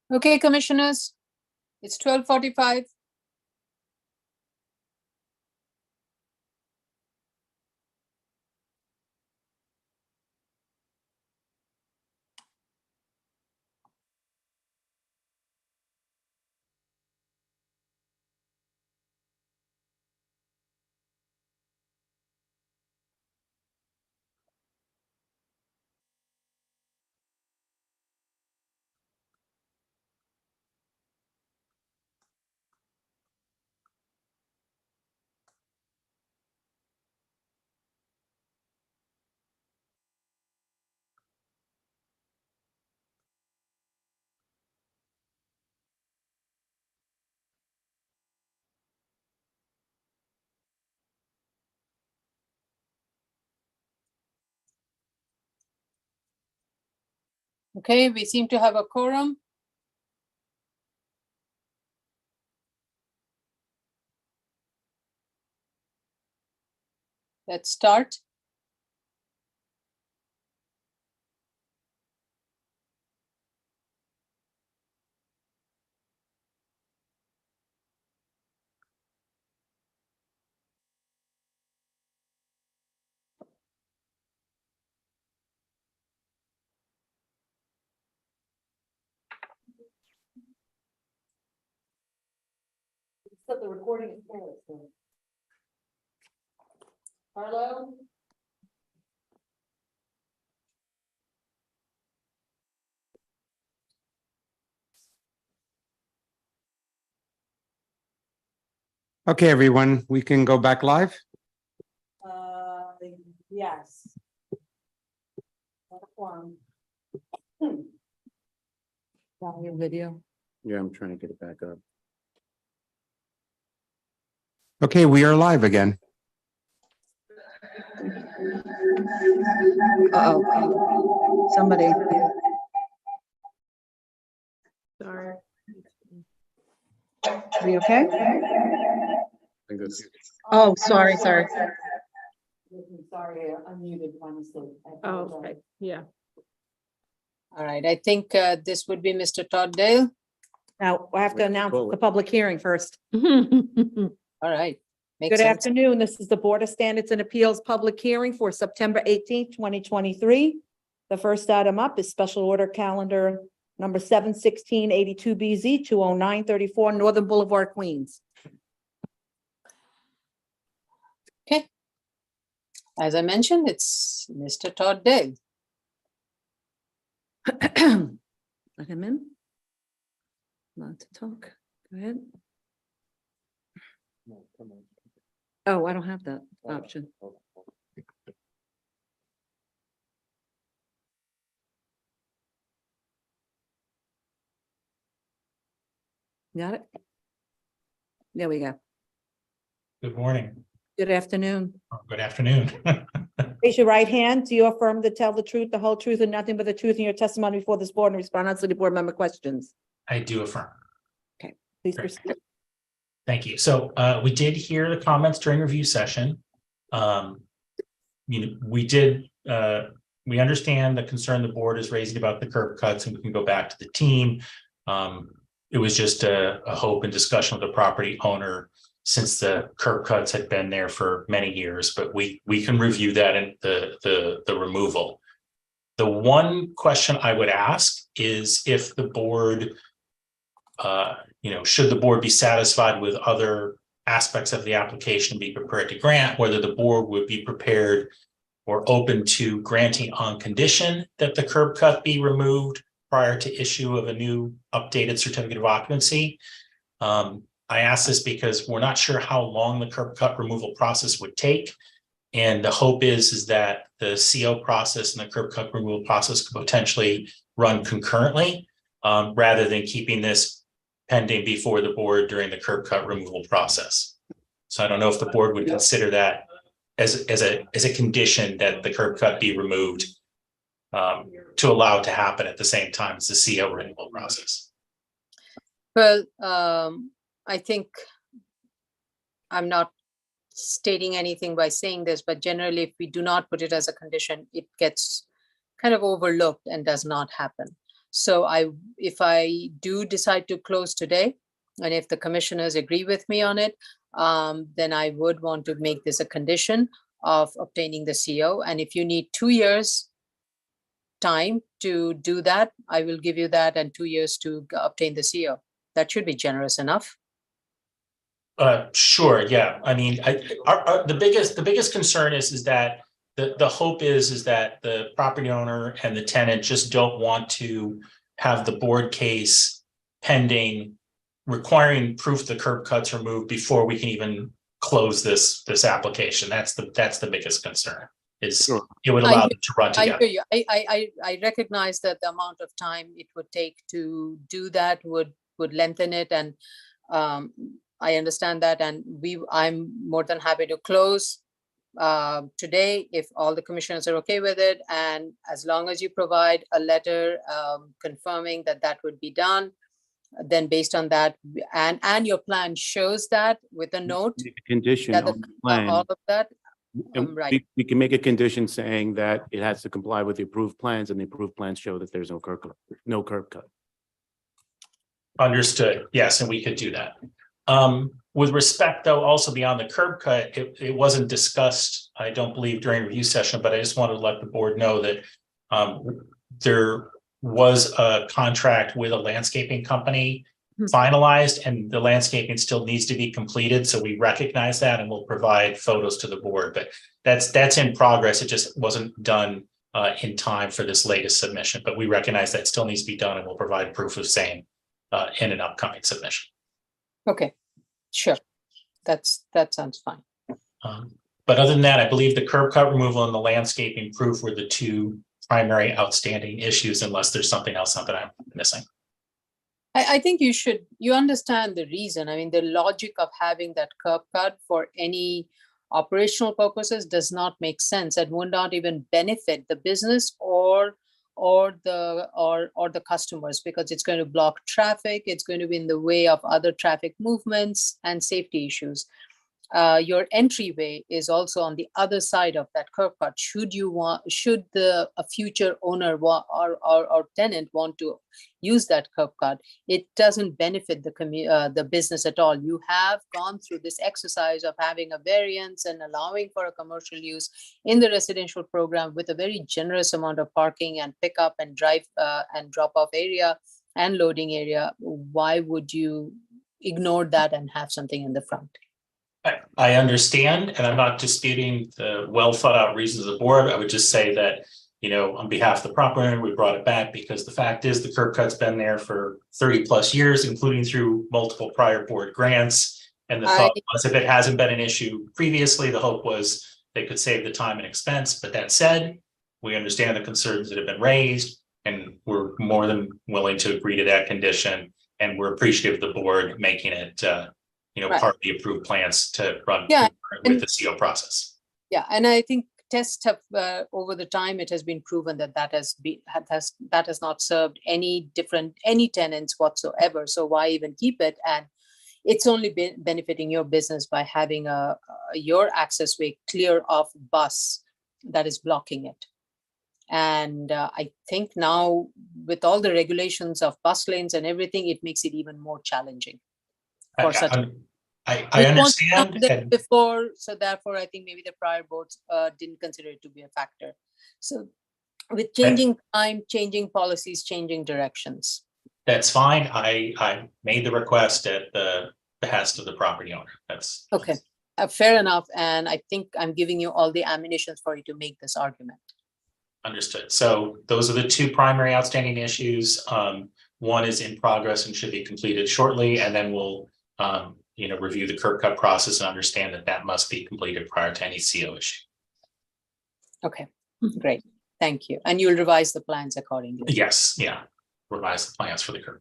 Okay, commissioners, it's 12:45. Okay, we seem to have a quorum. Let's start. So the recording is Hello? Okay, everyone, we can go back live. Yes. Your video. Yeah, I'm trying to get it back up. Okay, we are live again. Uh-oh. Somebody. Sorry. Are you okay? I think that's- Oh, sorry. Sorry, I unmuted honestly. Oh, okay, yeah. All right, I think this would be Mr. Todd Dale. Now, I have to announce Call the it. public hearing first. All right. Makes Good sense. afternoon. This is the Board of Standards and Appeals Public Hearing for September 18th, 2023. The first item up is Special Order Calendar number 7/16/82 BZ 20934 Northern Boulevard, Queens. As I mentioned, it's Mr. Todd Dale. Let him in. Not to talk. Go ahead. Oh, I don't have that option. Got it? There we go. Good morning, Good afternoon. or good afternoon. Raise your right hand. Do you affirm to tell the truth, the whole truth, and nothing but the truth in your testimony before this board and respond honestly to board member questions? I do affirm. Please Great. proceed. Thank you. So we did hear the comments during review session. We understand the concern the board is raising about the curb cuts, and we can go back to the team. It was just a hope and discussion with the property owner since the curb cuts had been there for many years, but we can review that in the removal. The one question I would ask is if the board, should the board be satisfied with other aspects of the application, be prepared to grant, whether the board would be prepared or open to granting on condition that the curb cut be removed prior to issue of a new updated certificate of occupancy. I ask this because we're not sure how long the curb cut removal process would take. And the hope is that the CO process and the curb cut removal process could potentially run concurrently, rather than keeping this pending before the board during the curb cut removal process. So I don't know if the board would consider that as a condition that the curb cut be removed, to allow it to happen at the same time as the CO removal process. Well, I think I'm not stating anything by saying this, but generally, if we do not put it as a condition, it gets kind of overlooked and does not happen. So if I do decide to close today, and if the commissioners agree with me on it, then I would want to make this a condition of obtaining the CO. And if you need 2 years time to do that, I will give you that, and 2 years to obtain the CO. That should be generous enough. Sure, yeah. I mean, the biggest concern is that the hope is that the property owner and the tenant just don't want to have the board case pending, requiring proof the curb cuts removed before we can even close this application. That's the biggest concern, is Sure. it would allow them to run I together. hear you. I recognize that the amount of time it would take to do that would lengthen it, and I understand that, and I'm more than happy to close today if all the commissioners are okay with it, and as long as you provide a letter confirming that that would be done, then based on that, and your plan shows that with a note Make a condition that on the plan. all of that. And Right. we can make a condition saying that it has to comply with the approved plans, and the approved plans show that there's no curb cut. Understood. Yes, and we could do that. With respect, though, also beyond the curb cut, it wasn't discussed, I don't believe, during review session, but I just wanted to let the board know that there was a contract with a landscaping company finalized, and the landscaping still needs to be completed. So we recognize that, and we'll provide photos to the board, but that's in progress. It just wasn't done in time for this latest submission, but we recognize that still needs to be done, and we'll provide proof of same in an upcoming submission. Okay, sure. That sounds fine. But other than that, I believe the curb cut removal and the landscaping proof were the two primary outstanding issues, unless there's something else that I'm missing. I think you understand the reason. I mean, the logic of having that curb cut for any operational purposes does not make sense. It would not even benefit the business or the customers, because it's going to block traffic. It's going to be in the way of other traffic movements and safety issues. Your entryway is also on the other side of that curb cut. Should a future owner or tenant want to use that curb cut, it doesn't benefit the business at all. You have gone through this exercise of having a variance and allowing for a commercial use in the residential program with a very generous amount of parking and pickup and drive and drop off area and loading area. Why would you ignore that and have something in the front? I understand, and I'm not disputing the well thought out reasons of the board. I would just say that, on behalf of the property owner, we brought it back because the fact is the curb cut's been there for 30+ years, including through multiple prior board grants. And the thought was, if it hasn't been an issue previously, the hope was they could save the time and expense. But that said, we understand the concerns that have been raised, and we're more than willing to agree to that condition. And we're appreciative of the board making it part of the approved plans to run with the CO process. Yeah, and I think tests have over the time, it has been proven that has not served any tenants whatsoever. So why even keep it? And it's only been benefiting your business by having your access way clear of bus that is blocking it. And I think now with all the regulations of bus lanes and everything, it makes it even more challenging. I understand. Before, so therefore, I think maybe the prior boards didn't consider it to be a factor. So with changing time, changing policies, changing directions. That's fine. I made the request at the behest of the property owner. That's okay. Fair enough. And I think I'm giving you all the ammunition for you to make this argument. Understood. So those are the two primary outstanding issues. One is in progress and should be completed shortly, and then we'll review the curb cut process and understand that must be completed prior to any CO issue. Okay, great. Thank you. And you'll revise the plans accordingly. Yes, yeah. Revise the plans for the curb.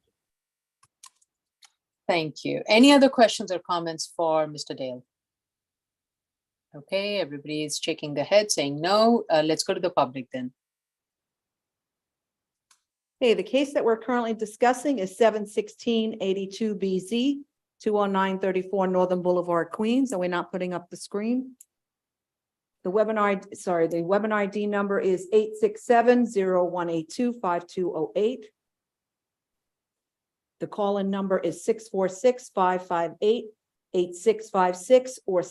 Thank you. Any other questions or comments for Mr. Dale? Okay, everybody is shaking their head saying no. Let's go to the public then. Okay, the case that we're currently discussing is 71682BZ, 20934 Northern Boulevard, Queens, and we're not putting up the screen. The webinar ID number is 867-0182-5208. The call-in number is 646-558-8656 or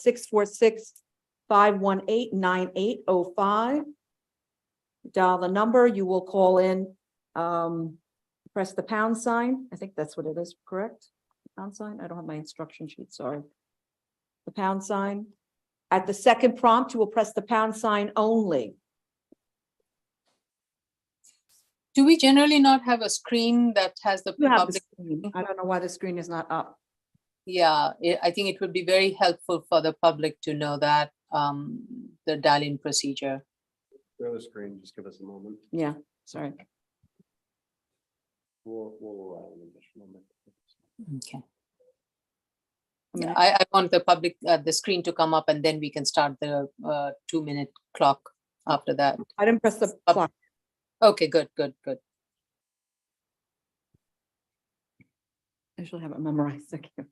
646-518-9805. Dial the number, you will call in, press the pound sign. I think that's what it is, correct? Pound sign? I don't have my instruction sheet, sorry. The pound sign. At the second prompt, you will press the pound sign only. Do we generally not have a screen that has the You have the public? screen. I don't know why the screen is not up. Yeah, I think it would be very helpful for the public to know that, the dial-in procedure. Share the screen, just give us a moment. Yeah, sorry. We'll allow an additional minute. Okay. I mean, I want the public, the screen to come up and then we can start the 2-minute clock after that. I didn't press the Up. clock. Okay, good. I usually have it memorized. Thank you.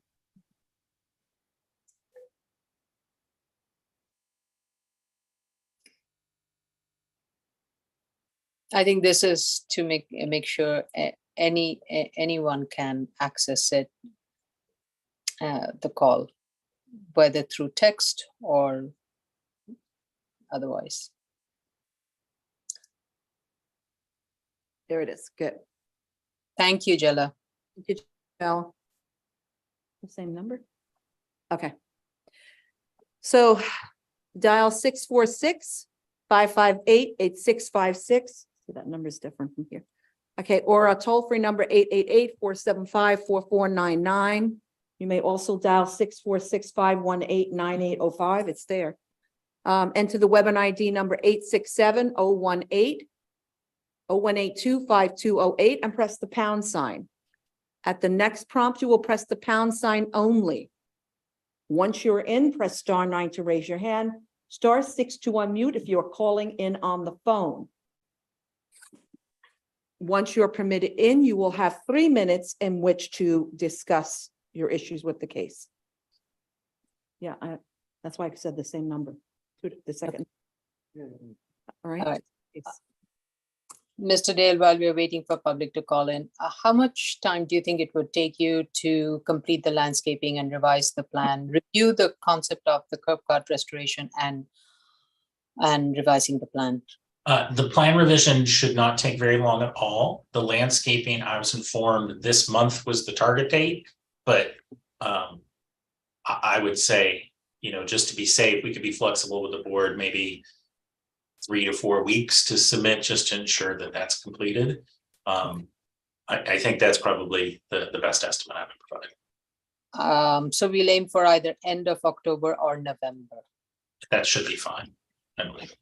I think this is to make sure anyone can access it, the call, whether through text or otherwise. There it is. Good. Thank you, Jella. Did you know? The same number? Okay. So dial 646-558-8656. See, that number is different from here. Okay, or a toll-free number 888-475-4499. You may also dial 646-518-9805. It's there. Enter the Web ID number 867-018-0182-5208 and press the pound sign. At the next prompt, you will press the pound sign only. Once you're in, press *9 to raise your hand, *6 to unmute if you're calling in on the phone. Once you're permitted in, you will have 3 minutes in which to discuss your issues with the case. Yeah, that's why I said the same number, the second. All right. All right. Mr. Dale, while we're waiting for public to call in, how much time do you think it would take you to complete the landscaping and revise the plan, review the concept of the curb cut restoration and revising the plan? The plan revision should not take very long at all. The landscaping, I was informed this month was the target date, but I would say, just to be safe, we could be flexible with the board, maybe 3 to 4 weeks to submit just to ensure that that's completed. I think that's probably the best estimate I would provide. So we'll aim for either end of October or November. That should be fine, I believe.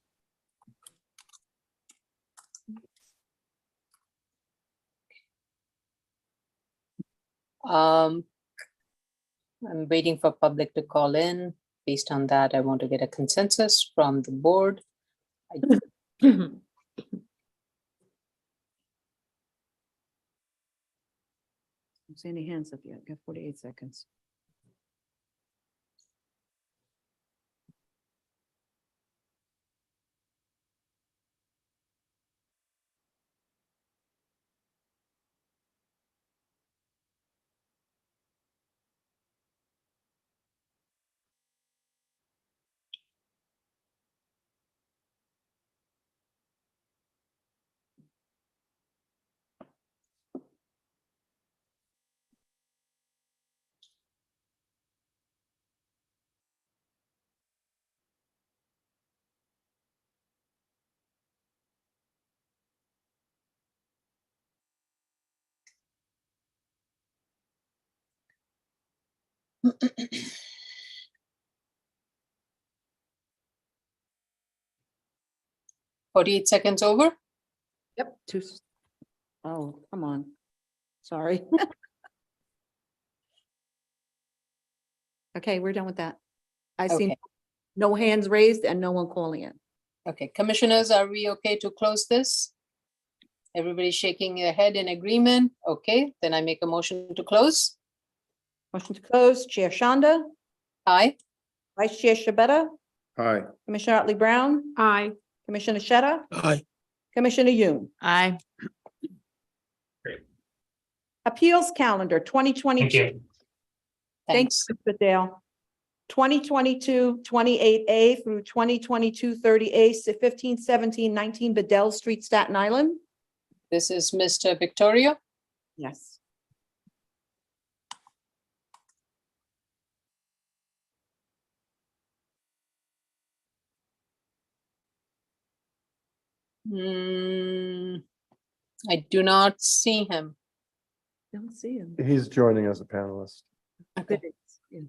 I'm waiting for public to call in. Based on that, I want to get a consensus from the board. Don't see any hands up yet. Got 48 seconds. $48 seconds over. Yep. Oh, come on. Sorry. Okay, we're done with that. I see Okay. no hands raised and no one calling in. Okay, commissioners, are we okay to close this? Everybody shaking their head in agreement? Okay, then I make a motion to close. Motion to close, Chair Shanda, Aye. Vice Chair Shabeta, Aye. Commissioner Otley Brown, Aye. Commissioner Sheta, Aye. Commissioner Yoon. Aye. Appeals calendar, 2022. Thank you. Thanks, Thanks. Mr. Dale. 2022, 28A through 2022, 30A, 15, 17, 19 Bedell Street, Staten Island. This is Mr. Victoria. Yes. I do not see him. Don't see him. He's joining as a panelist. Okay. Yeah.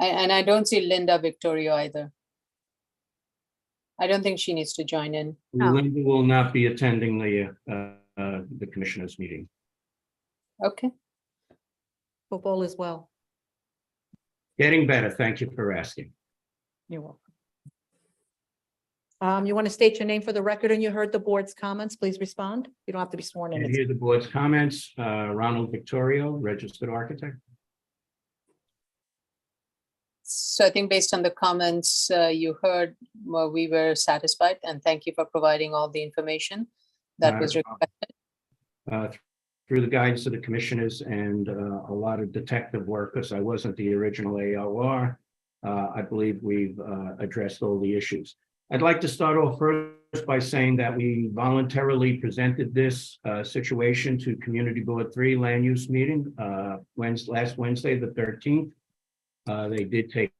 And I don't see Linda Victoria either. I don't think she needs to join in. Linda will not be attending the commissioners meeting. Okay. Football as well. Getting better. Thank you for asking. You're welcome. You want to state your name for the record and you heard the board's comments, please respond. You don't have to be sworn in. And It's- hear the board's comments. Ronald Victorio, registered architect. So I think based on the comments you heard, well, we were satisfied, and thank you for providing all the information that was requested. Through the guidance of the commissioners and a lot of detective work, because I wasn't the original AOR, I believe we've addressed all the issues. I'd like to start off first by saying that we voluntarily presented this situation to Community Board 3 Land Use Meeting last Wednesday, the 13th. They did take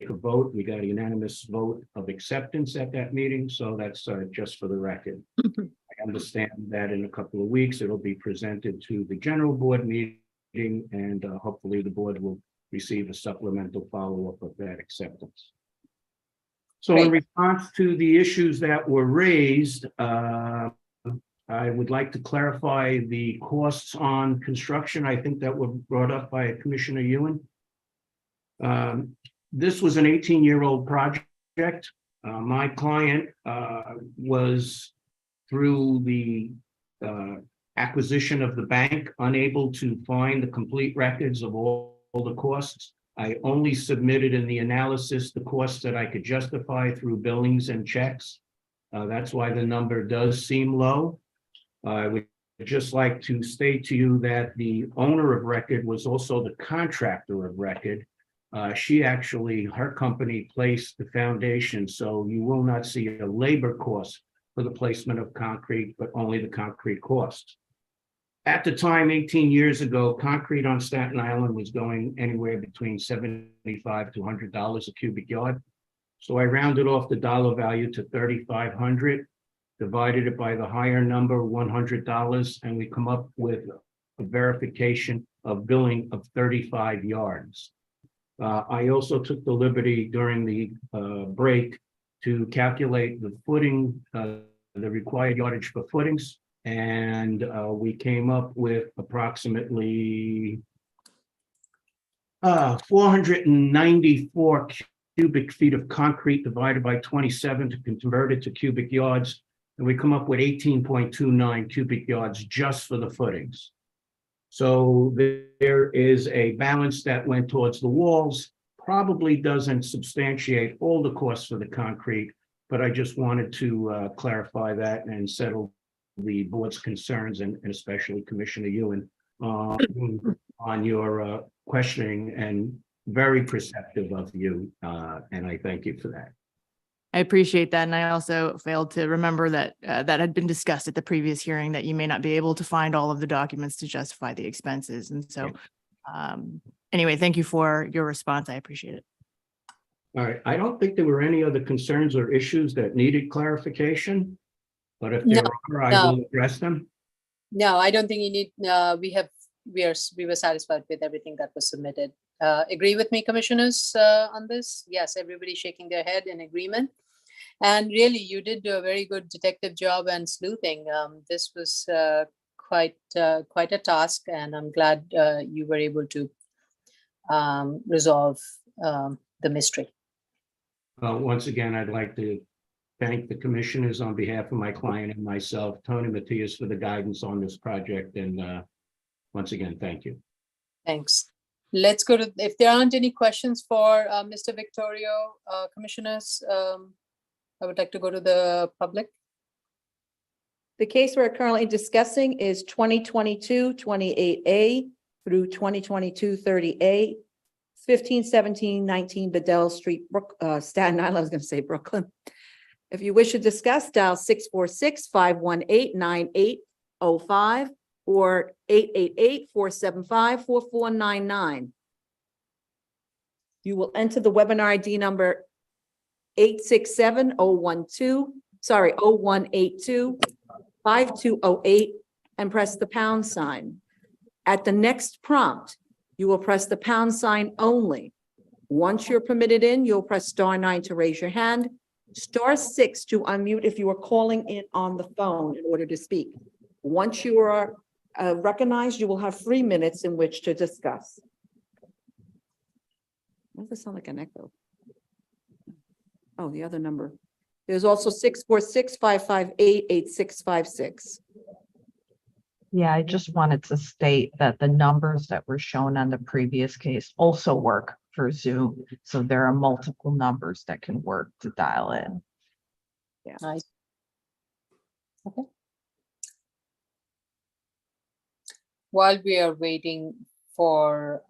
a vote. We got a unanimous vote of acceptance at that meeting, so that's just for the record. I understand that in a couple of weeks, it'll be presented to the general board meeting, and hopefully the board will receive a supplemental follow-up of that acceptance. So in response to the issues that were raised, I would like to clarify the costs on construction. I think that were brought up by Commissioner Ewan. This was an 18-year-old project. My client was, through the acquisition of the bank, unable to find the complete records of all the costs. I only submitted in the analysis the costs that I could justify through billings and checks. That's why the number does seem low. I would just like to state to you that the owner of record was also the contractor of record. Her company placed the foundation, so you will not see a labor cost for the placement of concrete, but only the concrete cost. At the time, 18 years ago, concrete on Staten Island was going anywhere between $75 to $100 a cubic yard. So I rounded off the dollar value to $3,500, divided it by the higher number, $100, and we come up with a verification of billing of 35 yards. I also took the liberty during the break to calculate the footing, the required yardage for footings, and we came up with approximately 494 cubic feet of concrete divided by 27 to convert it to cubic yards, and we come up with 18.29 cubic yards just for the footings. So there is a balance that went towards the walls, probably doesn't substantiate all the costs for the concrete, but I just wanted to clarify that and settle the board's concerns, and especially Commissioner Ewan on your questioning, and very perceptive of you, and I thank you for that. I appreciate that. And I also failed to remember that that had been discussed at the previous hearing, that you may not be able to find all of the documents to justify the expenses. And so anyway, thank you for your response. I appreciate it. All right, I don't think there were any other concerns or issues that needed clarification, but if there are, I will address them. No, I don't think you need, we were satisfied with everything that was submitted. Agree with me, commissioners, on this? Yes, everybody shaking their head in agreement. And really, you did do a very good detective job and sleuthing. This was quite a task, and I'm glad you were able to resolve the mystery. Once again, I'd like to thank the commissioners on behalf of my client and myself, Tony Matias, for the guidance on this project. And once again, thank you. Thanks. Let's go to, if there aren't any questions for Mr. Victorio, commissioners, I would like to go to the public. The case we're currently discussing is 2022-28A through 2022-30A, 1517-19 Bedell Street, Staten Island. I was going to say Brooklyn. If you wish to discuss, dial 646-518-9805 or 888-475-4499. You will enter the webinar ID number 0182 and press the pound sign. At the next prompt, you will press the pound sign only. Once you're permitted in, you'll press *9 to raise your hand, *6 to unmute if you are calling in on the phone in order to speak. Once you are recognized, you will have 3 minutes in which to discuss. Why does this sound like an echo? Oh, the other number. There's also 646-558-8656. Yeah, I just wanted to state that the numbers that were shown on the previous case also work for Zoom. So there are multiple numbers that can work to dial in. Yeah. Nice. Okay. While we are waiting for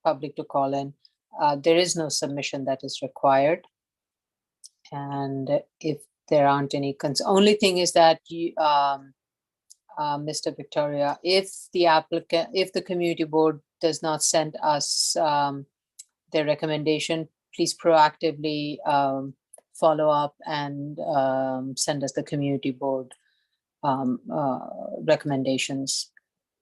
public to call in, there is no submission that is required. And if there aren't any only thing is that you, Mr. Victoria, if the community board does not send us their recommendation, please proactively follow up and send us the community board recommendations.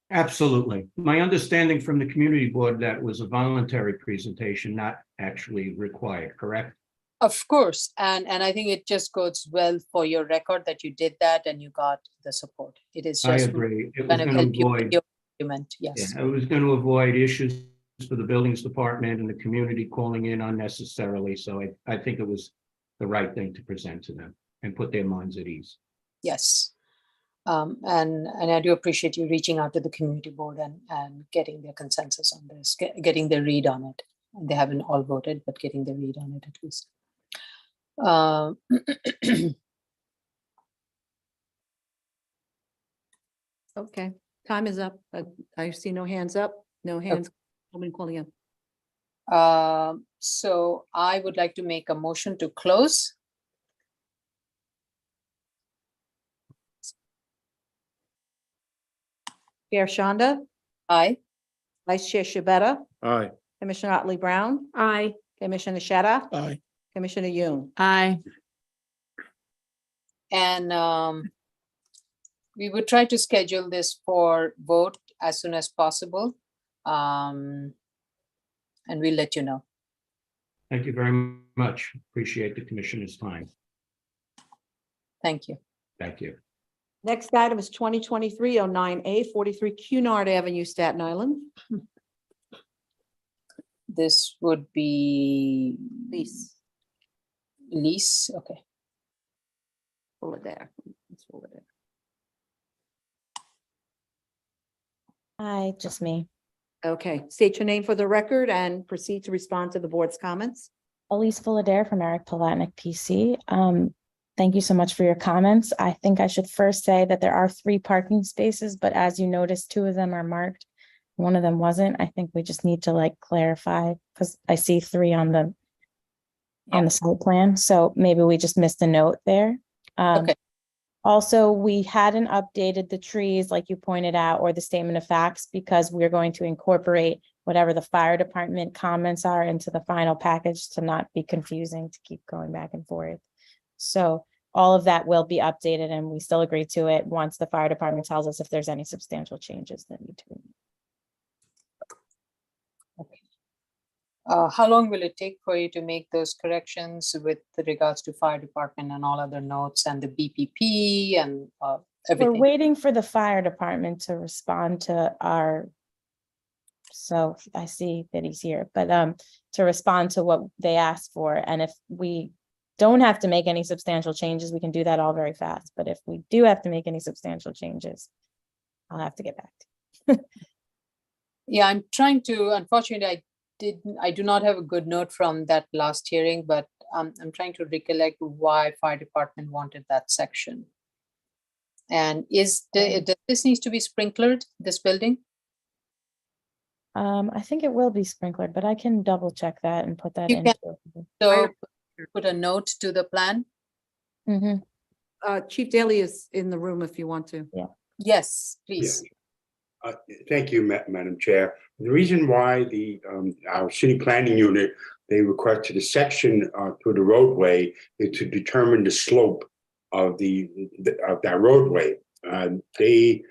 Absolutely. My understanding from the community board, that was a voluntary presentation, not actually required, correct? Of course, and I think it just goes well for your record that you did that and you got the support. It is I just agree. It was kind of going help to you with avoid, your argument. Yes. yeah, it was going to avoid issues for the buildings department and the community calling in unnecessarily. So I think it was the right thing to present to them and put their minds at ease. Yes. And I do appreciate you reaching out to the community board and getting their consensus on this, getting their read on it. They haven't all voted, but getting the read on it at least. Okay, time is up. I see no hands up, no hands. Nobody calling in. So I would like to make a motion to close. Chair Shonda, Aye. Vice Chair Shabeta, Aye. Commissioner Otley Brown, Aye. Commissioner Sheta, Aye. Commissioner Yoon. Aye. And we would try to schedule this for vote as soon as possible. And we'll let you know. Thank you very much. Appreciate the commissioner's time. Thank you. Thank you. Next item is 2023-09A, 43 Cunard Avenue, Staten Island. This would be Please, lease. Okay. pull it there. Let's pull it there. Hi, just me. Okay, state your name for the record and proceed to respond to the board's comments. Elise Fullader from Eric Palatnik PC. Thank you so much for your comments. I think I should first say that there are 3 parking spaces, but as you noticed, 2 of them are marked. One of them wasn't. I think we just need to clarify because I see 3 on the site plan. So maybe we just missed a note there. Okay. Also, we hadn't updated the trees like you pointed out or the statement of facts because we're going to incorporate whatever the fire department comments are into the final package to not be confusing, to keep going back and forth. So all of that will be updated and we still agree to it once the fire department tells us if there's any substantial changes that need to be made. How long will it take for you to make those corrections with regards to fire department and all other notes and the BPP and everything? We're waiting for the fire department to respond to our, so I see that he's here, but to respond to what they asked for. And if we don't have to make any substantial changes, we can do that all very fast. But if we do have to make any substantial changes, I'll have to get back to you. Yeah, I'm trying to, unfortunately, I do not have a good note from that last hearing, but I'm trying to recollect why fire department wanted that section. And does this needs to be sprinklered, this building? I think it will be sprinklered, but I can double check that and put that You in. can, so put a note to the plan. Mm-hmm. Chief Daly is in the room if you want to. Yeah. Yes, please. Thank you, Madam Chair. The reason why our city planning unit, they requested a section through the roadway is to determine the slope of that roadway. They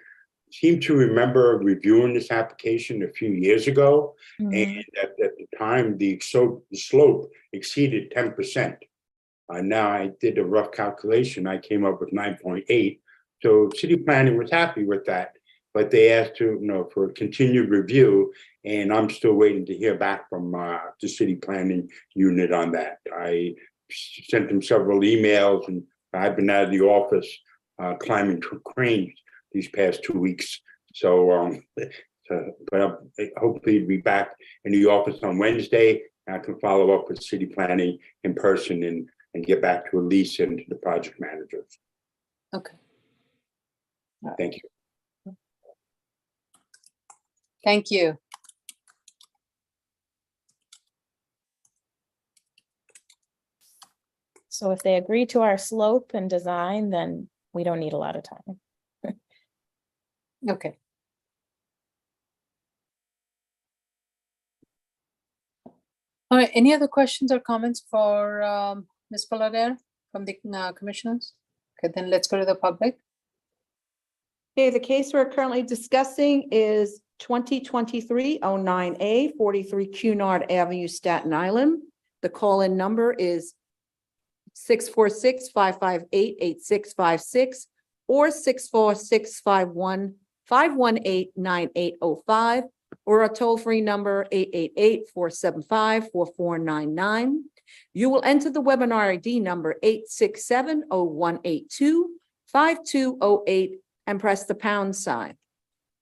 seem to remember reviewing this application a few years ago, and at the time, the slope exceeded 10%. Now I did a rough calculation. I came up with 9.8. So city planning was happy with that, but they asked for a continued review, and I'm still waiting to hear back from the city planning unit on that. I sent them several emails, and I've been out of the office climbing cranes these past 2 weeks. So, but I'll hopefully be back in the office on Wednesday. I can follow up with city planning in person and get back to Elise and to the project managers. Okay. Thank you. Thank you. So if they agree to our slope and design, then we don't need a lot of time. Okay. All right, any other questions or comments for Ms. Palladares from the commissioners? Okay, then let's go to the public. Okay, the case we're currently discussing is 2023-09A, 43 Cunard Avenue, Staten Island. The call-in number is 646-558-8656 or 646-518-9805, or a toll-free number 888-475-4499. You will enter the webinar ID number 867-0182-5208 and press the pound sign.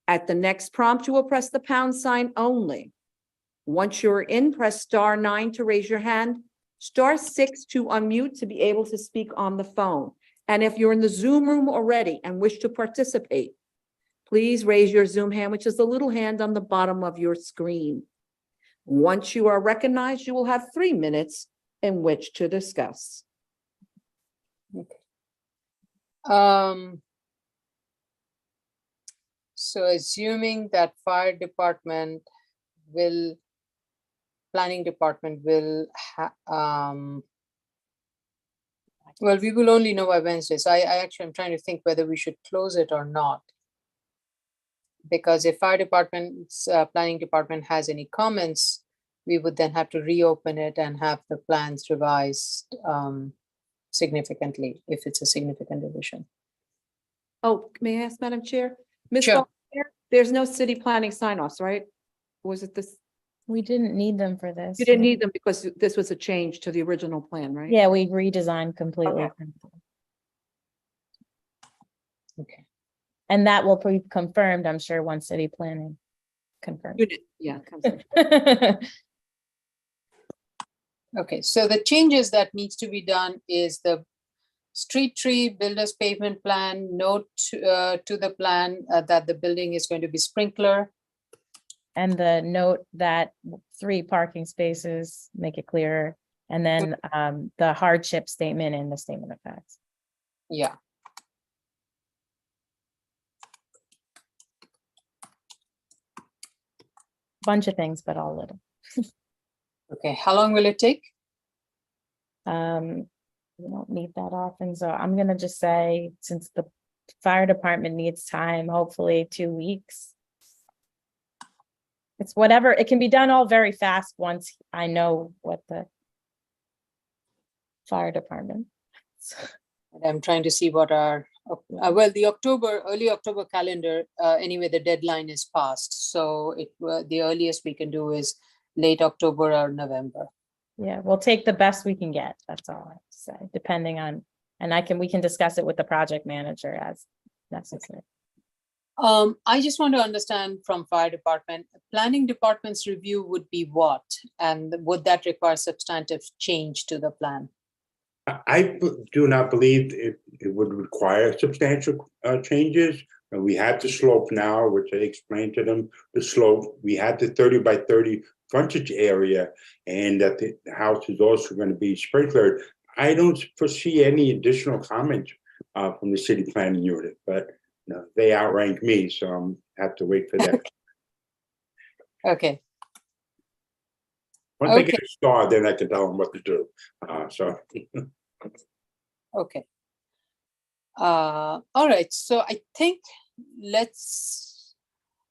At the next prompt, you will press the pound sign only. Once you're in, press *9 to raise your hand, *6 to unmute to be able to speak on the phone. And if you're in the Zoom room already and wish to participate, please raise your Zoom hand, which is the little hand on the bottom of your screen. Once you are recognized, you will have 3 minutes in which to discuss. Okay. So assuming that planning department will, well, we will only know by Wednesday. So I actually am trying to think whether we should close it or not. Because if fire department's planning department has any comments, we would then have to reopen it and have the plans revised significantly if it's a significant revision. Oh, may I ask, Madam Chair? Ms. Sure. Bellmere, there's no city planning sign-offs, right? Was it this? We didn't need them for this. You didn't need them because this was a change to the original plan, right? Yeah, we redesigned completely. Okay. Okay. And that will be confirmed, I'm sure, once city planning confirmed. Yeah. Okay, so the changes that needs to be done is the street tree builder's pavement plan, note to the plan that the building is going to be sprinkler. And the note that 3 parking spaces, make it clearer. And then the hardship statement and the statement of facts. Yeah. Bunch of things, but all little. Okay, how long will it take? We don't meet that often, so I'm gonna just say, since the fire department needs time, hopefully 2 weeks. It's whatever, it can be done all very fast once I know what the fire department. I'm trying to see what our, well, the early October calendar, anyway, the deadline is passed. So the earliest we can do is late October or November. Yeah, we'll take the best we can get. That's all I have to say, depending on, and we can discuss it with the project manager as necessary. I just want to understand from fire department, planning department's review would be what? And would that require substantive change to the plan? Do not believe it would require substantial changes. And we have the slope now, which I explained to them, the slope. We have the 30 by 30 frontage area, and that the house is also going to be sprinklered. I don't foresee any additional comments from the city planning unit, but no, they outrank me, so I'm have to wait for that. Okay, Once they get a star, then I can tell them what to do. So. okay. All right, so I think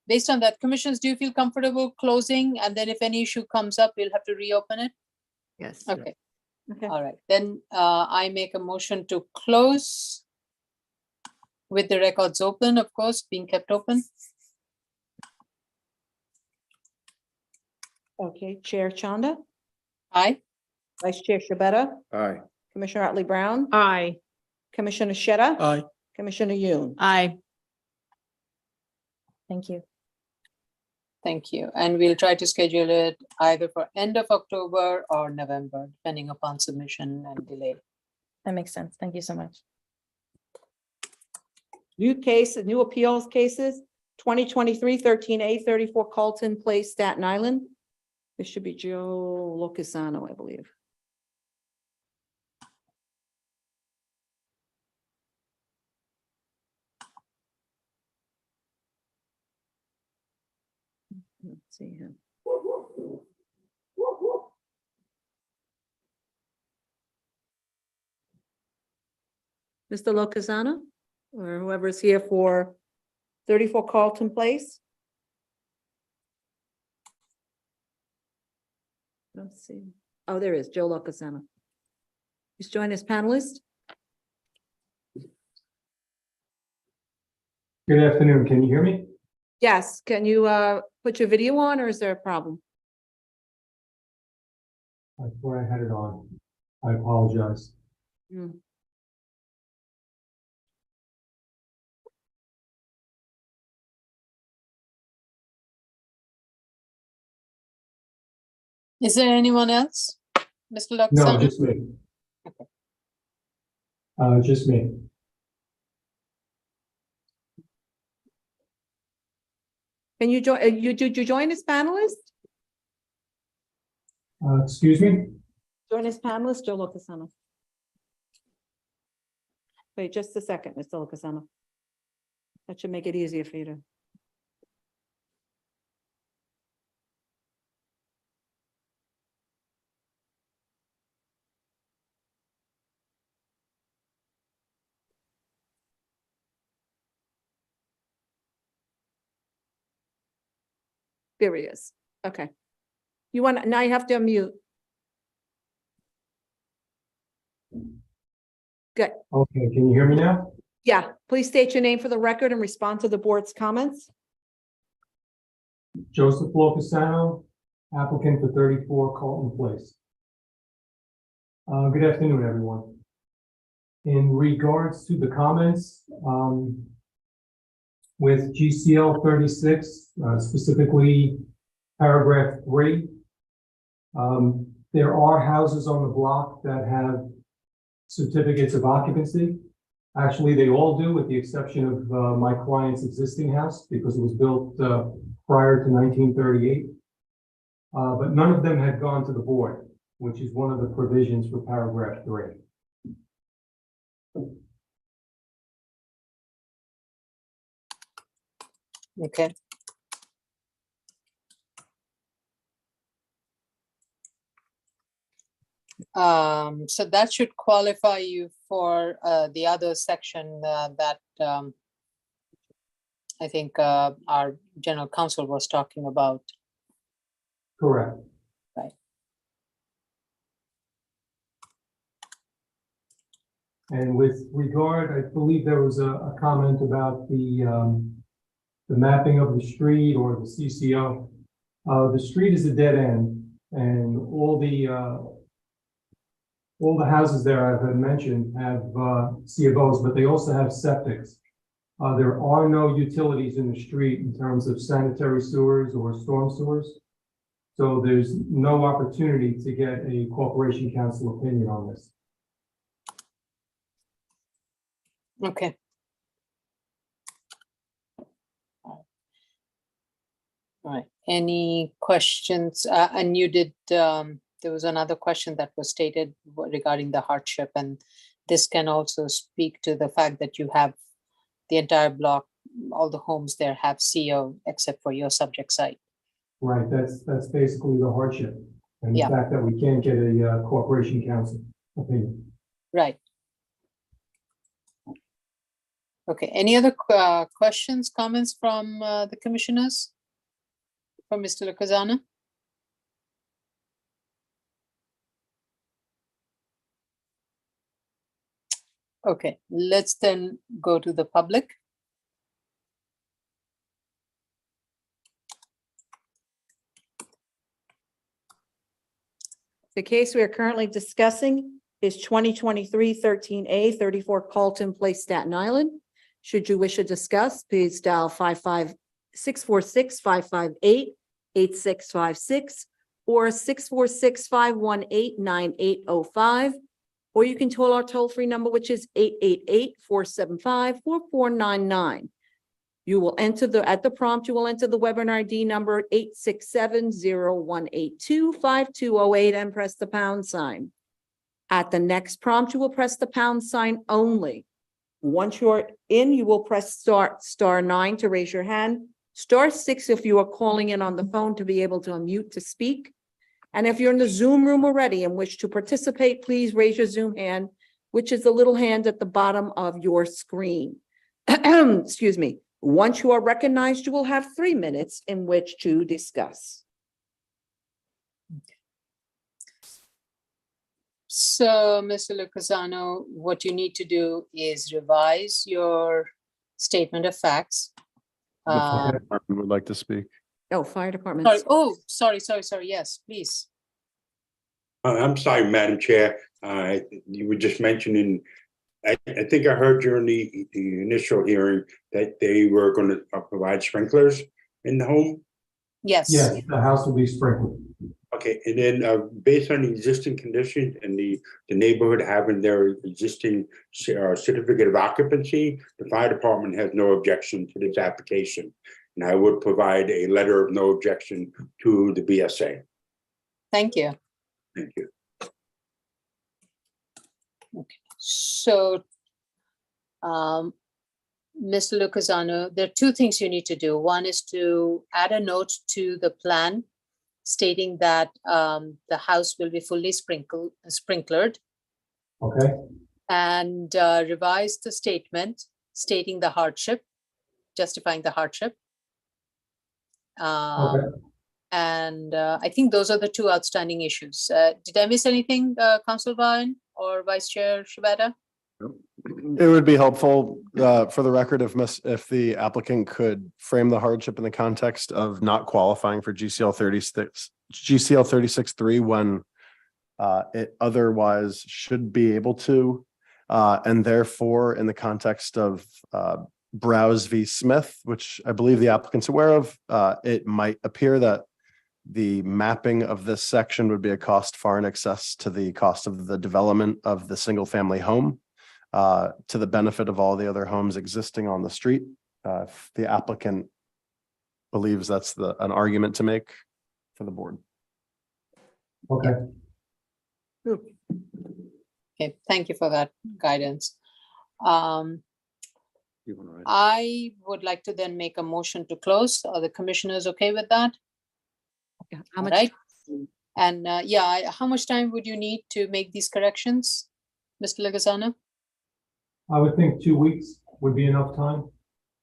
based on that, commissioners, do you feel comfortable closing? And then if any issue comes up, we'll have to reopen it? Yes. Okay, Okay. all right, then I make a motion to close with the records open, of course, being kept open. Okay, Chair Chanda, Aye. Vice Chair Shabeta, Aye. Commissioner Otley Brown, Aye. Commissioner Sheta, Aye. Commissioner Yoon. Aye. Thank you. Thank you. And we'll try to schedule it either for end of October or November, depending upon submission and delay. That makes sense. Thank you so much. New appeals cases, 2023-13A, 34 Carlton Place, Staten Island. This should be Joe Locasano, I believe. Let's see him. Mr. Locasano, or whoever's here for 34 Carlton Place. Let's see. Oh, there is Joe Locasano. He's joined as panelist. Good afternoon. Can you hear me? Yes, can you put your video on, or is there a problem? I thought I had it on. I apologize. Hmm. Is there anyone else? Mr. No, Luxon? just me. Just me. Can you join, did you join as panelist? Excuse me? Join as panelist, Joe Locasano. Wait, just a second, Mr. Locasano. That should make it easier for you to. There he is. Okay. You want, now you have to unmute. Good. Okay, can you hear me now? Yeah, please state your name for the record and respond to the board's comments. Joseph Locasano, applicant for 34 Carlton Place. Good afternoon, everyone. In regards to the comments, with GCL 36, specifically paragraph 3, there are houses on the block that have certificates of occupancy. Actually, they all do, with the exception of my client's existing house, because it was built prior to 1938. But none of them had gone to the board, which is one of the provisions for paragraph 3. Okay. So that should qualify you for the other section that I think our general counsel was talking about. Correct. Right. And with regard, I believe there was a comment about the mapping of the street or the CCO. The street is a dead end, and all the houses there I've mentioned have C of Os, but they also have septics. There are no utilities in the street in terms of sanitary sewers or storm sewers. So there's no opportunity to get a corporation council opinion on this. Okay. All right, any questions? And you did, there was another question that was stated regarding the hardship, and this can also speak to the fact that you have the entire block, all the homes there have CO except for your subject site. Right, that's basically the hardship. And the Yeah. fact that we can't get a corporation council opinion. Right. Okay, any other questions, comments from the commissioners? From Mr. Lukasana? Okay, let's then go to the public. The case we are currently discussing is 2023-13A, 34 Carlton Place, Staten Island. Should you wish to discuss, please dial 646-558-8656 or 646-518-9805. Or you can call our toll-free number, which is 888-475-4499. You will enter at the prompt, you will enter the webinar ID number 867-0182-5208 and press the pound sign. At the next prompt, you will press the pound sign only. Once you're in, you will press star 9 to raise your hand, star 6 if you are calling in on the phone to be able to unmute to speak. And if you're in the Zoom room already and wish to participate, please raise your Zoom hand, which is the little hand at the bottom of your screen. Excuse me. Once you are recognized, you will have 3 minutes in which to discuss. So, Mr. Lukasano, what you need to do is revise your statement of facts. The fire department would like to speak. Oh, fire department. Sorry. Yes, please. I'm sorry, Madam Chair. You were just mentioning, I think I heard during the initial hearing that they were going to provide sprinklers in the home. Yes. Yes, the house will be sprinkled. Okay, and then based on the existing conditions and the neighborhood having their existing certificate of occupancy, the fire department has no objection to this application. And I would provide a letter of no objection to the BSA. Thank you. Thank you. Okay, so, Mr. Lukasano, there are 2 things you need to do. One is to add a note to the plan stating that the house will be fully sprinklered. Okay. And revise the statement stating the hardship, justifying the hardship. Okay. And I think those are the 2 outstanding issues. Did I miss anything, Council Vine or Vice Chair Shibata? It would be helpful for the record if the applicant could frame the hardship in the context of not qualifying for GCL 36-3 when it otherwise should be able to. And therefore, in the context of Browse v. Smith, which I believe the applicant's aware of, it might appear that the mapping of this section would be a cost far in excess to the cost of the development of the single family home. To the benefit of all the other homes existing on the street. If the applicant believes that's an argument to make for the board. Okay. Okay, thank you for that guidance. I would like to then make a motion to close. Are the commissioners okay with that? How much? Right. And how much time would you need to make these corrections, Mr. Lukasano? I would think 2 weeks would be enough time.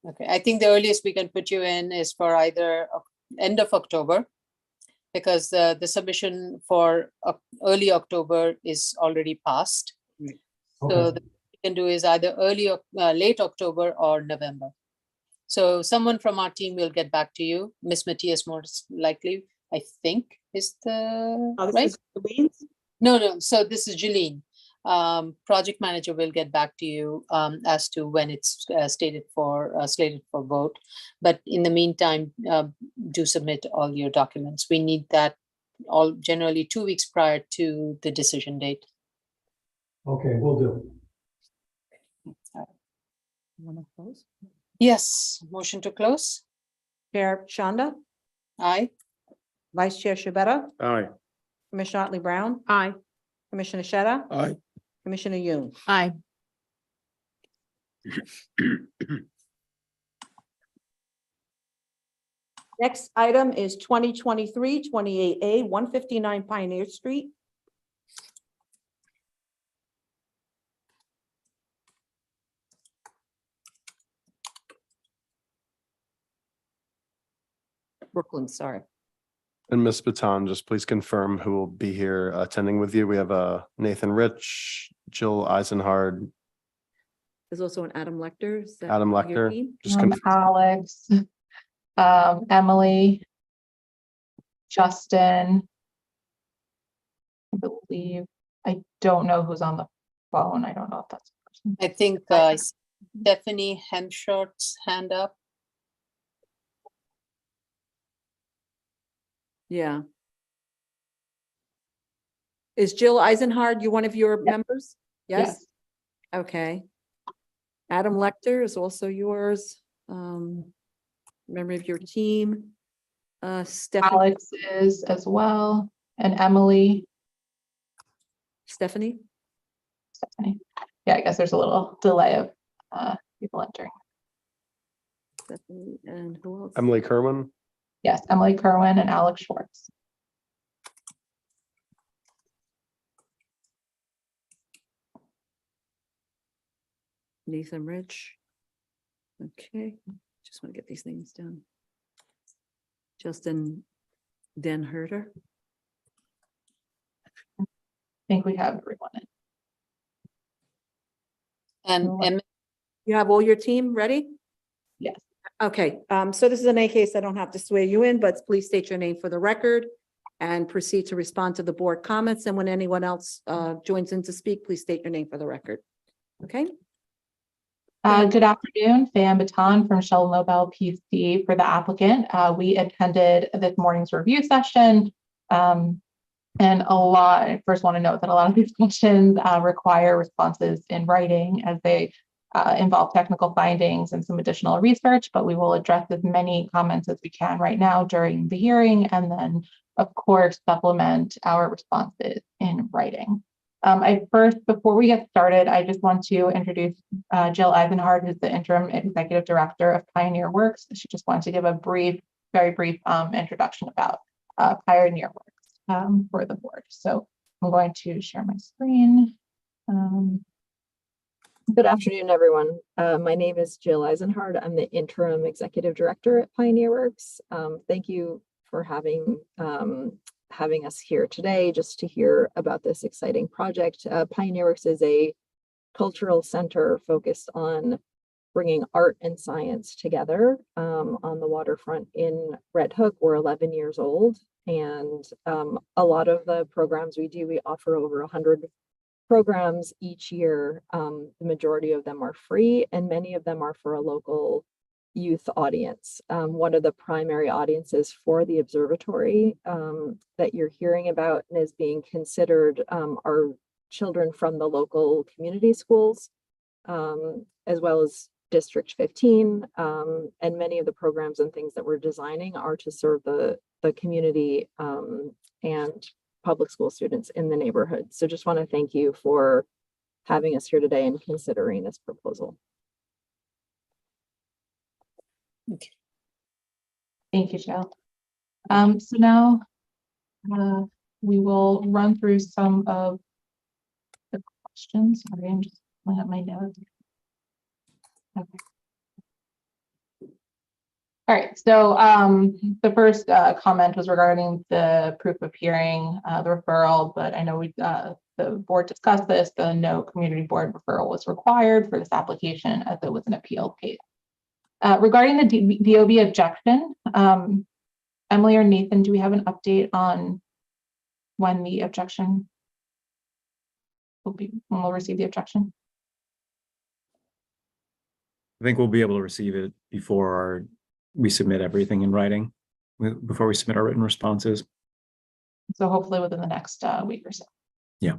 Okay, I think the earliest we can put you in is for either end of October, because the submission for early October is already passed. Okay. So the we can do is either late October or November. So someone from our team will get back to you. Miss Matthias most likely, I think, is the right? No. So this is Jeline. Project manager will get back to you as to when it's slated for vote. But in the meantime, do submit all your documents. We need that all generally 2 weeks prior to the decision date. Okay, will do. Want to close? Yes, motion to close. Chair Chanda, Aye. Vice Chair Shabeta, Aye. Commissioner Otley Brown. Aye. Commissioner Sheta, Aye. Commissioner Yoon. Aye. Next item is 2023-28A, 159 Pioneer Street. Brooklyn, sorry. And Ms. Baton, just please confirm who will be here attending with you. We have Nathan Rich, Jill Eisenhard, There's also an Adam Lecter. Is that Adam your Lecter. team? Just confirm. Alex, Emily, Justin. I believe, I don't know who's on the phone. I don't know if that's a person. I think Stephanie Hemshort's hand up. Yeah. Is Jill Eisenhard, you one of your members? Yes? Okay. Adam Lecter is also yours, member of your team. Stephanie. Alex is as well, and Emily. Stephanie? Yeah, I guess there's a little delay of people entering. Stephanie, and who else? Emily Kerwin. Yes, Emily Kerwin and Alex Schwartz. Nathan Rich. Okay, just want to get these names down. Justin Den Herter. I think we have everyone in. And You have all your team ready? Yes. Okay, so this is an A case. I don't have to swear you in, but please state your name for the record and proceed to respond to the board comments. And when anyone else joins in to speak, please state your name for the record. Okay? Good afternoon, Fan Baton from Shell Nobel PC for the applicant. We attended this morning's review session. And I first want to note that a lot of these questions require responses in writing as they involve technical findings and some additional research, but we will address as many comments as we can right now during the hearing, and then, of course, supplement our responses in writing. Before we get started, I just want to introduce Jill Eisenhard, who's the interim executive director of Pioneer Works. She just wanted to give a very brief introduction about Pioneer Works for the board. So I'm going to share my screen. Good afternoon, everyone. My name is Jill Eisenhard. I'm the interim executive director at Pioneer Works. Thank you for having us here today just to hear about this exciting project. Pioneer Works is a cultural center focused on bringing art and science together on the waterfront in Red Hook. We're 11 years old, and a lot of the programs we do, we offer over 100 programs each year. The majority of them are free, and many of them are for a local youth audience. One of the primary audiences for the observatory that you're hearing about and is being considered are children from the local community schools, as well as District 15. And many of the programs and things that we're designing are to serve the community and public school students in the neighborhood. So just want to thank you for having us here today and considering this proposal. Okay. Thank you, Jill. So now we will run through some of the questions. Sorry, I'm just pulling up my notes. Okay. All right, so the first comment was regarding the proof of hearing, the referral, but I know the board discussed this, the no community board referral was required for this application as it was an appeal case. Regarding the DOB objection, Emily or Nathan, do we have an update on when the objection when we'll receive the objection? I think we'll be able to receive it before we submit everything in writing, before we submit our written responses. So hopefully within the next week or so. Yeah.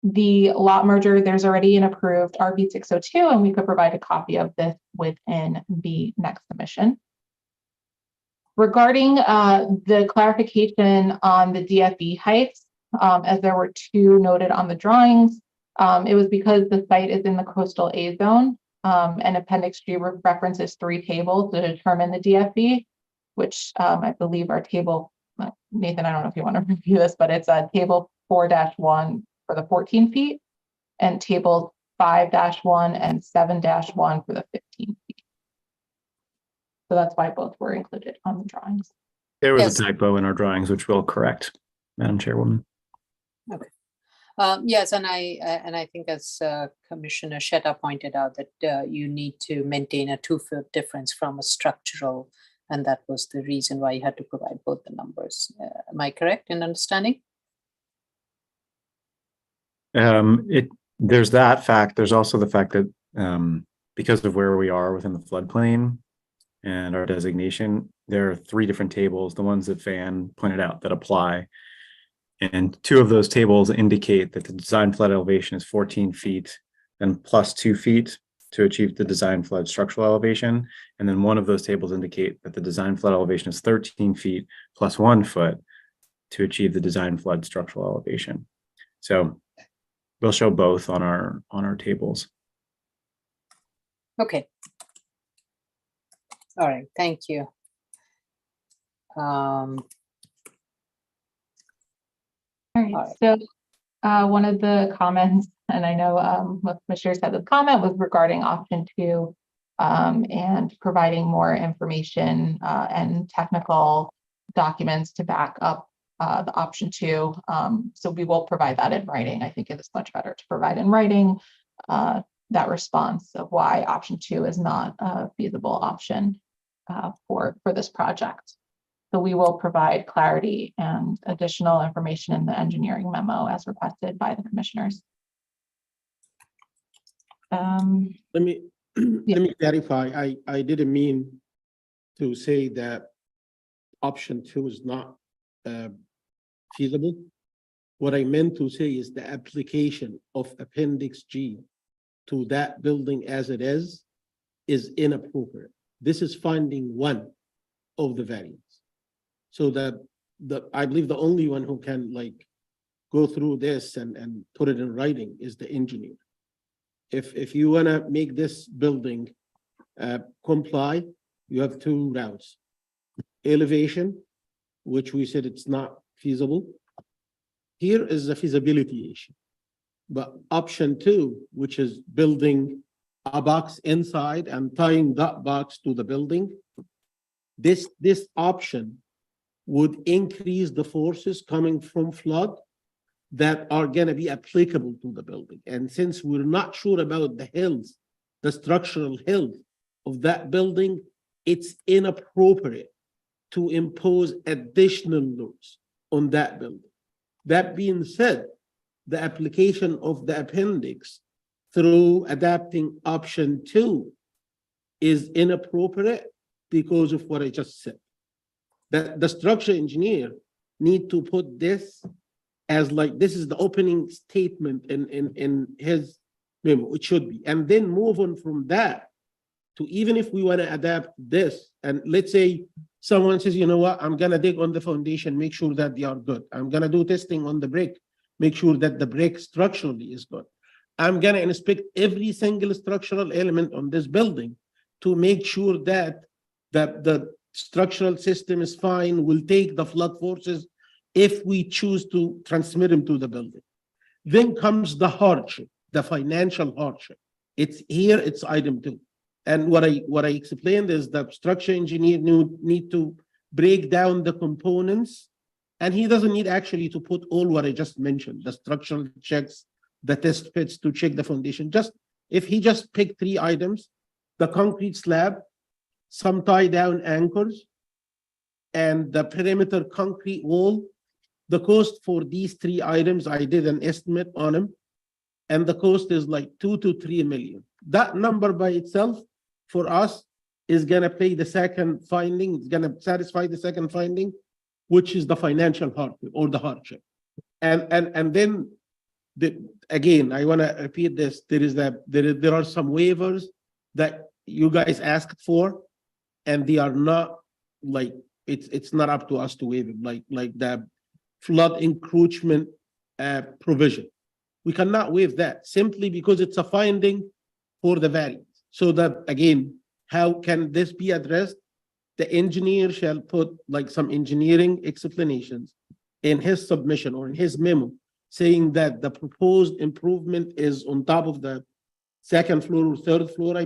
The lot merger, there's already an approved RB 602, and we could provide a copy of this within the next submission. Regarding the clarification on the DFE heights, as there were two noted on the drawings, it was because the site is in the coastal A zone, and Appendix G references 3 tables to determine the DFE, which I believe are table, Nathan, I don't know if you want to review this, but it's a table 4-1 for the 14 feet and table 5-1 and 7-1 for the 15 feet. So that's why both were included on the drawings. There was a typo in our drawings, which we'll correct, Madam Chairwoman. Okay. Yes, and I think as Commissioner Sheta pointed out that you need to maintain a 2-foot difference from a structural, and that was the reason why you had to provide both the numbers. Am I correct in understanding? There's that fact. There's also the fact that because of where we are within the floodplain and our designation, there are 3 different tables, the ones that Fan pointed out, that apply. And 2 of those tables indicate that the design flood elevation is 14 feet and plus 2 feet to achieve the design flood structural elevation. And then one of those tables indicate that the design flood elevation is 13 feet plus 1 foot to achieve the design flood structural elevation. So we'll show both on our tables. Okay. All right, thank you. All right, so one of the comments, and I know what Commissioner said, the comment was regarding option 2 and providing more information and technical documents to back up the option 2. So we will provide that in writing. I think it is much better to provide in writing that response of why option 2 is not a feasible option for this project. So we will provide clarity and additional information in the engineering memo as requested by the commissioners. Let me clarify. I didn't mean to say that option 2 is not feasible. What I meant to say is the application of Appendix G to that building as it is inappropriate. This is finding 1 of the variants. So that I believe the only one who can go through this and put it in writing is the engineer. If you want to make this building comply, you have 2 routes. Elevation, which we said it's not feasible. Here is a feasibility issue. But option 2, which is building a box inside and tying that box to the building, this option would increase the forces coming from flood that are going to be applicable to the building. And since we're not sure about the health, the structural health of that building, it's inappropriate to impose additional loads on that building. That being said, the application of the appendix through adapting option 2 is inappropriate because of what I just said. That the structural engineer need to put this as this is the opening statement in his memo. It should be, and then move on from that to, even if we want to adapt this, and let's say someone says, you know what, I'm gonna dig on the foundation, make sure that they are good. I'm gonna do testing on the brick, make sure that the brick structurally is good. I'm gonna inspect every single structural element on this building to make sure that the structural system is fine, will take the flood forces if we choose to transmit them to the building. Then comes the hardship, the financial hardship. It's here, it's item 2. And what I explained is the structural engineer need to break down the components, and he doesn't need actually to put all what I just mentioned, the structural checks, the test fits to check the foundation. If he just picked 3 items, the concrete slab, some tie down anchors, and the perimeter concrete wall, the cost for these three items, I did an estimate on them. And the cost is like 2 to 3 million. That number by itself for us is gonna pay the second finding, it's gonna satisfy the second finding, which is the financial hardship or the hardship. And then again, I wanna repeat this, there are some waivers that you guys asked for, and they are not like, it's not up to us to waive it, like the flood encroachment provision. We cannot waive that simply because it's a finding for the variance. So that again, how can this be addressed? The engineer shall put like some engineering explanations in his submission or in his memo, saying that the proposed improvement is on top of the second floor or third floor, I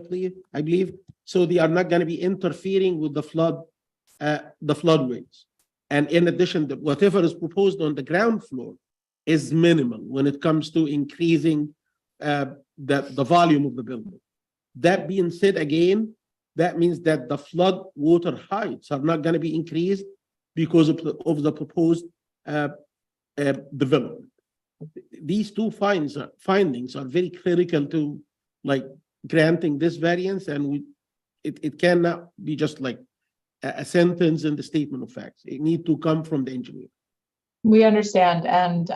believe. So they are not going to be interfering with the floodways. And in addition, whatever is proposed on the ground floor is minimal when it comes to increasing the volume of the building. That being said, again, that means that the flood water heights are not going to be increased because of the proposed development. These two findings are very critical to like granting this variance, and it cannot be just like a sentence in the statement of facts. It needs to come from the engineer. We understand, and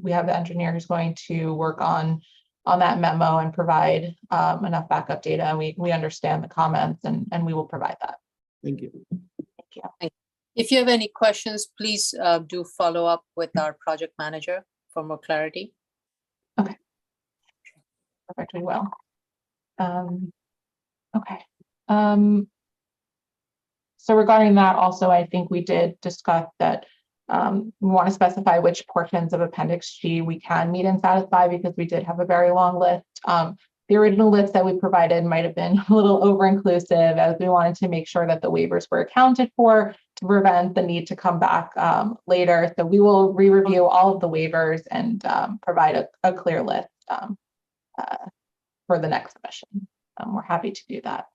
we have the engineer who's going to work on that memo and provide enough backup data. And we understand the comments, and we will provide that. Thank you. Thank you. If you have any questions, please do follow up with our project manager for more clarity. Okay. Perfect, we will. Okay. So regarding that also, I think we did discuss that we want to specify which portions of Appendix G we can meet and satisfy, because we did have a very long list. The original list that we provided might have been a little over-inclusive, as we wanted to make sure that the waivers were accounted for to prevent the need to come back later. So we will re-review all of the waivers and provide a clear list for the next submission. We're happy to do that.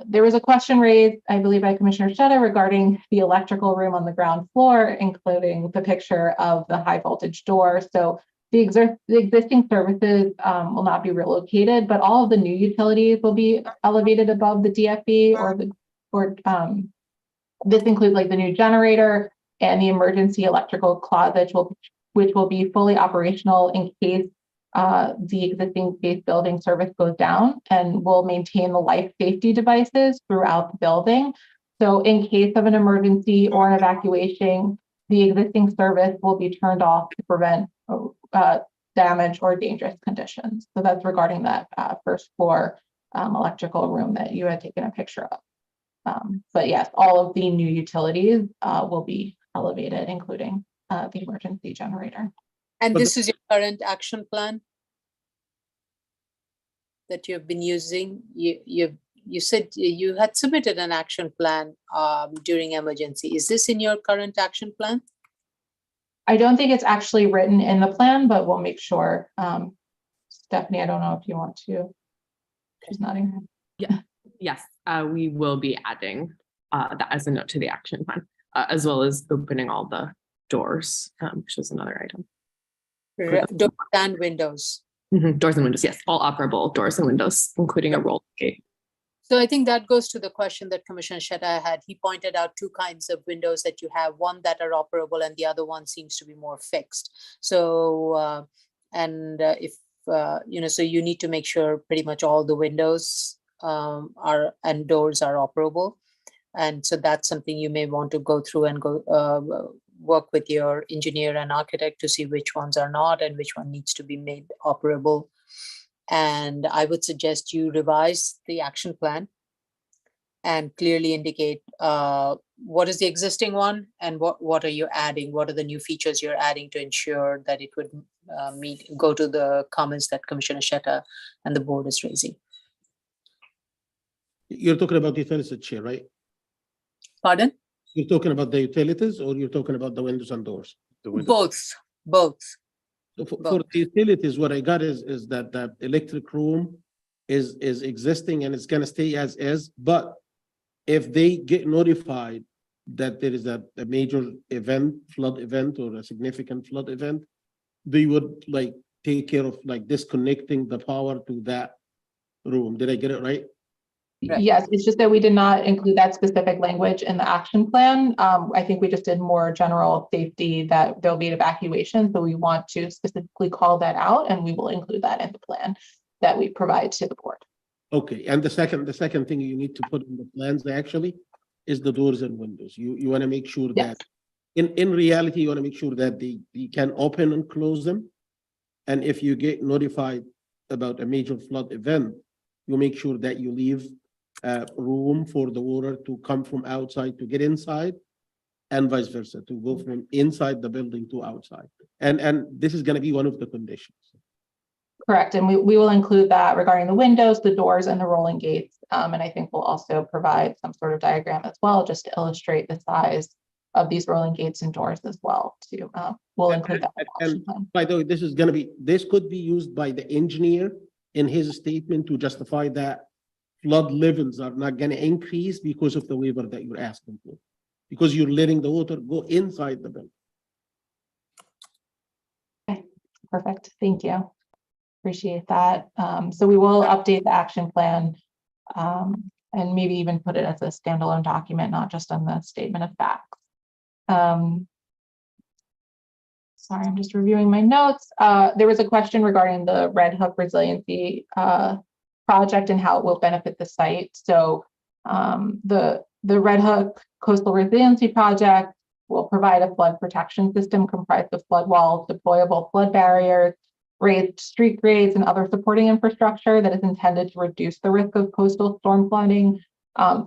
There was a question raised, I believe, by Commissioner Sheta regarding the electrical room on the ground floor, including the picture of the high voltage door. So the existing services will not be relocated, but all of the new utilities will be elevated above the DFE this includes like the new generator and the emergency electrical closet, which will be fully operational in case the existing base building service goes down, and will maintain the life safety devices throughout the building. So in case of an emergency or an evacuation, the existing service will be turned off to prevent damage or dangerous conditions. So that's regarding that first floor electrical room that you had taken a picture of. But yes, all of the new utilities will be elevated, including the emergency generator. And this is your current action plan that you've been using? You said you had submitted an action plan during emergency. Is this in your current action plan? I don't think it's actually written in the plan, but we'll make sure. Stephanie, I don't know if you want to. She's nodding her head. Yeah. Yes, we will be adding that as a note to the action plan, as well as opening all the doors, which is another item. Doors and windows. Doors and windows, yes, all operable doors and windows, including a roll gate. So I think that goes to the question that Commissioner Sheta had. He pointed out two kinds of windows that you have, one that are operable and the other one seems to be more fixed. So, so you need to make sure pretty much all the windows and doors are operable. And so that's something you may want to go through and work with your engineer and architect to see which ones are not and which one needs to be made operable. And I would suggest you revise the action plan and clearly indicate what is the existing one and what are you adding, what are the new features you're adding to ensure that it would go to the comments that Commissioner Sheta and the board is raising. You're talking about the utilities, Chair, right? Pardon? You're talking about the utilities, or you're talking about the windows and doors? Both. So for the utilities, what I got is that the electric room is existing and it's gonna stay as is, but if they get notified that there is a major event, flood event or a significant flood event, they would like take care of like disconnecting the power to that room. Did I get it right? Yes, it's just that we did not include that specific language in the action plan. I think we just did more general safety that there'll be an evacuation. So we want to specifically call that out, and we will include that in the plan that we provide to the board. Okay, and the second thing you need to put in the plans actually is the doors and windows. You want to make sure that in reality, you want to make sure that you can open and close them. And if you get notified about a major flood event, you make sure that you leave room for the water to come from outside to get inside, and vice versa, to go from inside the building to outside. And this is going to be one of the conditions. Correct, and we will include that regarding the windows, the doors, and the rolling gates. And I think we'll also provide some sort of diagram as well, just to illustrate the size of these rolling gates and doors as well. To we'll include that. And by the way, this could be used by the engineer in his statement to justify that flood levels are not going to increase because of the waiver that you're asking for, because you're letting the water go inside the building. Okay, perfect. Thank you. Appreciate that. So we will update the action plan and maybe even put it as a standalone document, not just on the statement of facts. Sorry, I'm just reviewing my notes. There was a question regarding the Red Hook resiliency project and how it will benefit the site. So the Red Hook Coastal Resiliency Project will provide a flood protection system comprised of flood walls, deployable flood barriers, raised street grades, and other supporting infrastructure that is intended to reduce the risk of coastal storm flooding.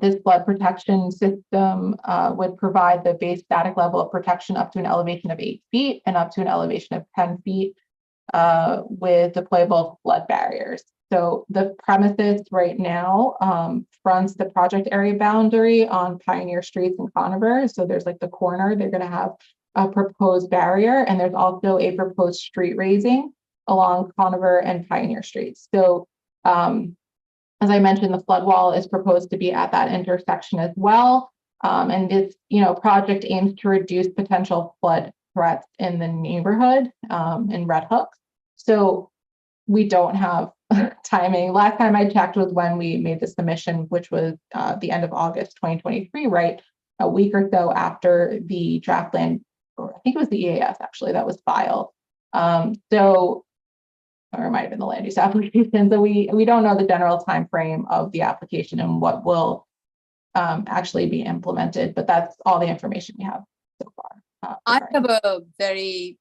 This flood protection system would provide the base static level of protection up to an elevation of 8 feet and up to an elevation of 10 feet with deployable flood barriers. So the premises right now fronts the project area boundary on Pioneer Streets in Conover. So there's like the corner, they're going to have a proposed barrier, and there's also a proposed street raising along Conover and Pioneer Streets. So as I mentioned, the flood wall is proposed to be at that intersection as well. And this, project aims to reduce potential flood threats in the neighborhood in Red Hook. So we don't have timing. Last time I checked was when we made the submission, which was the end of August 2023, right? A week or so after the draft plan, or I think it was the EAS actually, that was filed. Or it might have been the land use application. So we don't know the general time frame of the application and what will actually be implemented, but that's all the information we have so far. I have a very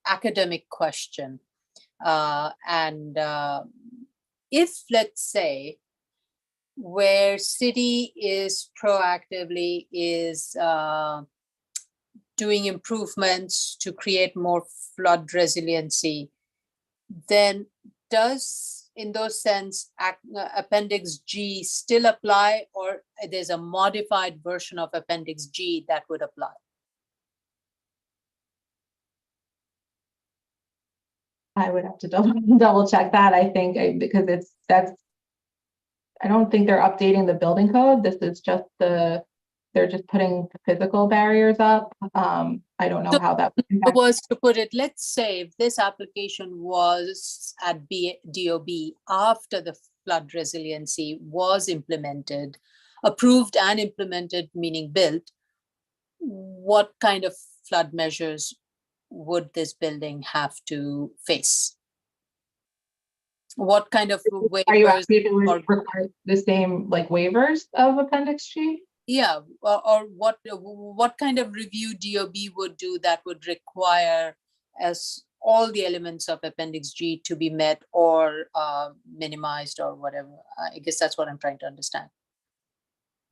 academic question. If, let's say, where city is proactively doing improvements to create more flood resiliency, then does, in those sense, Appendix G still apply, or there's a modified version of Appendix G that would apply? I would have to double check that. I think because I don't think they're updating the building code. This is just they're just putting physical barriers up. I don't know how that was to put it. Let's say if this application was at DOB after the flood resiliency was implemented, approved and implemented, meaning built, what kind of flood measures would this building have to face? What kind of waivers? Are you asking if it would require the same like waivers of Appendix G? Yeah, or what kind of review DOB would do that would require as all the elements of Appendix G to be met or minimized or whatever? I guess that's what I'm trying to understand.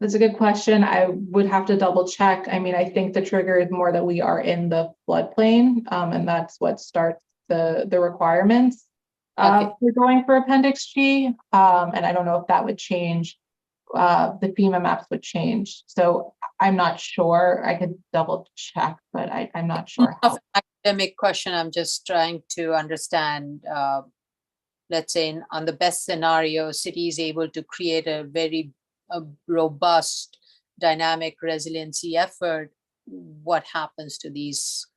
That's a good question. I would have to double check. I mean, I think the trigger is more that we are in the floodplain, and that's what starts the requirements for going for Appendix G. And I don't know if that would change. The FEMA maps would change. So I'm not sure. I could double check, but I'm not sure. Academic question. I'm just trying to understand. Let's say on the best scenario, city is able to create a very robust dynamic resiliency effort, what happens to these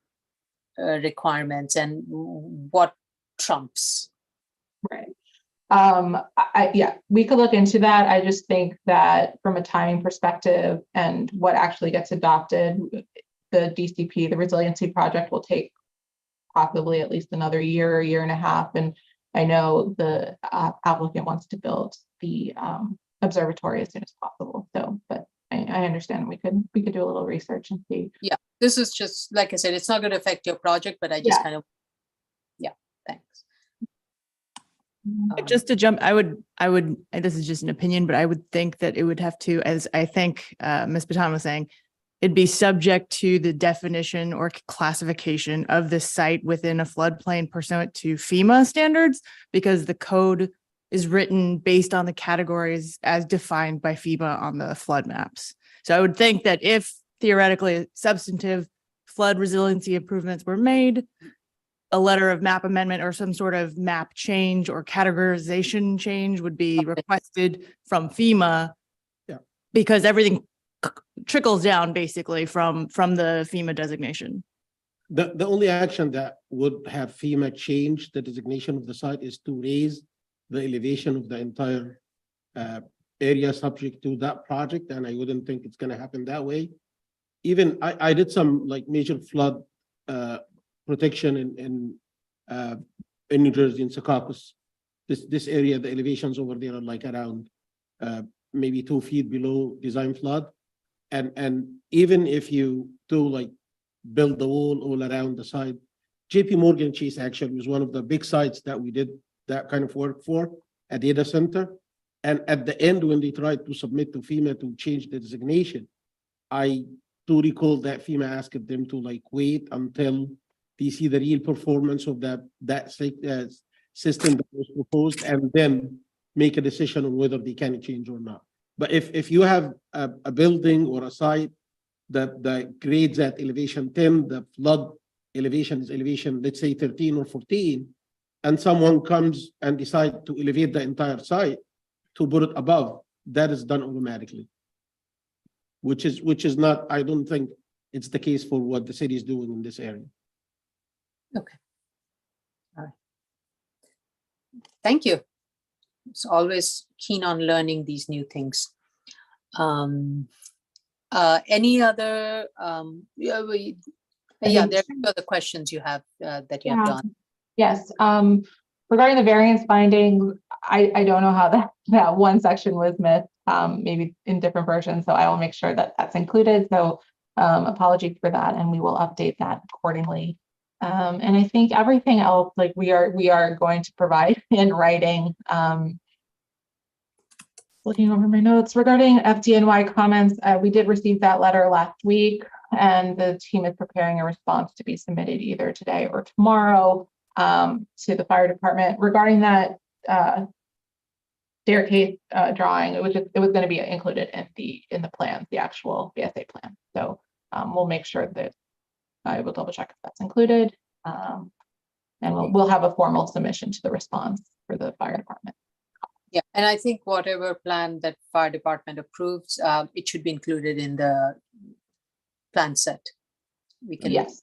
requirements and what trumps? Right. Yeah, we could look into that. I just think that from a timing perspective and what actually gets adopted, the DCP, the resiliency project, will take possibly at least another year and a half. And I know the applicant wants to build the observatory as soon as possible. So, but I understand we could do a little research and see. Yeah, this is just, like I said, it's not going to affect your project, but I just kind of, yeah, thanks. Just to jump, I would, and this is just an opinion, but I would think that it would have to, as I think Ms. Baton was saying, it'd be subject to the definition or classification of the site within a floodplain pursuant to FEMA standards, because the code is written based on the categories as defined by FEMA on the flood maps. So I would think that if theoretically substantive flood resiliency improvements were made, a letter of map amendment or some sort of map change or categorization change would be requested from FEMA. Yeah. Because everything trickles down basically from the FEMA designation. The only action that would have FEMA change the designation of the site is to raise the elevation of the entire area subject to that project, and I wouldn't think it's gonna happen that way. Even I did some like major flood protection in New Jersey, in Secaucus. This area, the elevations over there are like around maybe 2 feet below design flood. And even if you do like build the wall all around the site, JP Morgan Chase actually was one of the big sites that we did that kind of work for, a data center. And at the end, when they tried to submit to FEMA to change the designation, I do recall that FEMA asked them to like wait until they see the real performance of that system that was proposed, and then make a decision on whether they can change or not. But if you have a building or a site that grades at elevation 10, the flood elevation is elevation, let's say 13 or 14, and someone comes and decide to elevate the entire site to put it above, that is done automatically. Which is not, I don't think it's the case for what the city is doing in this area. Okay. All right. Thank you. It's always keen on learning these new things. Any other, there are other questions you have that you have done. Yes, regarding the variance findings, I don't know how that one section was missed, maybe in different versions, so I will make sure that that's included. So apologies for that, and we will update that accordingly. And I think everything else, like we are going to provide in writing. Looking over my notes regarding FDNY comments, we did receive that letter last week, and the team is preparing a response to be submitted either today or tomorrow to the fire department regarding that staircase drawing. It was going to be included in the plans, the actual BSA plan. So we'll make sure that I will double check if that's included, and we'll have a formal submission to the response for the fire department. Yeah, and I think whatever plan that fire department approves, it should be included in the plan set. We can. Yes.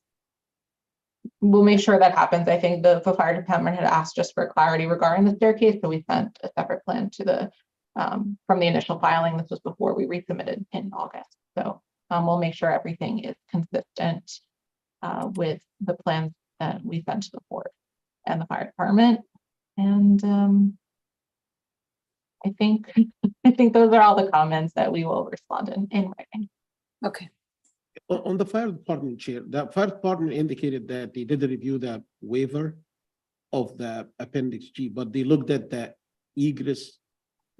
We'll make sure that happens. I think the fire department had asked just for clarity regarding the staircase, so we sent a separate plan to the from the initial filing. This was before we resubmitted in August. So we'll make sure everything is consistent with the plans that we sent to the board and the fire department. And I think those are all the comments that we will respond in writing. Okay. On the fire department chair, the fire department indicated that they did review the waiver of the appendix G, but they looked at the egress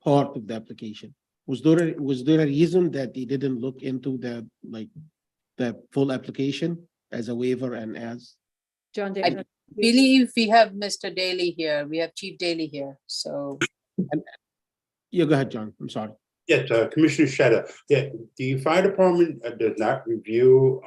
part of the application. Was there a reason that they didn't look into the full application as a waiver and as? John I David. believe we have Mr. Daly here. We have Chief Daly here. So. Yeah, go ahead, John. I'm sorry. Yes, Commissioner Shetta. Yeah, the fire department does not review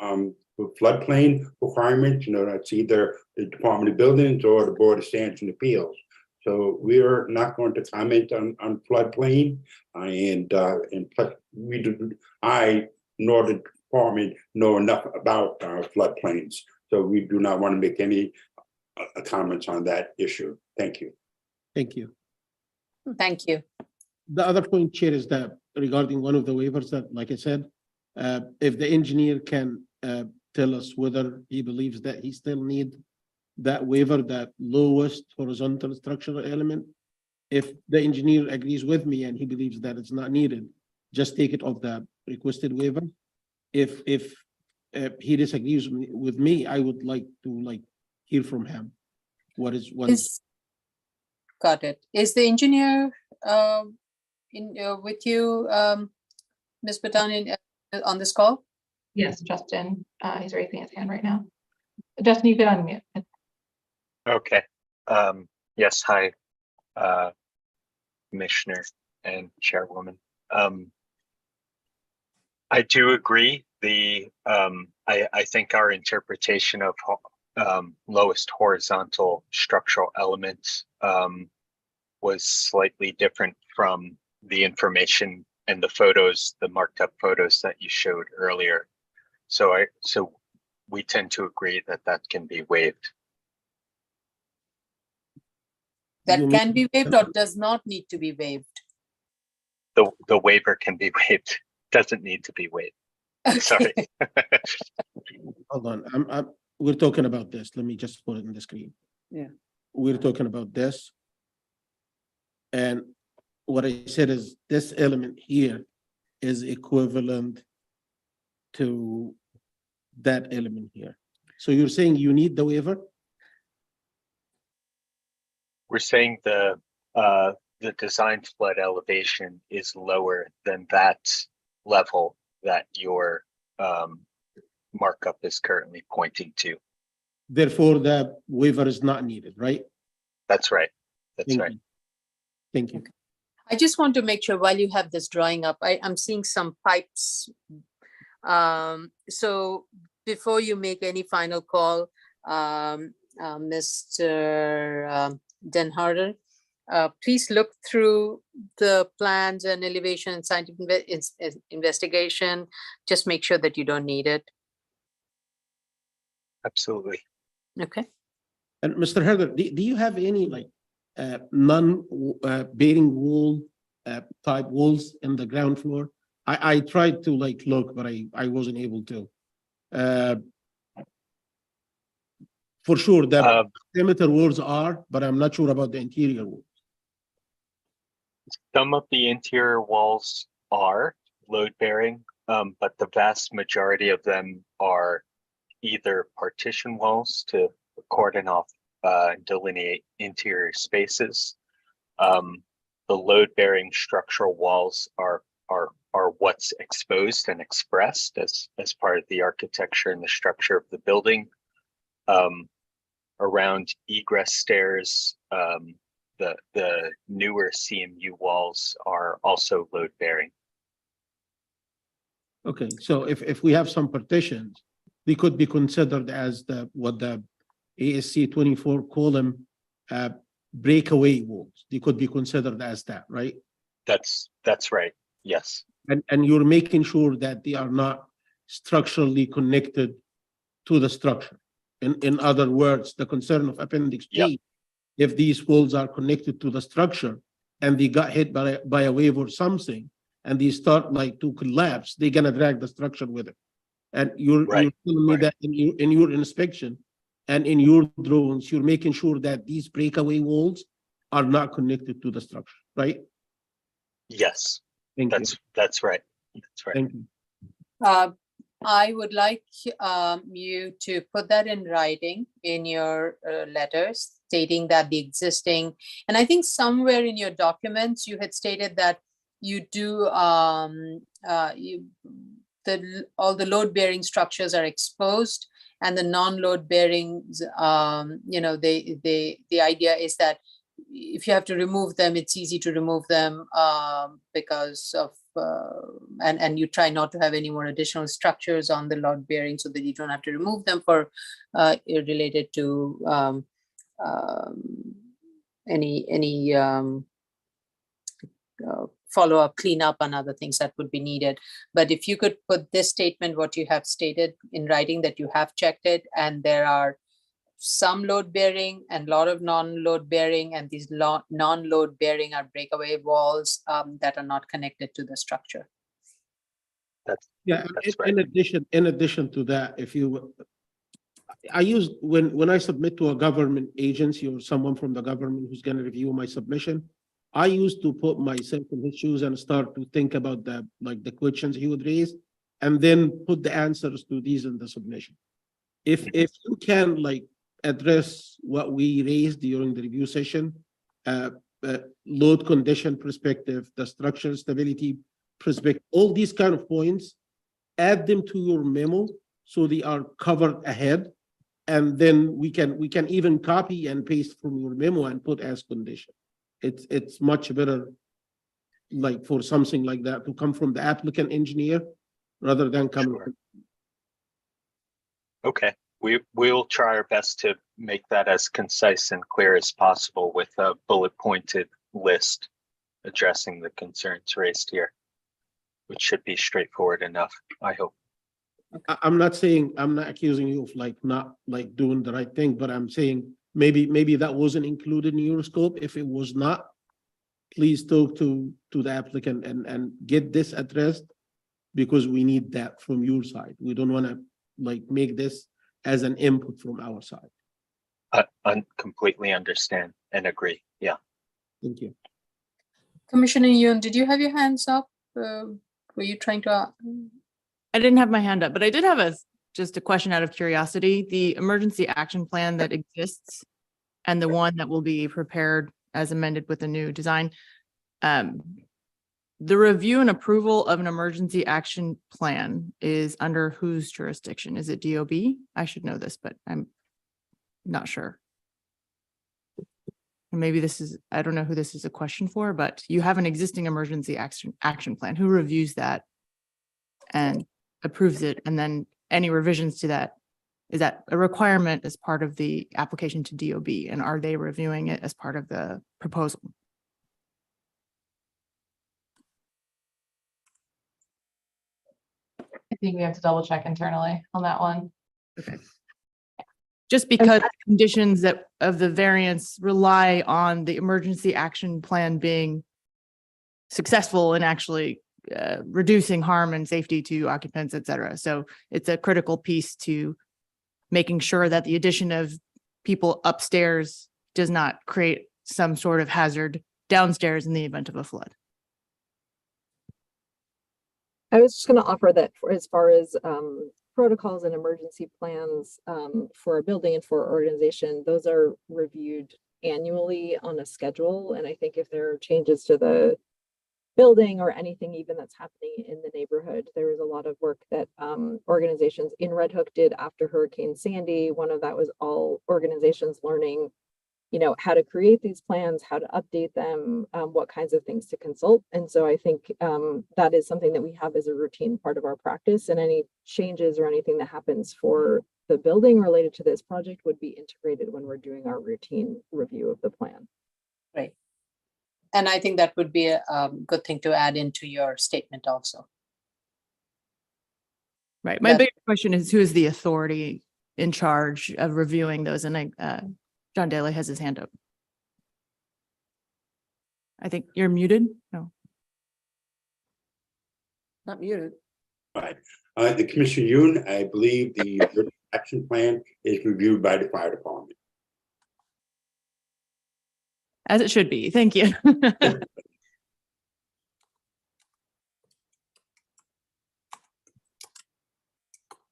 floodplain requirements. You know, that's either the Department of Buildings or the Board of Standards and Appeals. So we are not going to comment on floodplain. And plus we do, I nor the department know enough about floodplains. So we do not want to make any comments on that issue. Thank you. Thank you. Thank you. The other point, Chair, is that regarding one of the waivers that, like I said, if the engineer can tell us whether he believes that he still need that waiver, that lowest horizontal structural element. If the engineer agrees with me and he believes that it's not needed, just take it off the requested waiver. If he disagrees with me, I would like to hear from him. What is Got it. Is the engineer with you, Ms. Batan, on this call? Yes, Justin, he's raising his hand right now. Justin, you can unmute. Okay. Yes, hi, Commissioner and Chairwoman. I do agree. I think our interpretation of lowest horizontal structural elements was slightly different from the information and the photos, the marked up photos that you showed earlier. So we tend to agree that that can be waived. That can be waived or does not need to be waived? The waiver can be waived, doesn't need to be waived. Sorry. Hold on, we're talking about this. Let me just put it in the screen. Yeah. We're talking about this. And what I said is this element here is equivalent to that element here. So you're saying you need the waiver? We're saying the design flood elevation is lower than that level that your markup is currently pointing to. Therefore, the waiver is not needed, right? That's right. That's Thank right. you. Thank you. I just want to make sure while you have this drawing up, I'm seeing some pipes. So before you make any final call, Mr. Denharder, please look through the plans and elevation and scientific investigation. Just make sure that you don't need it. Absolutely. Okay. And Mr. Herder, do you have any non-bearing wall type walls in the ground floor? I tried to look, but I wasn't able to. For sure, the perimeter walls are, but I'm not sure about the interior walls. Some of the interior walls are load bearing, but the vast majority of them are either partition walls to cordon off and delineate interior spaces. The load bearing structural walls are what's exposed and expressed as part of the architecture and the structure of the building. Around egress stairs, the newer CMU walls are also load bearing. Okay, so if we have some partitions, they could be considered as what the ASC 24 column breakaway walls. They could be considered as that, right? That's right. Yes. And you're making sure that they are not structurally connected to the structure. In other words, the concern of Appendix G, if these walls are connected to the structure and they got hit by a wave or something, and they start to collapse, they're gonna drag the structure with it. And you're telling me that in your inspection and in your drawings, you're making sure that these breakaway walls are not connected to the structure, right? Yes. That's right. That's right. Thank you. I would like you to put that in writing in your letters, stating that the existing, and I think somewhere in your documents, you had stated that you do, all the load-bearing structures are exposed, and the non-load bearings, the idea is that if you have to remove them, it's easy to remove them because of, and you try not to have any more additional structures on the load bearing so that you don't have to remove them for related to any follow-up cleanup and other things that would be needed. But if you could put this statement, what you have stated in writing, that you have checked it, and there are some load bearing and a lot of non-load bearing, and these non-load bearing are breakaway walls that are not connected to the structure. Yeah, in addition to that, if you, I use, when I submit to a government agency or someone from the government who's gonna review my submission, I used to put myself in his shoes and start to think about the, like, the questions he would raise, and then put the answers to these in the submission. If you can, like, address what we raised during the review session, load condition perspective, the structural stability perspective, all these kind of points, add them to your memo so they are covered ahead. And then we can even copy and paste from your memo and put as condition. It's much better, like, for something like that to come from the applicant engineer rather than coming. Sure. Okay, we'll try our best to make that as concise and clear as possible with a bullet pointed list addressing the concerns raised here, which should be straightforward enough, I hope. I'm not saying, I'm not accusing you of like not like doing the right thing, but I'm saying maybe that wasn't included in your scope. If it was not, please talk to the applicant and get this addressed, because we need that from your side. We don't want to like make this as an input from our side. I completely understand and agree. Yeah. Thank you. Commissioner Yoon, did you have your hands up? Were you trying to? I didn't have my hand up, but I did have just a question out of curiosity. The emergency action plan that exists and the one that will be prepared as amended with a new design. The review and approval of an emergency action plan is under whose jurisdiction? Is it DOB? I should know this, but I'm not sure. And maybe this is, I don't know who this is a question for, but you have an existing emergency action plan. Who reviews that and approves it? And then any revisions to that, is that a requirement as part of the application to DOB? And are they reviewing it as part of the proposal? I think we have to double check internally on that one. Okay. Just because conditions that of the variance rely on the emergency action plan being successful in actually reducing harm and safety to occupants, et cetera. So it's a critical piece to making sure that the addition of people upstairs does not create some sort of hazard downstairs in the event of a flood. I was just going to offer that for as far as protocols and emergency plans for a building and for our organization, those are reviewed annually on a schedule. And I think if there are changes to the building or anything even that's happening in the neighborhood, there was a lot of work that organizations in Red Hook did after Hurricane Sandy. One of that was all organizations learning, you know, how to create these plans, how to update them, what kinds of things to consult. And so I think that is something that we have as a routine part of our practice, and any changes or anything that happens for the building related to this project would be integrated when we're doing our routine review of the plan. Right. And I think that would be a good thing to add into your statement also. Right. My big question is, who is the authority in charge of reviewing those? And John Daly has his hand up. I think you're muted. No. Not muted. Right. The Commissioner Yoon, I believe the action plan is reviewed by the fire department. As it should be. Thank you.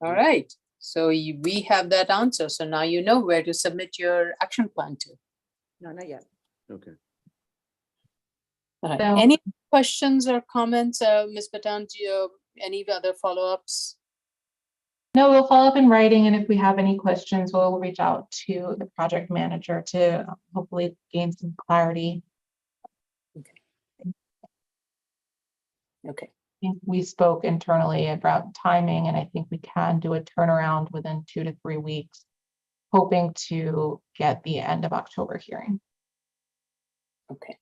All right. So we have that answer. So now you know where to submit your action plan to. No, not yet. Okay. All right. So- Any questions or comments, Ms. Batan, any other follow-ups? No, we'll follow up in writing, and if we have any questions, we'll reach out to the project manager to hopefully gain some clarity. Okay. I think we spoke internally about timing, and I think we can do a turnaround within 2 to 3 weeks, hoping to get the end of October hearing. Okay.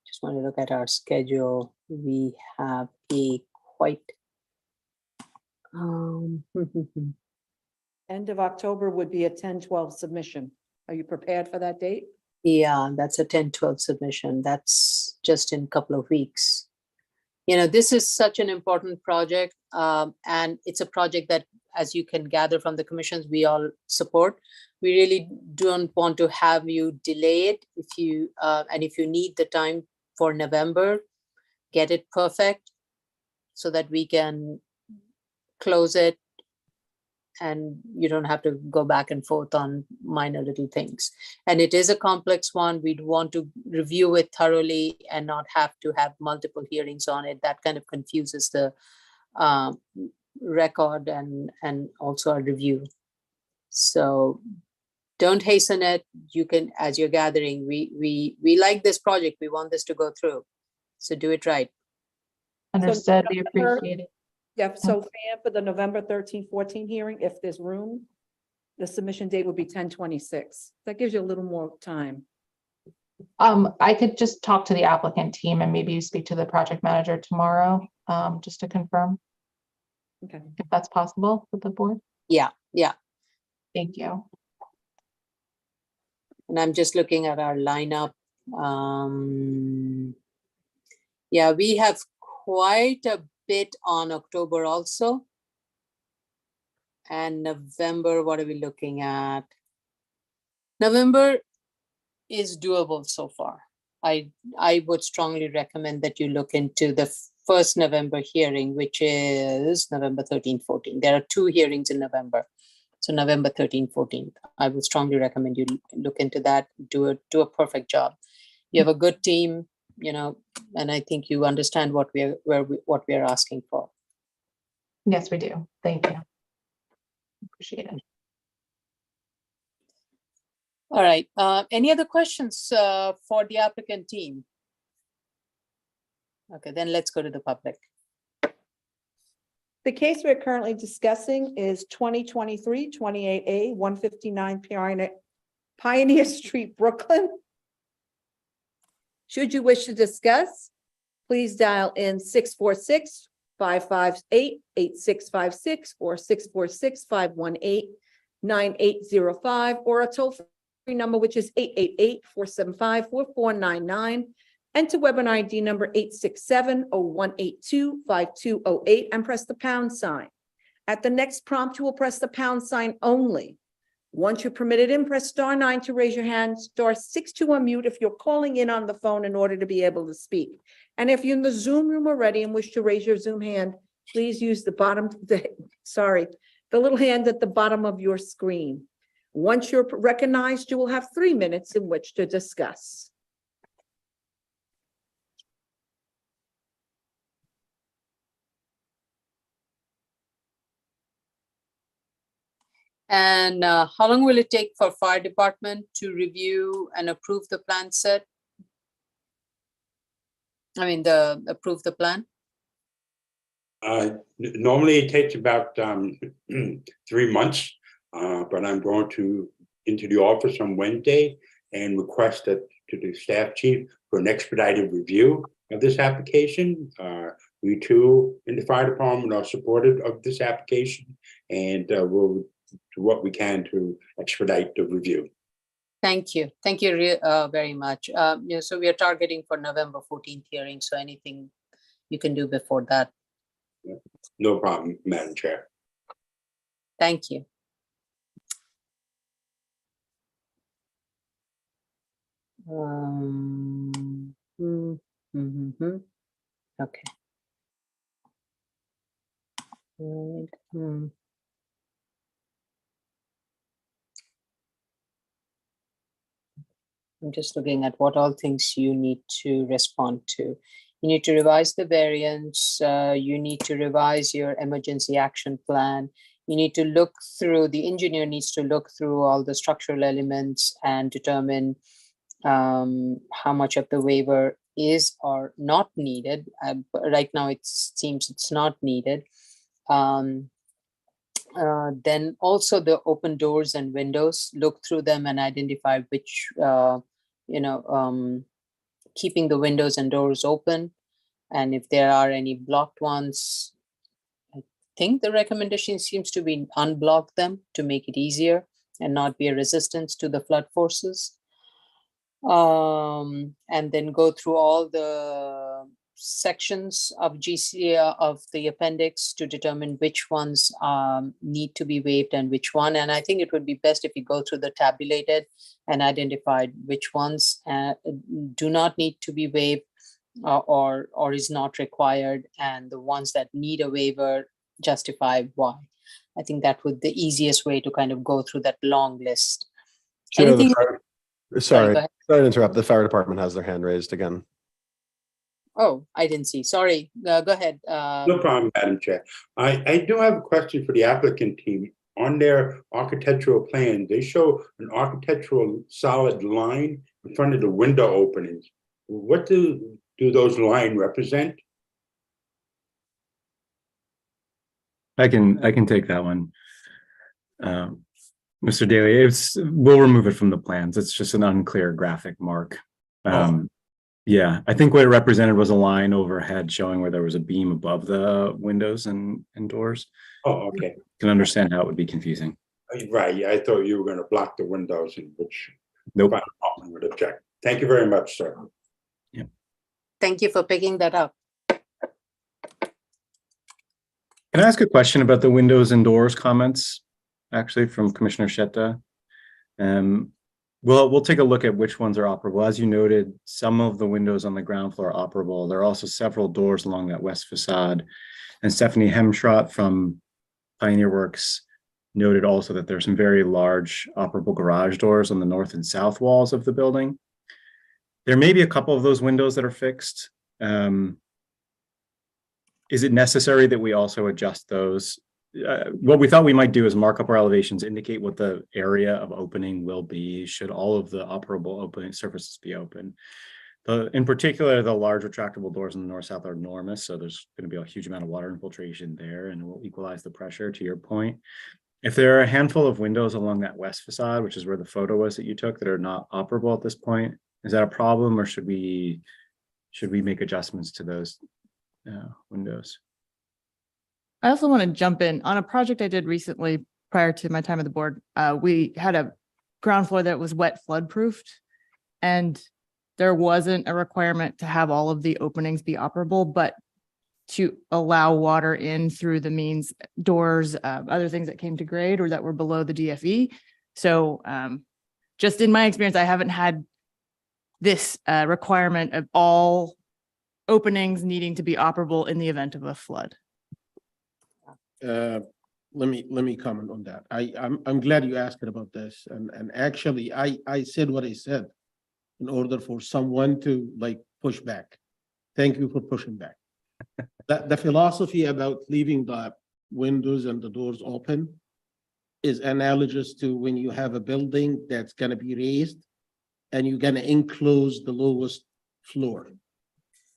Just want to look at our schedule. We have a quite. End of October would be a 10-12 submission. Are you prepared for that date? Yeah, that's a 10-12 submission. That's just in a couple of weeks. You know, this is such an important project, and it's a project that, as you can gather from the commissions, we all support. We really don't want to have you delay it. If you and if you need the time for November, get it perfect so that we can close it and you don't have to go back and forth on minor little things. And it is a complex one. We'd want to review it thoroughly and not have to have multiple hearings on it. That kind of confuses the record and also our review. So don't hasten it. You can, as you're gathering, we like this project. We want this to go through. So do it right. Understood. We appreciate it. Yeah, so Fran, for the November 13, 14 hearing, if there's room, the submission date would be 10/26. That gives you a little more time. I could just talk to the applicant team and maybe speak to the project manager tomorrow, just to confirm. Okay. If that's possible with the board. Yeah, yeah. Thank you. And I'm just looking at our lineup. Yeah, we have quite a bit on October also. And November, what are we looking at? November is doable so far. I would strongly recommend that you look into the first November hearing, which is November 13, 14. There are 2 hearings in November. So November 13, 14. I would strongly recommend you look into that, do a perfect job. You have a good team, you know, and I think you understand what we are asking for. Yes, we do. Thank you. Appreciate it. All right. Any other questions for the applicant team? Okay, then let's go to the public. The case we're currently discussing is 2023-28A 159 Pioneer Street, Brooklyn. Should you wish to discuss, please dial in 646-558-8656 or 646-518-9805 or a toll-free number, which is 888-475-4499. Enter webinar ID number 867-0182-5208 and press the pound sign. At the next prompt, you will press the pound sign only. Once you're permitted in, press *9 to raise your hand, *6 to unmute if you're calling in on the phone in order to be able to speak. And if you're in the Zoom room already and wish to raise your Zoom hand, please use the little hand at the bottom of your screen. Once you're recognized, you will have 3 minutes in which to discuss. And how long will it take for fire department to review and approve the plan set? I mean, approve the plan? Normally it takes about 3 months, but I'm going into the office on Wednesday and request that to the staff chief for an expedited review of this application. We too in the fire department are supportive of this application, and we'll do what we can to expedite the review. Thank you. Thank you very much. So we are targeting for November 14th hearing. So anything you can do before that. No problem, Madam Chair. Thank you. Okay. Right. I'm just looking at what all things you need to respond to. You need to revise the variance. You need to revise your emergency action plan. You need to look through, the engineer needs to look through all the structural elements and determine how much of the waiver is or not needed. Right now, it seems it's not needed. Then also the open doors and windows, look through them and identify which, keeping the windows and doors open. And if there are any blocked ones, I think the recommendation seems to be unblock them to make it easier and not be a resistance to the flood forces. And then go through all the sections of GC of the appendix to determine which ones need to be waived and which one. And I think it would be best if you go through the tabulated and identified which ones do not need to be waived or is not required, and the ones that need a waiver justify why. I think that would the easiest way to kind of go through that long list. Chair, Anything? Sorry, go ahead. sorry to interrupt. The fire department has their hand raised again. Oh, I didn't see. Sorry. Go ahead. No problem, Madam Chair. I do have a question for the applicant team. On their architectural plan, they show an architectural solid line in front of the window openings. What do those lines represent? I can take that one. Mr. Daly, we'll remove it from the plans. It's just an unclear graphic mark. Yeah, I think what it represented was a line overhead showing where there was a beam above the windows and doors. Oh, okay. Can understand how it would be confusing. Right, yeah, I thought you were going to block the windows, in which nope. the fire department would object. Thank you very much, sir. Yeah. Thank you for picking that up. Can I ask a question about the windows and doors comments, actually, from Commissioner Shetta? We'll take a look at which ones are operable. As you noted, some of the windows on the ground floor are operable. There are also several doors along that west facade. And Stephanie Hemschrott from Pioneer Works noted also that there's some very large operable garage doors on the north and south walls of the building. There may be a couple of those windows that are fixed. Is it necessary that we also adjust those? What we thought we might do is mark up our elevations, indicate what the area of opening will be, should all of the operable opening surfaces be open. In particular, the large retractable doors in the north-south are enormous, so there's going to be a huge amount of water infiltration there, and it will equalize the pressure, to your point. If there are a handful of windows along that west facade, which is where the photo was that you took, that are not operable at this point, is that a problem, or should we make adjustments to those windows? I also want to jump in on a project I did recently prior to my time at the board. We had a ground floor that was wet flood proofed, and there wasn't a requirement to have all of the openings be operable, but to allow water in through the means, doors, other things that came to grade or that were below the DFE. So just in my experience, I haven't had this requirement of all openings needing to be operable in the event of a flood. Let me comment on that. I'm glad you asked about this, and actually I said what I said in order for someone to push back. Thank you for pushing back. The philosophy about leaving the windows and the doors open is analogous to when you have a building that's going to be raised and you're going to enclose the lowest floor.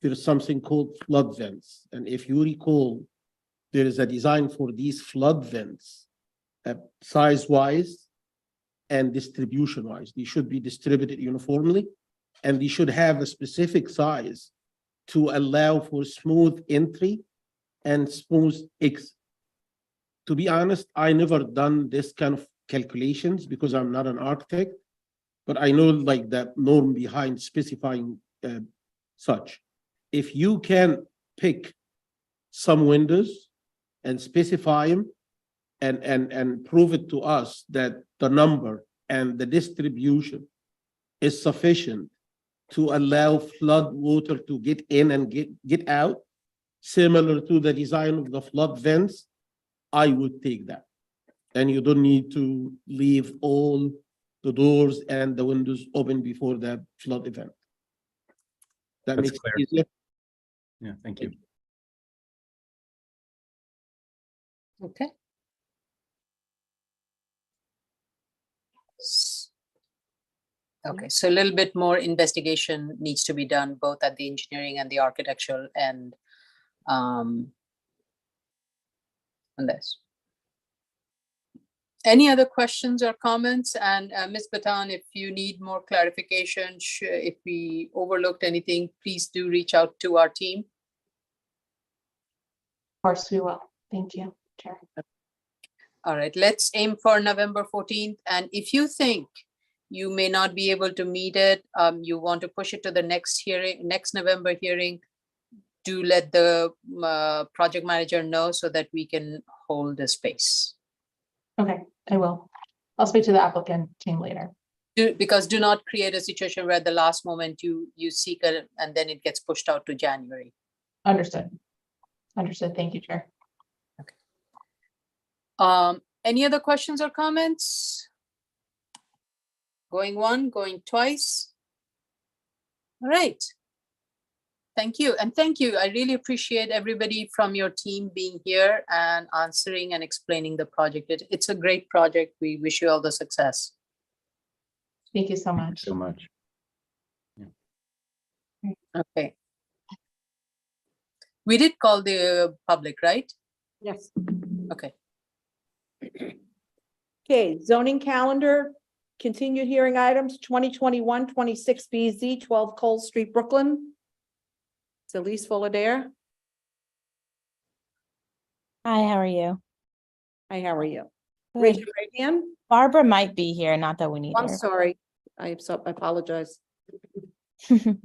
There's something called flood vents, and if you recall, there is a design for these flood vents, size-wise and distribution-wise. They should be distributed uniformly, and they should have a specific size to allow for smooth entry and smooth exit. To be honest, I never done this kind of calculations because I'm not an architect, but I know the norm behind specifying such. If you can pick some windows and specify them and prove it to us that the number and the distribution is sufficient to allow flood water to get in and get out, similar to the design of the flood vents, I would take that. And you don't need to leave all the doors and the windows open before the flood event. That That's makes clear. it easier. Yeah, thank you. Okay. Okay, so a little bit more investigation needs to be done both at the engineering and the architectural end on this. Any other questions or comments? And Ms. Batan, if you need more clarification, if we overlooked anything, please do reach out to our team. Of course, we will. Thank you, Chair. All right, let's aim for November 14th. And if you think you may not be able to meet it, you want to push it to the next hearing, next November hearing, do let the project manager know so that we can hold the space. Okay, I will. I'll speak to the applicant team later. Because do not create a situation where at the last moment you seek it and then it gets pushed out to January. Understood. Understood. Thank you, Chair. Any other questions or comments? Going one, going twice. All right. Thank you. And thank you. I really appreciate everybody from your team being here and answering and explaining the project. It's a great project. We wish you all the success. Thank you so much. So much. Okay. We did call the public, right? Yes. Okay. Okay, zoning calendar, continued hearing items, 2021-26 BZ, 12 Cole Street, Brooklyn. It's Elise Fullader. Hi, how are you? Hi, how are you? Good. Raise your right hand. Barbara might be here, not that we need I'm her. sorry. I apologize. Do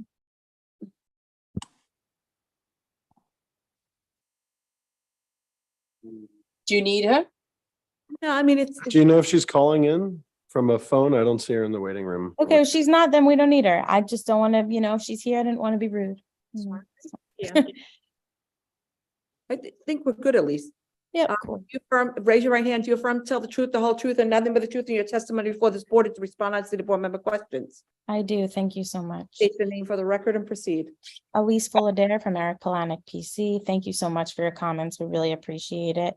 you need her? No, I mean, it's, Do you know if she's calling in from a phone? I don't see her in the waiting room. Okay, if she's not, then we don't need her. I just don't want to, if she's here, I didn't want to be rude. yeah. I think we're good, Elise. Yeah, cool. You affirm, raise your right hand. Do you affirm to tell the truth, the whole truth, and nothing but the truth in your testimony before this board, and to respond honestly to board member questions? I do. Thank you so much. State your name for the record and proceed. Elise Fullader from Eric Polanic PC. Thank you so much for your comments. We really appreciate it.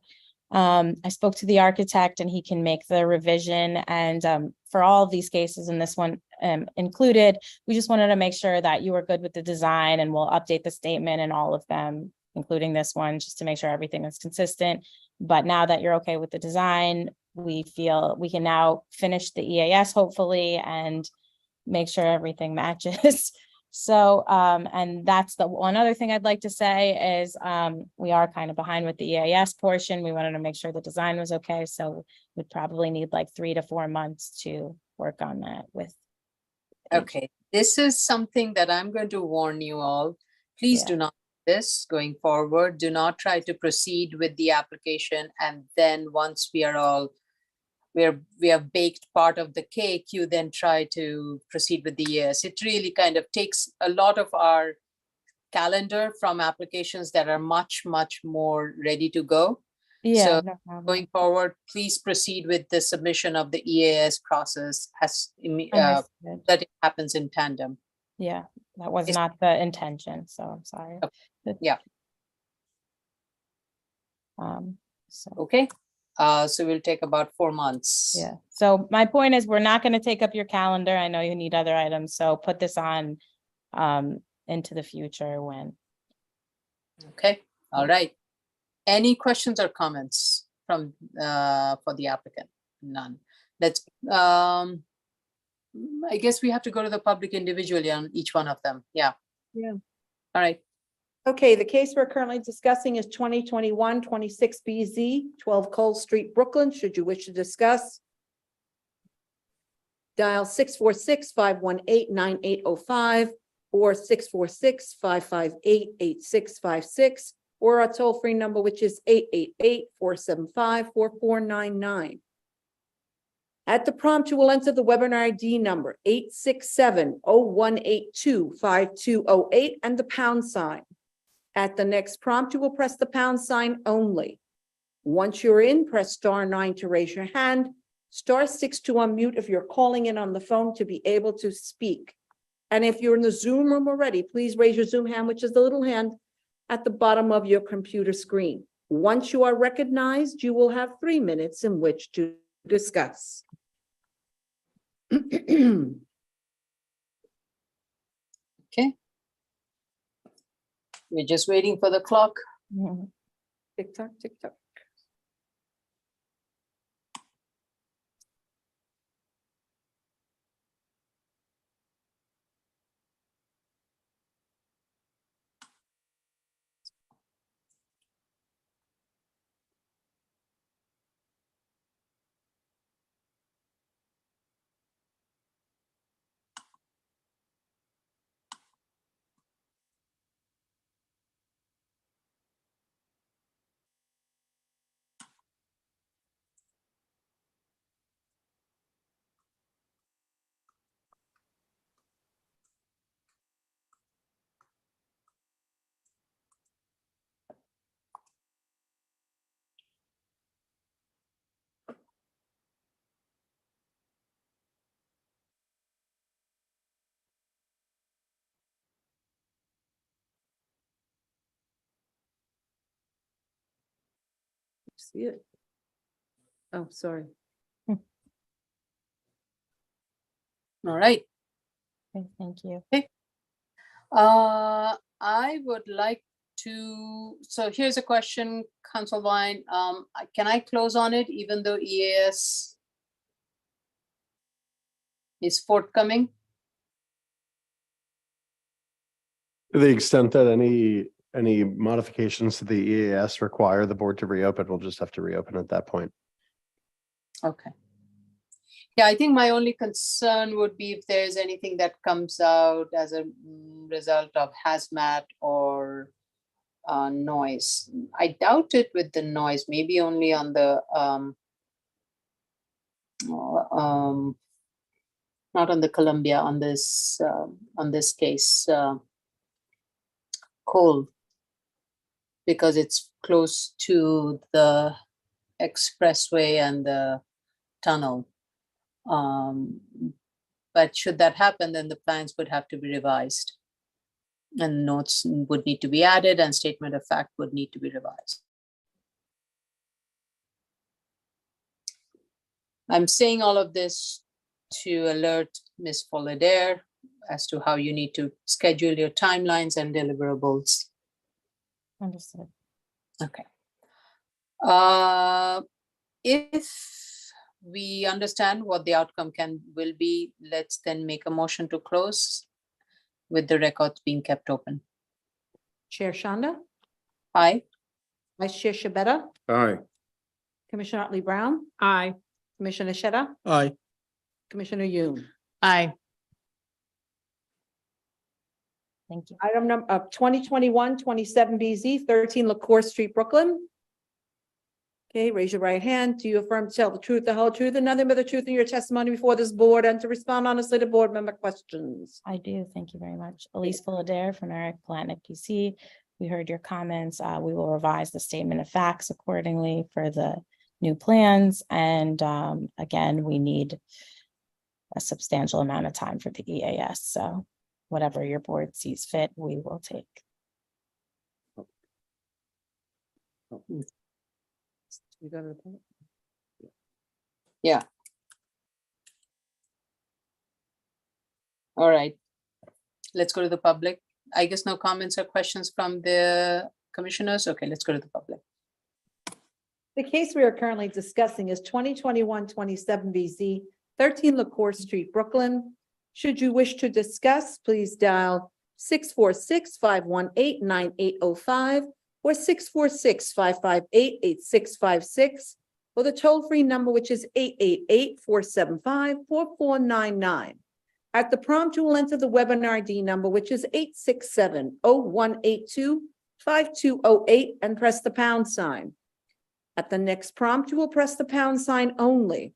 I spoke to the architect and he can make the revision, and for all of these cases and this one included, we just wanted to make sure that you were good with the design, and we'll update the statement and all of them, including this one, just to make sure everything is consistent. But now that you're okay with the design, we feel we can now finish the EAS hopefully and make sure everything matches. So, and that's the one other thing I'd like to say is, we are kind of behind with the EAS portion. We wanted to make sure the design was okay. So we'd probably need like 3 to 4 months to work on that with. Okay, this is something that I'm going to warn you all. Please do not do this going forward. Do not try to proceed with the application. And then once we are all we have baked part of the cake, you then try to proceed with the EAS. It really kind of takes a lot of our calendar from applications that are much, much more ready to go. Yeah, So no problem. going forward, please proceed with the submission of the EAS process as Understood. that it happens in tandem. Yeah, that was not the intention, so I'm sorry. Yeah. So. Okay. So we'll take about 4 months. Yeah, so my point is, we're not going to take up your calendar. I know you need other items, so put this on into the future when. Okay, all right. Any questions or comments from for the applicant? None. Let's I guess we have to go to the public individually on each one of them. Yeah. Yeah. All right. Okay, the case we're currently discussing is 2021-26 BZ, 12 Cole Street, Brooklyn. Should you wish to discuss, dial 646-518-9805 or 646-558-8656, or our toll-free number, which is 888-475-4499. At the prompt, you will enter the webinar ID number 867-0182-5208 and the pound sign. At the next prompt, you will press the pound sign only. Once you're in, press *9 to raise your hand, *6 to unmute if you're calling in on the phone to be able to speak. And if you're in the Zoom room already, please raise your Zoom hand, which is the little hand at the bottom of your computer screen. Once you are recognized, you will have 3 minutes in which to discuss. Okay. We're just waiting for the clock. Tick tock, tick tock. See it? Oh, sorry. All right. Okay, thank you. I would like to, so here's a question, Council Vine. Can I close on it even though EAS is forthcoming? To the extent that any modifications to the EAS require the board to reopen, we'll just have to reopen at that point. Okay. Yeah, I think my only concern would be if there's anything that comes out as a result of hazmat or noise. I doubt it with the noise, maybe only on the not on the Columbia, on this case, coal, because it's close to the expressway and the tunnel. But should that happen, then the plans would have to be revised. And notes would need to be added and statement of fact would need to be revised. I'm saying all of this to alert Ms. Folladair as to how you need to schedule your timelines and deliverables. Understood. Okay. If we understand what the outcome will be, let's then make a motion to close with the records being kept open. Chair Shanda, Aye. Vice Chair Shabeta, Aye. Commissioner Otley Brown, Aye. Commissioner Sheta, Aye. Commissioner Yoon. Aye. Thank you. Item number 2021-27 BZ, 13 LaCour Street, Brooklyn. Okay, raise your right hand. Do you affirm to tell the truth, the whole truth, and nothing but the truth in your testimony before this board and to respond honestly to board member questions? I do. Thank you very much. Elise Fullader from Eric Platnick PC. We heard your comments. We will revise the statement of facts accordingly for the new plans. And again, we need a substantial amount of time for the EAS. So whatever your board sees fit, we will take. You go to the point. Yeah. All right. Let's go to the public. I guess no comments or questions from the commissioners. Okay, let's go to the public. The case we are currently discussing is 2021-27 BZ, 13 LaCour Street, Brooklyn. Should you wish to discuss, please dial 646-518-9805 or 646-558-8656, or the toll-free number, which is 888-475-4499. At the prompt, you will enter the webinar ID number, which is 867-0182-5208, and press the pound sign. At the next prompt, you will press the pound sign only.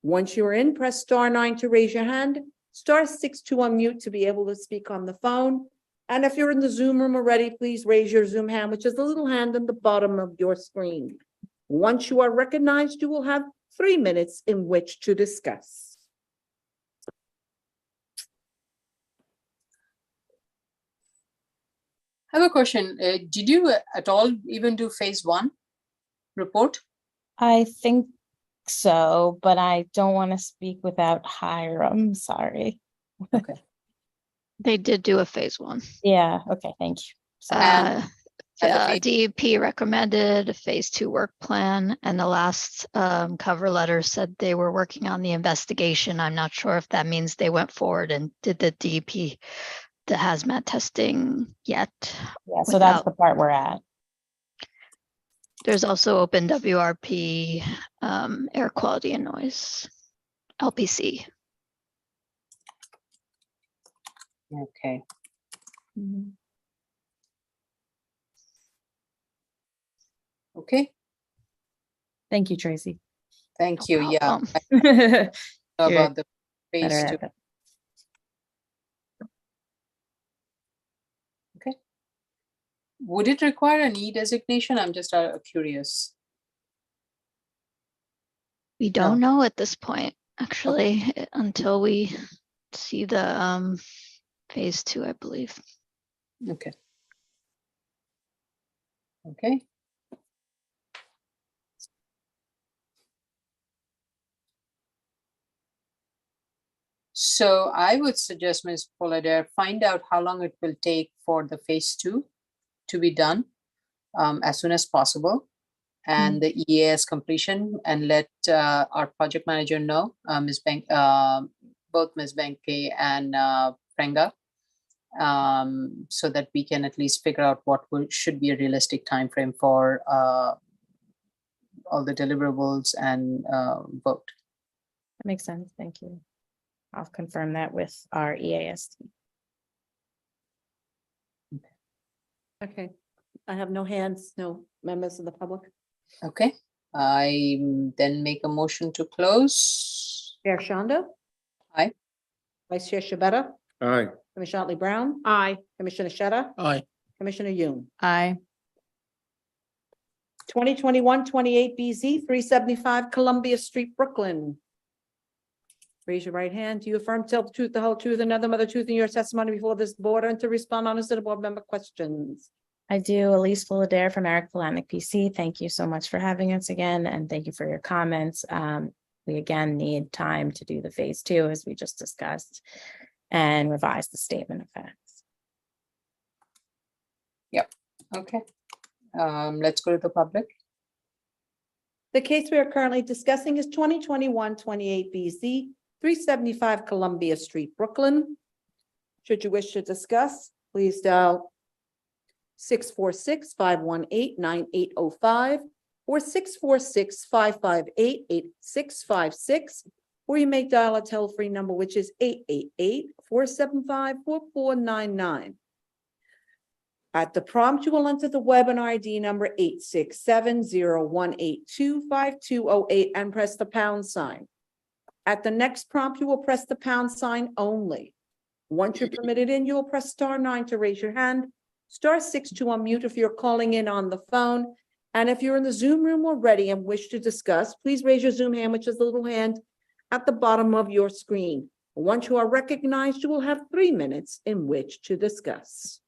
Once you're in, press *9 to raise your hand, *6 to unmute to be able to speak on the phone. And if you're in the Zoom room already, please raise your Zoom hand, which is the little hand on the bottom of your screen. Once you are recognized, you will have 3 minutes in which to discuss. I have a question. Did you at all even do phase 1 report? I think so, but I don't want to speak without Hiram. Sorry. Okay. They did do a phase 1. Yeah, okay, thank you. Sorry. DEP recommended a phase 2 work plan, and the last cover letter said they were working on the investigation. I'm not sure if that means they went forward and did the DEP, the hazmat testing yet. Yeah, so that's the part we're at. There's also open WRP, air quality and noise, LPC. Okay. Okay. Thank you, Tracy. Thank you. Yeah. You're About the phase better 2. at it. Okay. Would it require an E designation? I'm just curious. We don't know at this point, actually, until we see the phase 2, I believe. Okay. Okay. So I would suggest, Ms. Polidare, find out how long it will take for the phase 2 to be done as soon as possible, and the EAS completion, and let our project manager know, Ms. both Ms. Benke and Prenga, so that we can at least figure out what should be a realistic time frame for all the deliverables and vote. That makes sense. Thank you. I'll confirm that with our EAS team. Okay, I have no hands, no members of the public. Okay, I then make a motion to close. Chair Shonda? Aye. Vice Chair Shabeta? Aye. Commissioner Otley Brown? Aye. Commissioner Sheta? Aye. Commissioner Yoon? Aye. 2021-28 BZ 375 Columbia Street, Brooklyn. Raise your right hand. Do you affirm to tell the truth, the whole truth, and nothing but the truth in your testimony before this board, and to respond honestly to board member questions? I do. Elise Fullader from Eric Polanic PC. Thank you so much for having us again, and thank you for your comments. We again need time to do the phase 2, as we just discussed, and revise the statement of facts. Yep, okay. Let's go to the public. The case we are currently discussing is 2021-28 BZ 375 Columbia Street, Brooklyn. Should you wish to discuss, please dial 646-518-9805 or 646-558-8656, or you may dial a toll-free number, which is 888-475-4499. At the prompt, you will enter the webinar ID number 867-0182-5208 and press the pound sign. At the next prompt, you will press the pound sign only. Once you're permitted in, you will press *9 to raise your hand, *6 to unmute if you're calling in on the phone. And if you're in the Zoom room already and wish to discuss, please raise your Zoom hand, which is the little hand at the bottom of your screen. Once you are recognized, you will have 3 minutes in which to discuss.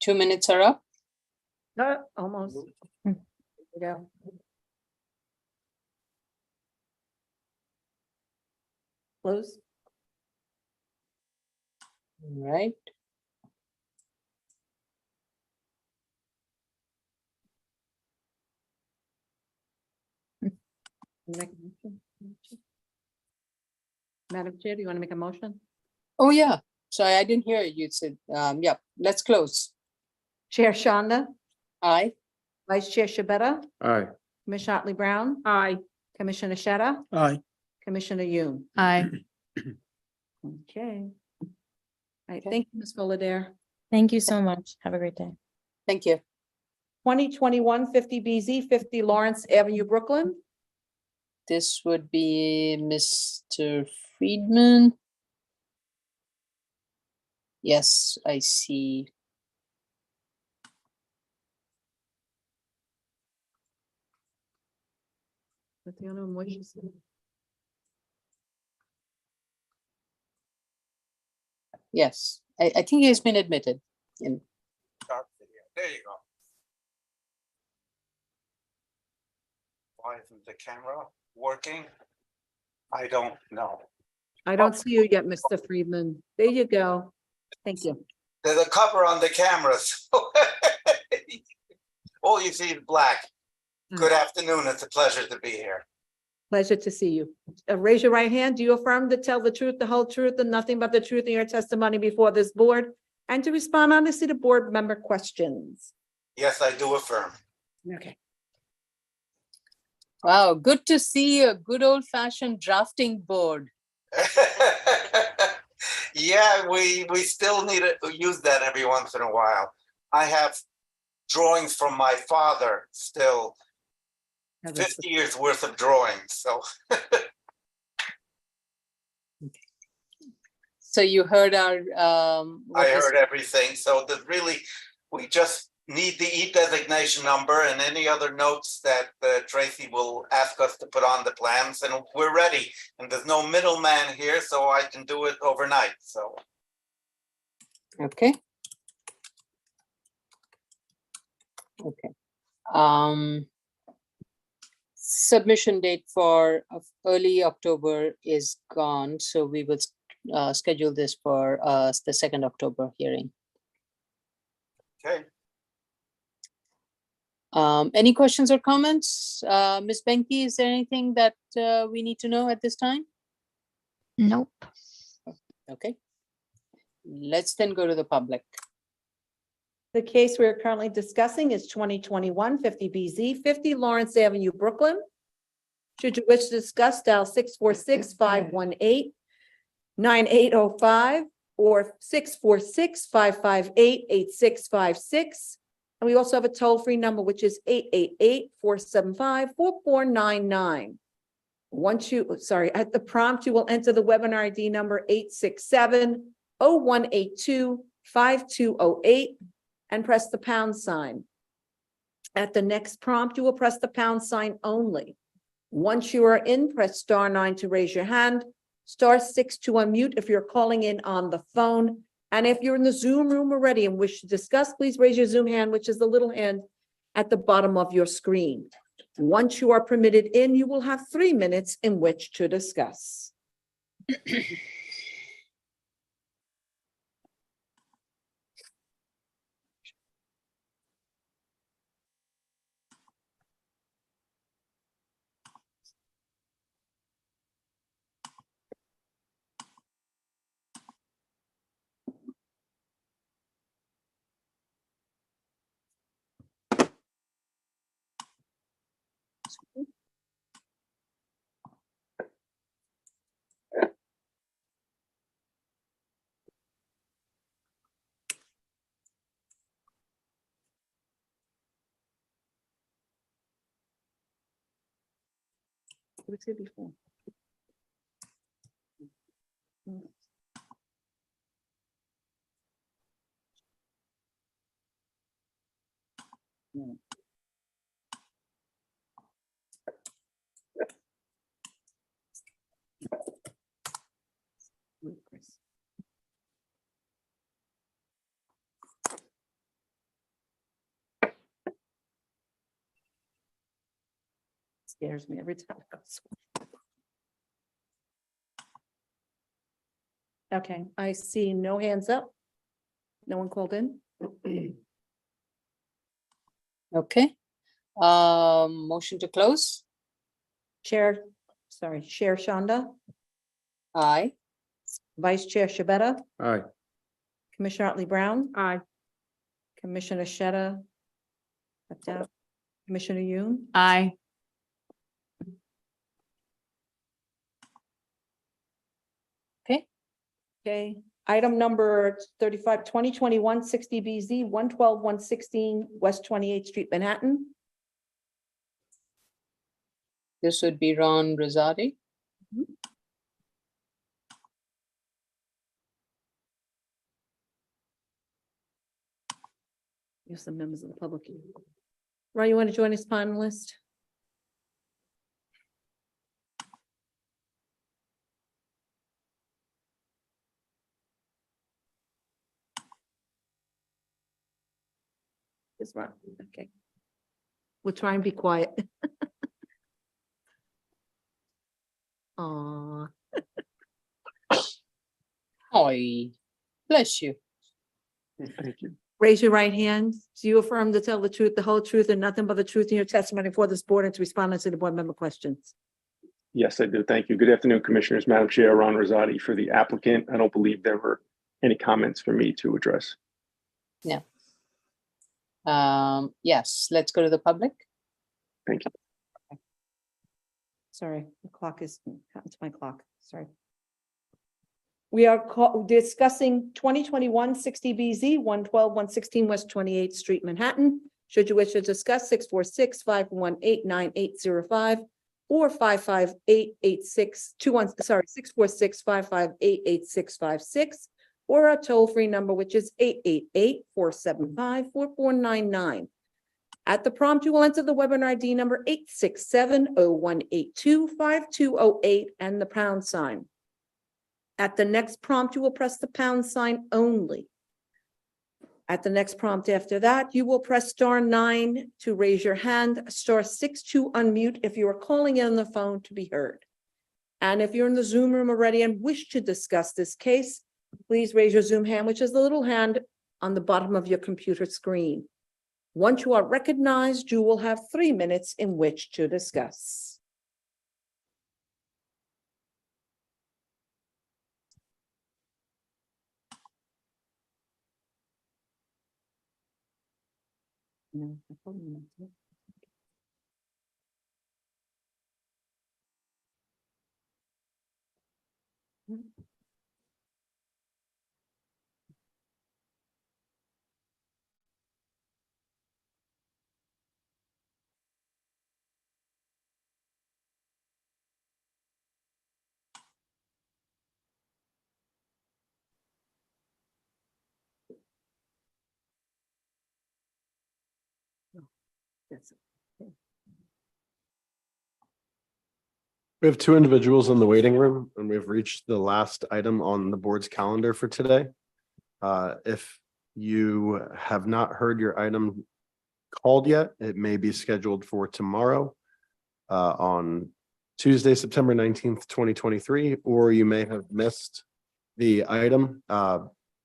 Two minutes are up. No, almost. There we go. Close. All right. Make a motion? Madam Chair, do you want to make a motion? Oh, yeah. Sorry, I didn't hear you said, yeah, let's close. Chair Shonda? Aye. Vice Chair Shabeta? Aye. Commissioner Otley Brown? Aye. Commissioner Sheta? Aye. Commissioner Yoon? Aye. Okay. All right, thank you, Ms. Fullader. Thank you so much. Have a great day. Thank you. 2021-50 BZ 50 Lawrence Avenue, Brooklyn. This would be Mr. Friedman. Yes, I see. Tatiana, what you said. Yes, I think he has been admitted in. There you go. Why isn't the camera working? I don't know. I don't see you yet, Mr. Friedman. There you go. Thank you. There's a cover on the camera, so all you see is black. Good afternoon. It's a pleasure to be here. Pleasure to see you. Raise your right hand. Do you affirm to tell the truth, the whole truth, and nothing but the truth in your testimony before this board? And to respond honestly to board member questions? Yes, I do affirm. Okay. Wow, good to see a good old fashioned drafting board. Yeah, we still need to use that every once in a while. I have drawings from my father still, 50 years worth of drawings, so. So you heard our I heard everything, so that really, we just need the e-designation number and any other notes that Tracy will ask us to put on the plans, and we're ready. And there's no middleman here, so I can do it overnight, so. Okay. Okay. Submission date for early October is gone, so we will schedule this for the 2nd October hearing. Okay. Any questions or comments? Ms. Benke, is there anything that we need to know at this time? Nope. Okay. Let's then go to the public. The case we're currently discussing is 2021 50BZ 50 Lawrence Avenue, Brooklyn. Should you wish to discuss, dial 646-518-9805 or 646-558-8656. And we also have a toll-free number, which is 888-475-4499. At the prompt, you will enter the webinar ID number 867-0182-5208 and press the pound sign. At the next prompt, you will press the pound sign only. Once you are in, press *9 to raise your hand, *6 to unmute if you're calling in on the phone. And if you're in the Zoom room already and wish to discuss, please raise your Zoom hand, which is the little hand at the bottom of your screen. Once you are permitted in, you will have 3 minutes in which to discuss. What's it before? Scares me every time. Okay, I see no hands up. No one called in. Okay. Motion to close. Chair Shonda, Aye. Vice Chair Shabeta, Aye. Commissioner Otley Brown. Aye. Commissioner Sheta. Left out. Commissioner Yoon. Aye. Okay, item number 35, 2021 60BZ 112-116 West 28th Street, Manhattan. This would be Ron Rosati. Here's some members of the public. Ron, you want to join as panelist? Is Ron, okay. We'll try and be quiet. Aw. Oi, bless you. Thank you. Raise your right hand. Do you affirm to tell the truth, the whole truth, and nothing but the truth in your testimony for this board and to respond to the board member questions? Yes, I do. Thank you. Good afternoon, Commissioners. Madam Chair, Ron Rosati for the applicant. I don't believe there were any comments for me to address. Yeah. Yes, let's go to the public. Thank you. Sorry, the clock is, happened to my clock, sorry. We are discussing 2021-60BZ, 112-116 West 28th Street, Manhattan. Should you wish to discuss 646-518-9805 or 646-558-8656, or a toll-free number, which is 888-475-4499. At the prompt, you will enter the webinar ID number 867-0182-5208 and the pound sign. At the next prompt, you will press the pound sign only. At the next prompt after that, you will press *9 to raise your hand, *6 to unmute if you are calling in on the phone to be heard. And if you're in the Zoom room already and wish to discuss this case, please raise your Zoom hand, which is the little hand on the bottom of your computer screen. Once you are recognized, you will have 3 minutes in which to discuss. No, I told you not to. That's it. We have 2 individuals in the waiting room, and we've reached the last item on the board's calendar for today. If you have not heard your item called yet, it may be scheduled for tomorrow on Tuesday, September 19th, 2023, or you may have missed the item.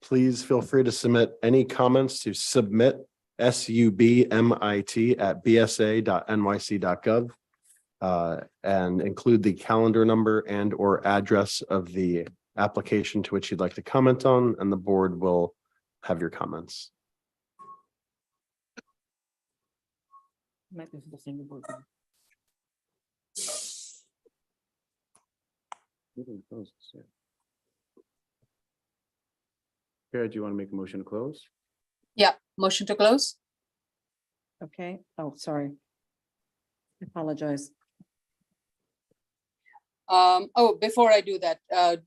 Please feel free to submit any comments to submit@bsa.nyc.gov. And include the calendar number and or address of the application to which you'd like to comment on, and the board will have your comments. Might be for the single board. Chair, do you want to make a motion to close? Yeah, motion to close. Okay, oh, sorry. I apologize. Before I do that, how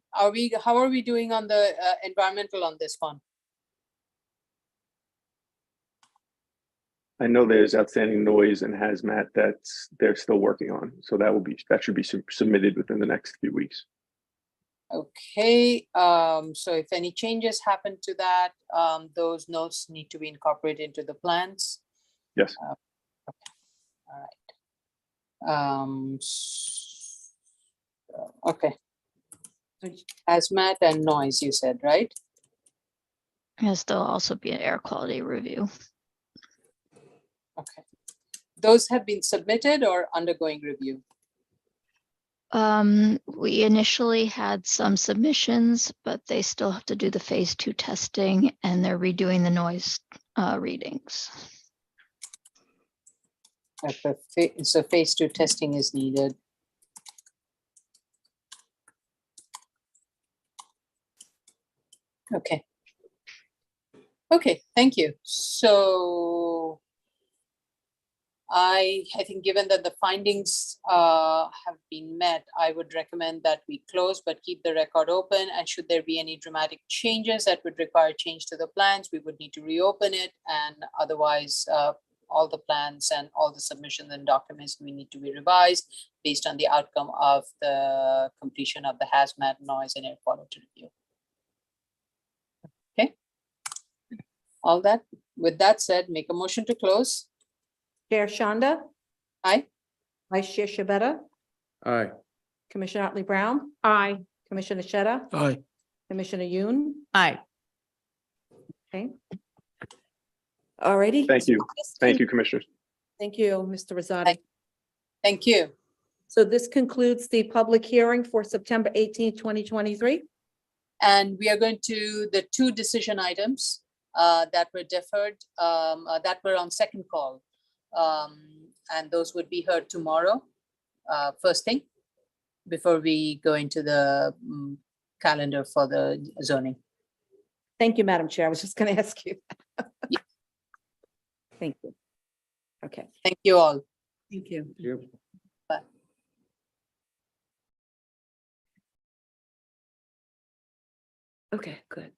are we doing on the environmental on this one? I know there's outstanding noise and hazmat they're still working on. So that should be submitted within the next few weeks. Okay, so if any changes happen to that, those notes need to be incorporated into the plans. Yes. All right. Okay. Hazmat and noise, you said, right? Yes, there'll also be an air quality review. Okay. Those have been submitted or undergoing review? We initially had some submissions, but they still have to do the phase 2 testing and they're redoing the noise readings. Okay, so phase 2 testing is needed. Okay. Okay, thank you. So I think given that the findings have been met, I would recommend that we close but keep the record open. And should there be any dramatic changes that would require change to the plans, we would need to reopen it. And otherwise, all the plans and all the submissions and documents we need to be revised based on the outcome of the completion of the hazmat, noise, and air quality review. Okay. All that. With that said, make a motion to close. Chair Shanda. Aye. Vice Chair Shabeta. Aye. Commissioner Otley Brown. Aye. Commissioner Sheta. Aye. Commissioner Yoon. Aye. Okay. Alrighty. Thank you. So this Thank con- you, Commissioners. Thank you, Mr. Rosati. Thank you. So this concludes the public hearing for September 18th, 2023. And we are going to the two decision items that were deferred, that were on second call. And those would be heard tomorrow, first thing, before we go into the calendar for the zoning. Thank you, Madam Chair. I was just going to ask you. Thank you. Okay. Thank you all. Thank you. Bye. Okay, good.